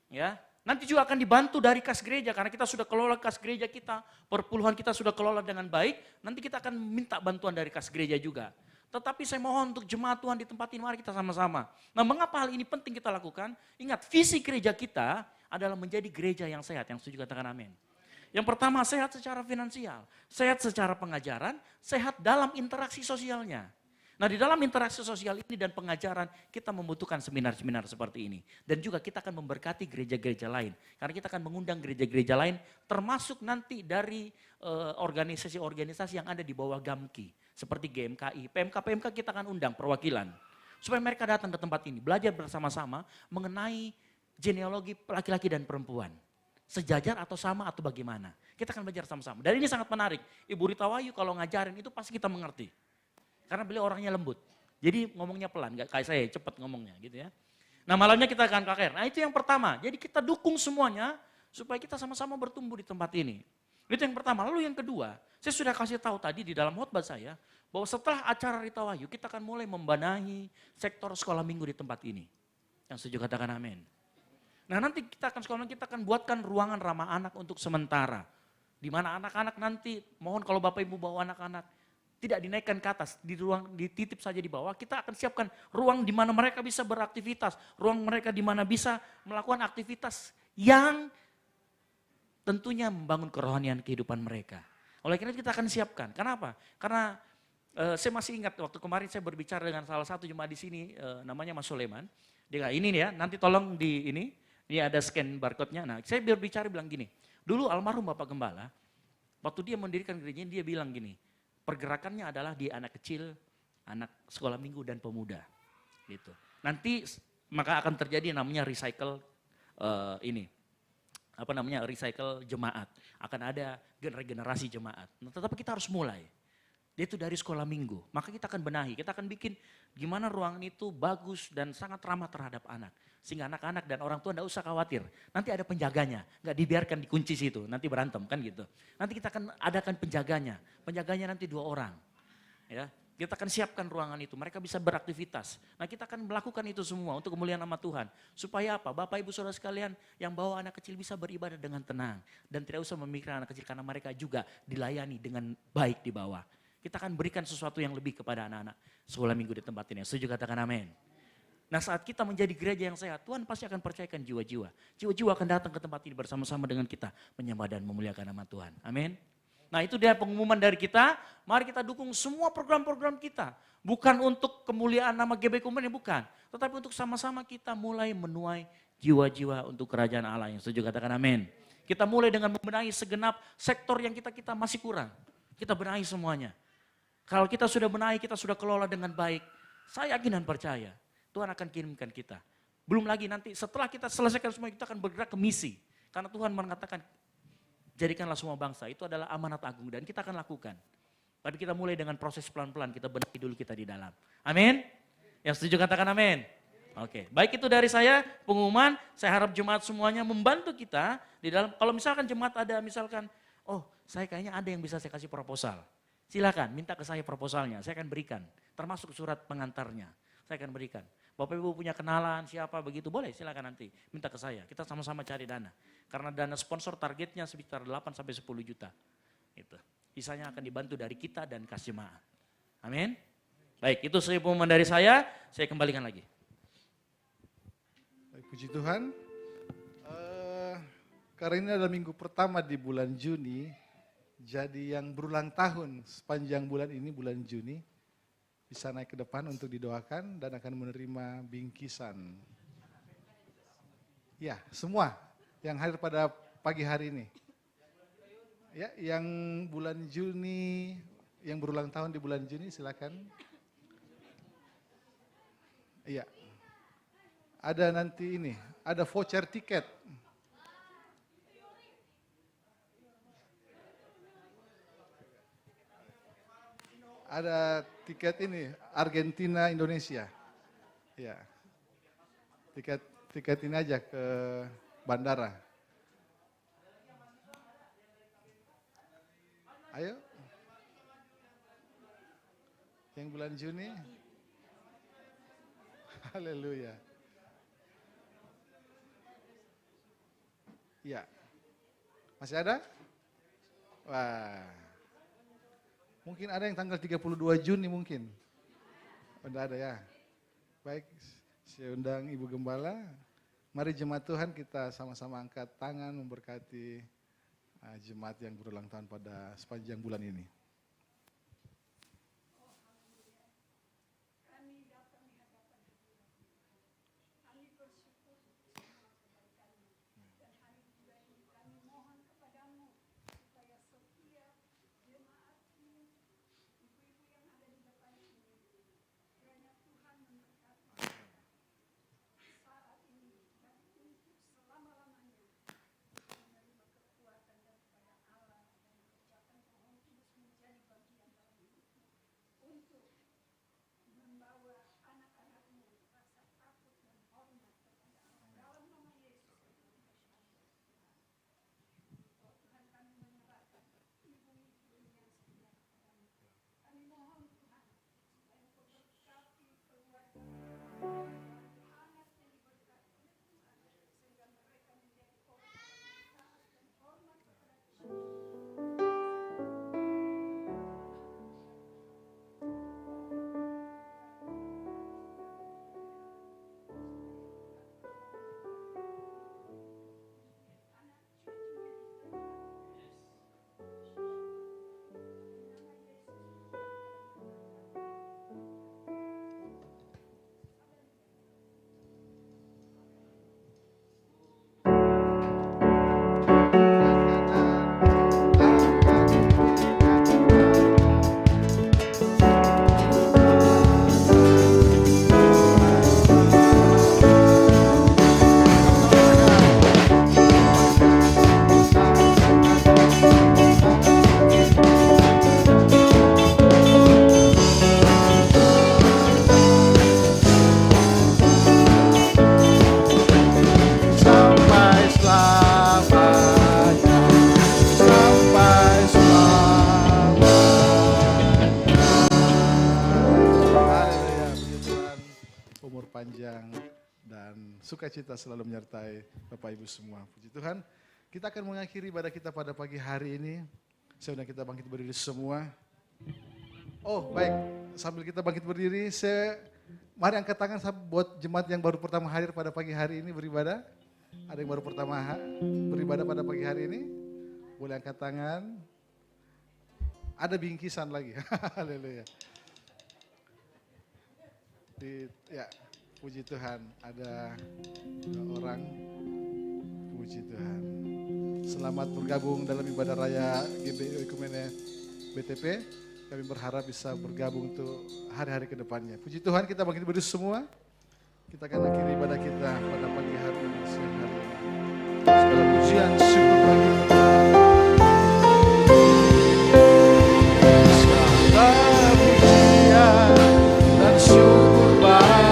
Ya, nanti juga akan dibantu dari kas gereja karena kita sudah kelola kas gereja kita, perpuluhan kita sudah kelola dengan baik, nanti kita akan minta bantuan dari kas gereja juga. Tetapi saya mohon untuk jemaat Tuhan di tempat ini, mari kita sama-sama. Nah, mengapa hal ini penting kita lakukan? Ingat, visi gereja kita adalah menjadi gereja yang sehat, yang setuju katakan amin. Yang pertama, sehat secara finansial, sehat secara pengajaran, sehat dalam interaksi sosialnya. Nah, di dalam interaksi sosial ini dan pengajaran kita membutuhkan seminar-seminar seperti ini. Dan juga kita akan memberkati gereja-gereja lain. Karena kita akan mengundang gereja-gereja lain termasuk nanti dari organisasi-organisasi yang ada di bawah GAMKI. Seperti GMKI, PMK kita akan undang perwakilan. Supaya mereka datang ke tempat ini, belajar bersama-sama mengenai genealogi laki-laki dan perempuan. Sejajar atau sama atau bagaimana. Kita akan belajar sama-sama. Dan ini sangat menarik. Ibu Rita Wahyu kalau ngajarin itu pasti kita mengerti. Karena beliau orangnya lembut. Jadi ngomongnya pelan, gak kayak saya cepat ngomongnya gitu ya. Nah, malamnya kita akan KKR. Nah, itu yang pertama. Jadi kita dukung semuanya supaya kita sama-sama bertumbuh di tempat ini. Itu yang pertama. Lalu yang kedua, saya sudah kasih tahu tadi di dalam khotbah saya bahwa setelah acara Rita Wahyu kita akan mulai membenahi sektor sekolah minggu di tempat ini. Yang setuju katakan amin. Nah, nanti kita akan buatkan ruangan ramah anak untuk sementara. Di mana anak-anak nanti, mohon kalau Bapak Ibu bawa anak-anak, tidak dinaikkan ke atas, dititip saja di bawah. Kita akan siapkan ruang di mana mereka bisa beraktivitas, ruang mereka di mana bisa melakukan aktivitas yang tentunya membangun kerohanian kehidupan mereka. Oleh karena itu kita akan siapkan. Kenapa? Karena saya masih ingat waktu kemarin saya berbicara dengan salah satu jemaat di sini, namanya Mas Soleman. Dia ini ya, nanti tolong ini ada scan barcode-nya. Nah, saya berbicara bilang gini, dulu almarhum Bapak Gembala, waktu dia mendirikan gerejanya dia bilang gini, pergerakannya adalah di anak kecil, anak sekolah minggu dan pemuda. Gitu. Nanti maka akan terjadi namanya recycle recycle jemaat. Akan ada regenerasi jemaat. Nah, tetapi kita harus mulai. Itu dari sekolah minggu. Maka kita akan benahi, kita akan bikin gimana ruangan itu bagus dan sangat ramah terhadap anak. Sehingga anak-anak dan orang tua tidak usah khawatir. Nanti ada penjaganya, nggak dibiarkan dikunci situ, nanti berantem kan gitu. Nanti kita akan adakan penjaganya nanti 2 orang. Ya, kita akan siapkan ruangan itu, mereka bisa beraktivitas. Nah, kita akan melakukan itu semua untuk kemuliaan nama Tuhan. Supaya apa? Bapak Ibu Saudara sekalian yang bawa anak kecil bisa beribadah dengan tenang. Dan tidak usah memikirkan anak kecil karena mereka juga dilayani dengan baik di bawah. Kita akan berikan sesuatu yang lebih kepada anak-anak sekolah minggu di tempat ini. Setuju katakan amin. Nah, saat kita menjadi gereja yang sehat, Tuhan pasti akan percayakan jiwa-jiwa. Jiwa-jiwa akan datang ke tempat ini bersama-sama dengan kita menyembah dan memuliakan nama Tuhan. Amin. Nah, itu dia pengumuman dari kita. Mari kita dukung semua program-program kita. Bukan untuk kemuliaan nama GBI Kumene, bukan. Tetapi untuk sama-sama kita mulai menuai jiwa-jiwa untuk kerajaan Allah. Yang setuju katakan amin. Kita mulai dengan membenahi segenap sektor yang kita masih kurang. Kita benahi semuanya. Kalau kita sudah benahi, kita sudah kelola dengan baik. Saya yakin dan percaya Tuhan akan kirimkan kita. Belum lagi nanti setelah kita selesaikan semua, kita akan bergerak ke misi. Karena Tuhan mengatakan, jadikanlah semua bangsa. Itu adalah amanat agung dan kita akan lakukan. Tapi kita mulai dengan proses pelan-pelan, kita benahi dulu kita di dalam. Amin. Yang setuju katakan amin. Oke, baik itu dari saya pengumuman. Saya harap jemaat semuanya membantu kita di dalam. Kalau misalkan jemaat ada misalkan, oh saya kayaknya ada yang bisa saya kasih proposal. Silakan minta ke saya proposalnya, saya akan berikan. Termasuk surat pengantarnya, saya akan berikan. Bapak Ibu punya kenalan siapa begitu, boleh silakan nanti minta ke saya. Kita sama-sama cari dana. Karena dana sponsor targetnya sekitar 8 sampai 10 juta. Itu. Sisanya akan dibantu dari kita dan kas jemaat. Amin. Baik, itu pengumuman dari saya kembalikan lagi. Baik, puji Tuhan. Karena ini adalah minggu pertama di bulan Juni, jadi yang berulang tahun sepanjang bulan ini, bulan Juni, bisa naik ke depan untuk didoakan dan akan menerima bingkisan. Ya, semua yang hadir pada pagi hari ini. Ya, yang bulan Juni, yang berulang tahun di bulan Juni silakan. Iya. Ada nanti ini, ada voucher tiket. Ada tiket ini, Argentina Indonesia. Ya. Tiket ini aja ke bandara. Ayo. Yang bulan Juni. Haleluya. Ya. Masih ada? Wah. Mungkin ada yang tanggal 32 Juni mungkin. Udah ada ya. Baik, saya undang Ibu Gembala. Mari jemaat Tuhan kita sama-sama angkat tangan memberkati jemaat yang berulang tahun pada sepanjang bulan ini. Sukacita selalu menyertai Bapak Ibu semua. Puji Tuhan. Kita akan mengakhiri ibadah kita pada pagi hari ini. Saya undang kita bangkit berdiri semua. Oh baik, sambil kita bangkit berdiri, mari angkat tangan buat jemaat yang baru pertama hadir pada pagi hari ini beribadah. Ada yang baru pertama beribadah pada pagi hari ini? Boleh angkat tangan. Ada bingkisan lagi. Haleluya. Ya. Puji Tuhan, ada 2 orang. Puji Tuhan. Selamat bergabung dalam ibadah raya GBI Ekumene BTP. Kami berharap bisa bergabung untuk hari-hari ke depannya. Puji Tuhan, kita bangkit berdiri semua. Kita akan akhiri ibadah kita pada pagi hari ini, siang hari ini. Segala pujian, syukur bagi Tuhan. Segala pujian dan syukur bagi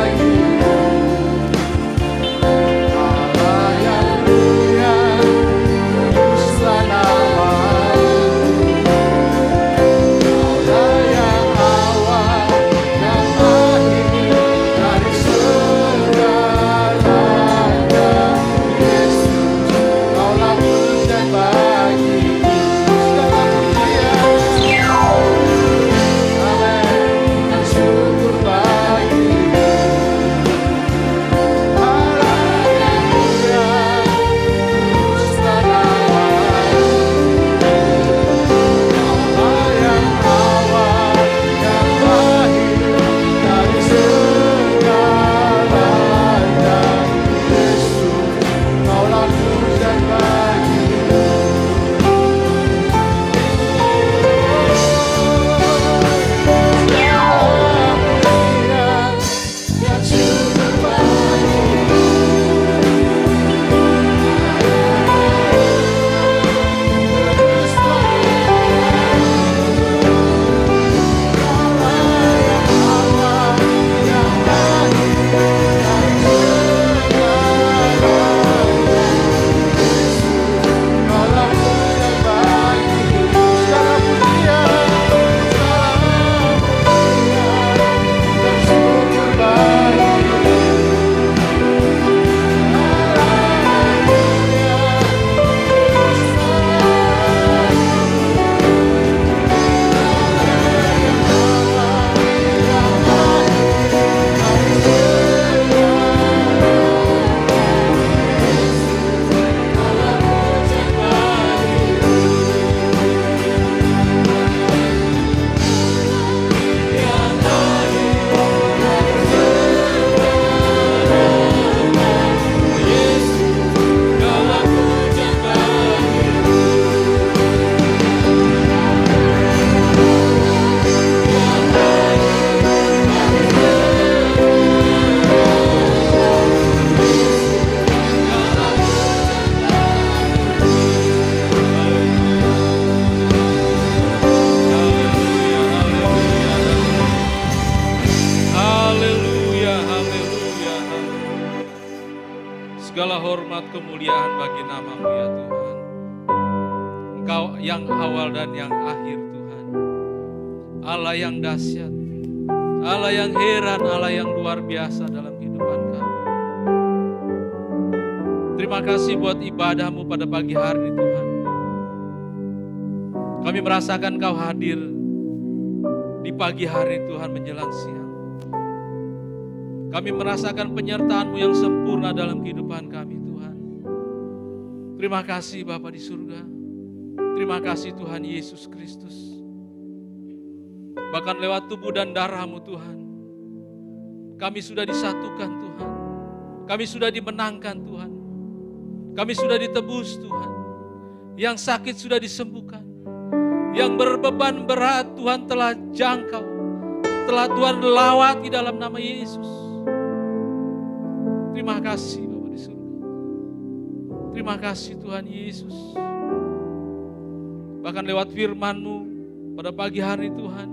hormat, kemuliaan bagi nama-Mu ya Tuhan. Engkau yang awal dan yang akhir Tuhan. Allah yang dahsyat, Allah yang heran, Allah yang luar biasa dalam kehidupan kami. Terima kasih buat ibadah-Mu pada pagi hari ini Tuhan. Kami merasakan Kau hadir di pagi hari Tuhan menjelang siang. Kami merasakan penyertaan-Mu yang sempurna dalam kehidupan kami Tuhan. Terima kasih Bapa di surga. Terima kasih Tuhan Yesus Kristus. Bahkan lewat tubuh dan darah-Mu Tuhan, kami sudah disatukan Tuhan. Kami sudah dimenangkan Tuhan. Kami sudah ditebus Tuhan. Yang sakit sudah disembuhkan. Yang berbeban berat Tuhan telah jangkau. Telah Tuhan lawati dalam nama Yesus. Terima kasih Bapa di surga. Terima kasih Tuhan Yesus. Bahkan lewat firman-Mu pada pagi hari Tuhan,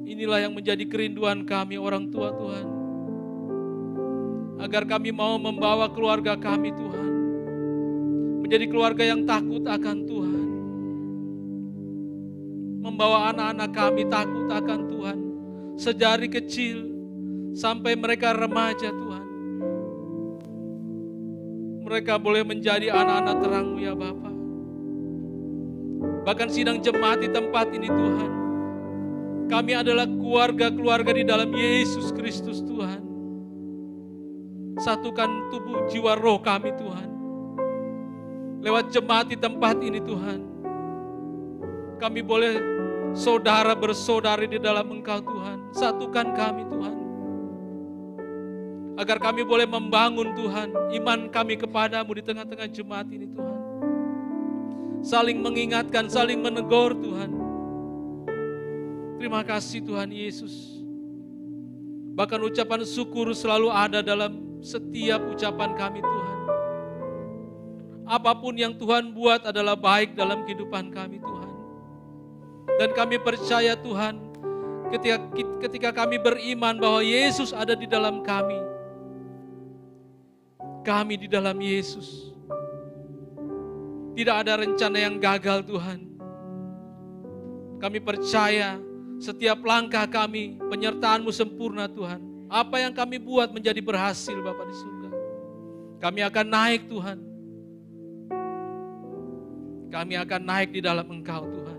inilah yang menjadi kerinduan kami orang tua Tuhan. Agar kami mau membawa keluarga kami Tuhan, menjadi keluarga yang takut akan Tuhan. Membawa anak-anak kami takut akan Tuhan. Sejari kecil sampai mereka remaja Tuhan. Mereka boleh menjadi anak-anak terang-Mu ya Bapa. Bahkan sidang jemaat di tempat ini Tuhan, kami adalah keluarga-keluarga di dalam Yesus Kristus Tuhan. Satukan tubuh jiwa roh kami Tuhan. Lewat jemaat di tempat ini Tuhan, kami boleh saudara bersaudari di dalam Engkau Tuhan. Satukan kami Tuhan. Agar kami boleh membangun Tuhan iman kami kepadamu di tengah-tengah jemaat ini Tuhan. Saling mengingatkan, saling menegur Tuhan. Terima kasih Tuhan Yesus. Bahkan ucapan syukur selalu ada dalam setiap ucapan kami Tuhan. Apapun yang Tuhan buat adalah baik dalam kehidupan kami Tuhan. Dan kami percaya Tuhan, ketika kami beriman bahwa Yesus ada di dalam kami di dalam Yesus. Tidak ada rencana yang gagal Tuhan. Kami percaya setiap langkah kami, penyertaan-Mu sempurna Tuhan. Apa yang kami buat menjadi berhasil Bapa di surga. Kami akan naik Tuhan. Kami akan naik di dalam Engkau Tuhan.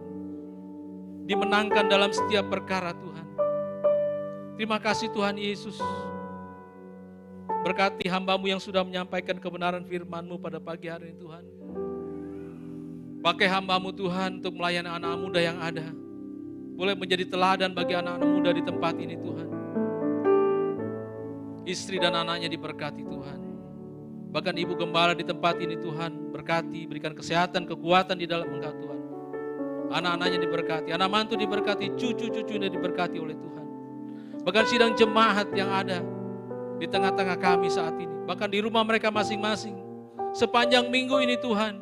Dimenangkan dalam setiap perkara Tuhan. Terima kasih Tuhan Yesus. Berkati hamba-Mu yang sudah menyampaikan kebenaran firman-Mu pada pagi hari ini Tuhan. Pakai hamba-Mu Tuhan untuk melayani anak muda yang ada. Boleh menjadi teladan bagi anak-anak muda di tempat ini Tuhan. Istri dan anaknya diberkati Tuhan. Bahkan ibu gembala di tempat ini Tuhan, berkati, berikan kesehatan, kekuatan di dalam Engkau Tuhan. Anak-anaknya diberkati, anak mantu diberkati, cucu-cucunya diberkati oleh Tuhan. Bahkan sidang jemaat yang ada di tengah-tengah kami saat ini, bahkan di rumah mereka masing-masing. Sepanjang minggu ini Tuhan,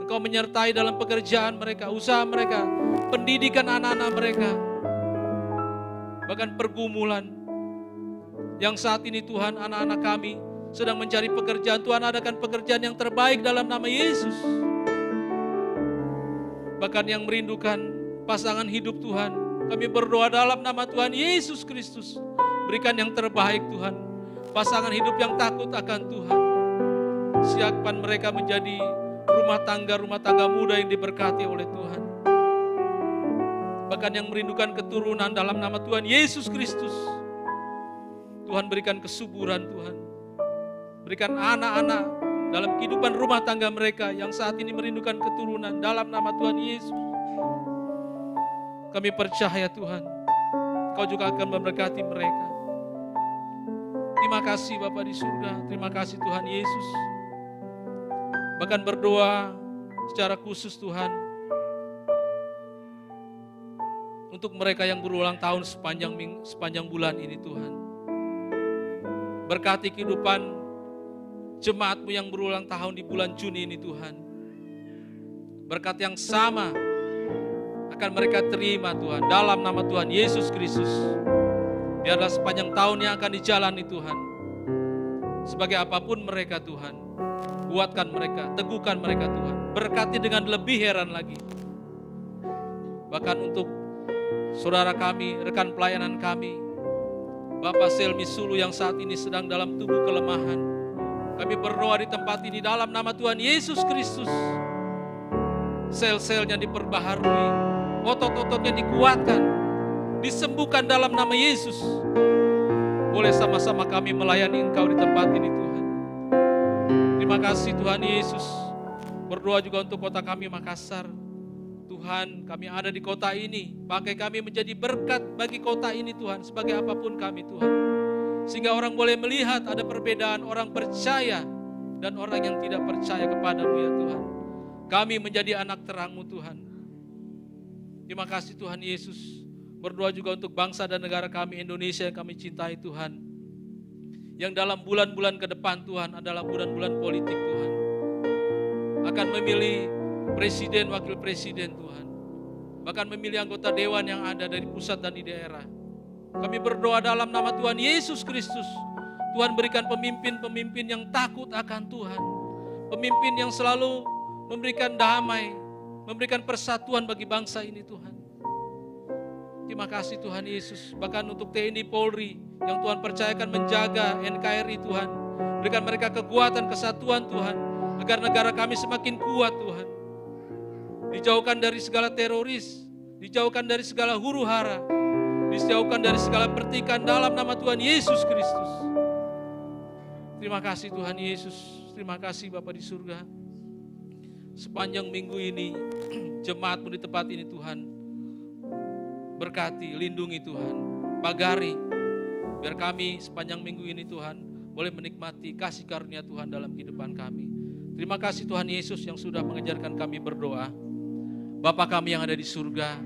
Engkau menyertai dalam pekerjaan mereka, usaha mereka, pendidikan anak-anak mereka. Bahkan pergumulan yang saat ini Tuhan, anak-anak kami sedang mencari pekerjaan. Tuhan adakan pekerjaan yang terbaik dalam nama Yesus. Bahkan yang merindukan pasangan hidup Tuhan, kami berdoa dalam nama Tuhan Yesus Kristus. Berikan yang terbaik Tuhan. Pasangan hidup yang takut akan Tuhan. Siapkan mereka menjadi rumah tangga muda yang diberkati oleh Tuhan. Bahkan yang merindukan keturunan dalam nama Tuhan Yesus Kristus. Tuhan berikan kesuburan Tuhan. Berikan anak-anak dalam kehidupan rumah tangga mereka yang saat ini merindukan keturunan dalam nama Tuhan Yesus. Kami percaya Tuhan, Kau juga akan memberkati mereka. Terima kasih Bapa di surga, terima kasih Tuhan Yesus. Bahkan berdoa secara khusus Tuhan, untuk mereka yang berulang tahun sepanjang bulan ini Tuhan. Berkati kehidupan jemaat-Mu yang berulang tahun di bulan Juni ini Tuhan. Berkat yang sama akan mereka terima Tuhan, dalam nama Tuhan Yesus Kristus. Biarlah sepanjang tahun yang akan dijalani Tuhan, sebagai apapun mereka Tuhan, Kuatkan mereka, teguhkan mereka Tuhan. Berkati dengan lebih heran lagi. Bahkan untuk saudara kami, rekan pelayanan kami, Bapak Selmi Sulu yang saat ini sedang dalam tubuh kelemahan. Kami berdoa di tempat ini dalam nama Tuhan Yesus Kristus. Sel-selnya diperbaharui, otot-ototnya dikuatkan, disembuhkan dalam nama Yesus. Boleh sama-sama kami melayani Engkau di tempat ini Tuhan. Terima kasih Tuhan Yesus. Berdoa juga untuk kota kami Makassar. Tuhan, kami ada di kota ini. Pakai kami menjadi berkat bagi kota ini Tuhan. Sebagai apapun kami Tuhan. Sehingga orang boleh melihat ada perbedaan orang percaya dan orang yang tidak percaya kepadamu ya Tuhan. Kami menjadi anak terang-Mu Tuhan. Terima kasih Tuhan Yesus. Berdoa juga untuk bangsa dan negara kami Indonesia yang kami cintai Tuhan. Yang dalam bulan-bulan ke depan Tuhan adalah bulan-bulan politik Tuhan. Akan memilih presiden, wakil presiden Tuhan. Bahkan memilih anggota dewan yang ada dari pusat dan di daerah. Kami berdoa dalam nama Tuhan Yesus Kristus. Tuhan berikan pemimpin-pemimpin yang takut akan Tuhan. Pemimpin yang selalu memberikan damai, memberikan persatuan bagi bangsa ini Tuhan. Terima kasih Tuhan Yesus. Bahkan untuk TNI Polri yang Tuhan percayakan menjaga NKRI Tuhan. Berikan mereka kekuatan, kesatuan Tuhan. Agar negara kami semakin kuat Tuhan. Dijauhkan dari segala teroris. Dijauhkan dari segala huru hara. Dijauhkan dari segala pertikaian dalam nama Tuhan Yesus Kristus. Terima kasih Tuhan Yesus. Terima kasih Bapa di surga. Sepanjang minggu ini, jemaat-Mu di tempat ini Tuhan. Berkati, lindungi Tuhan, pagari, biar kami sepanjang minggu ini Tuhan boleh menikmati kasih karunia Tuhan dalam kehidupan kami. Terima kasih Tuhan Yesus yang sudah mengajarkan kami berdoa. Bapa kami yang ada di surga,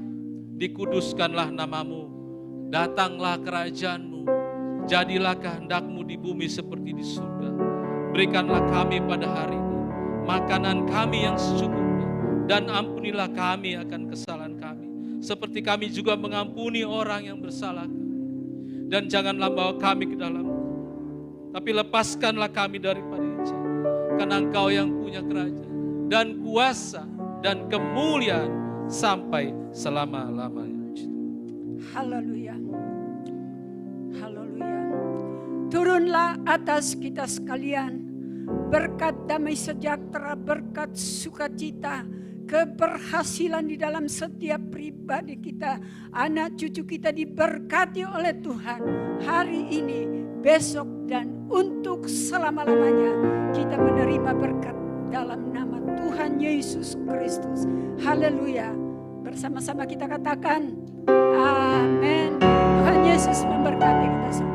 dikuduskanlah nama-Mu, datanglah kerajaan-Mu, jadilah kehendak-Mu di bumi seperti di surga. Berikanlah kami pada hari ini makanan kami yang secukupnya, dan ampunilah kami akan kesalahan kami. Seperti kami juga mengampuni orang yang bersalah. Dan janganlah bawa kami ke dalam, tapi lepaskanlah kami daripada yang jahat. Karena Engkau yang punya kerajaan dan kuasa dan kemuliaan sampai selama-lamanya. Haleluya. Haleluya. Turunlah atas kita sekalian berkat damai sejahtera, berkat sukacita, keberhasilan di dalam setiap pribadi kita. Anak cucu kita diberkati oleh Tuhan hari ini, besok, dan untuk selama-lamanya. Kita menerima berkat dalam nama Tuhan Yesus Kristus. Haleluya. Bersama-sama kita katakan amin. Tuhan Yesus memberkati kita semua.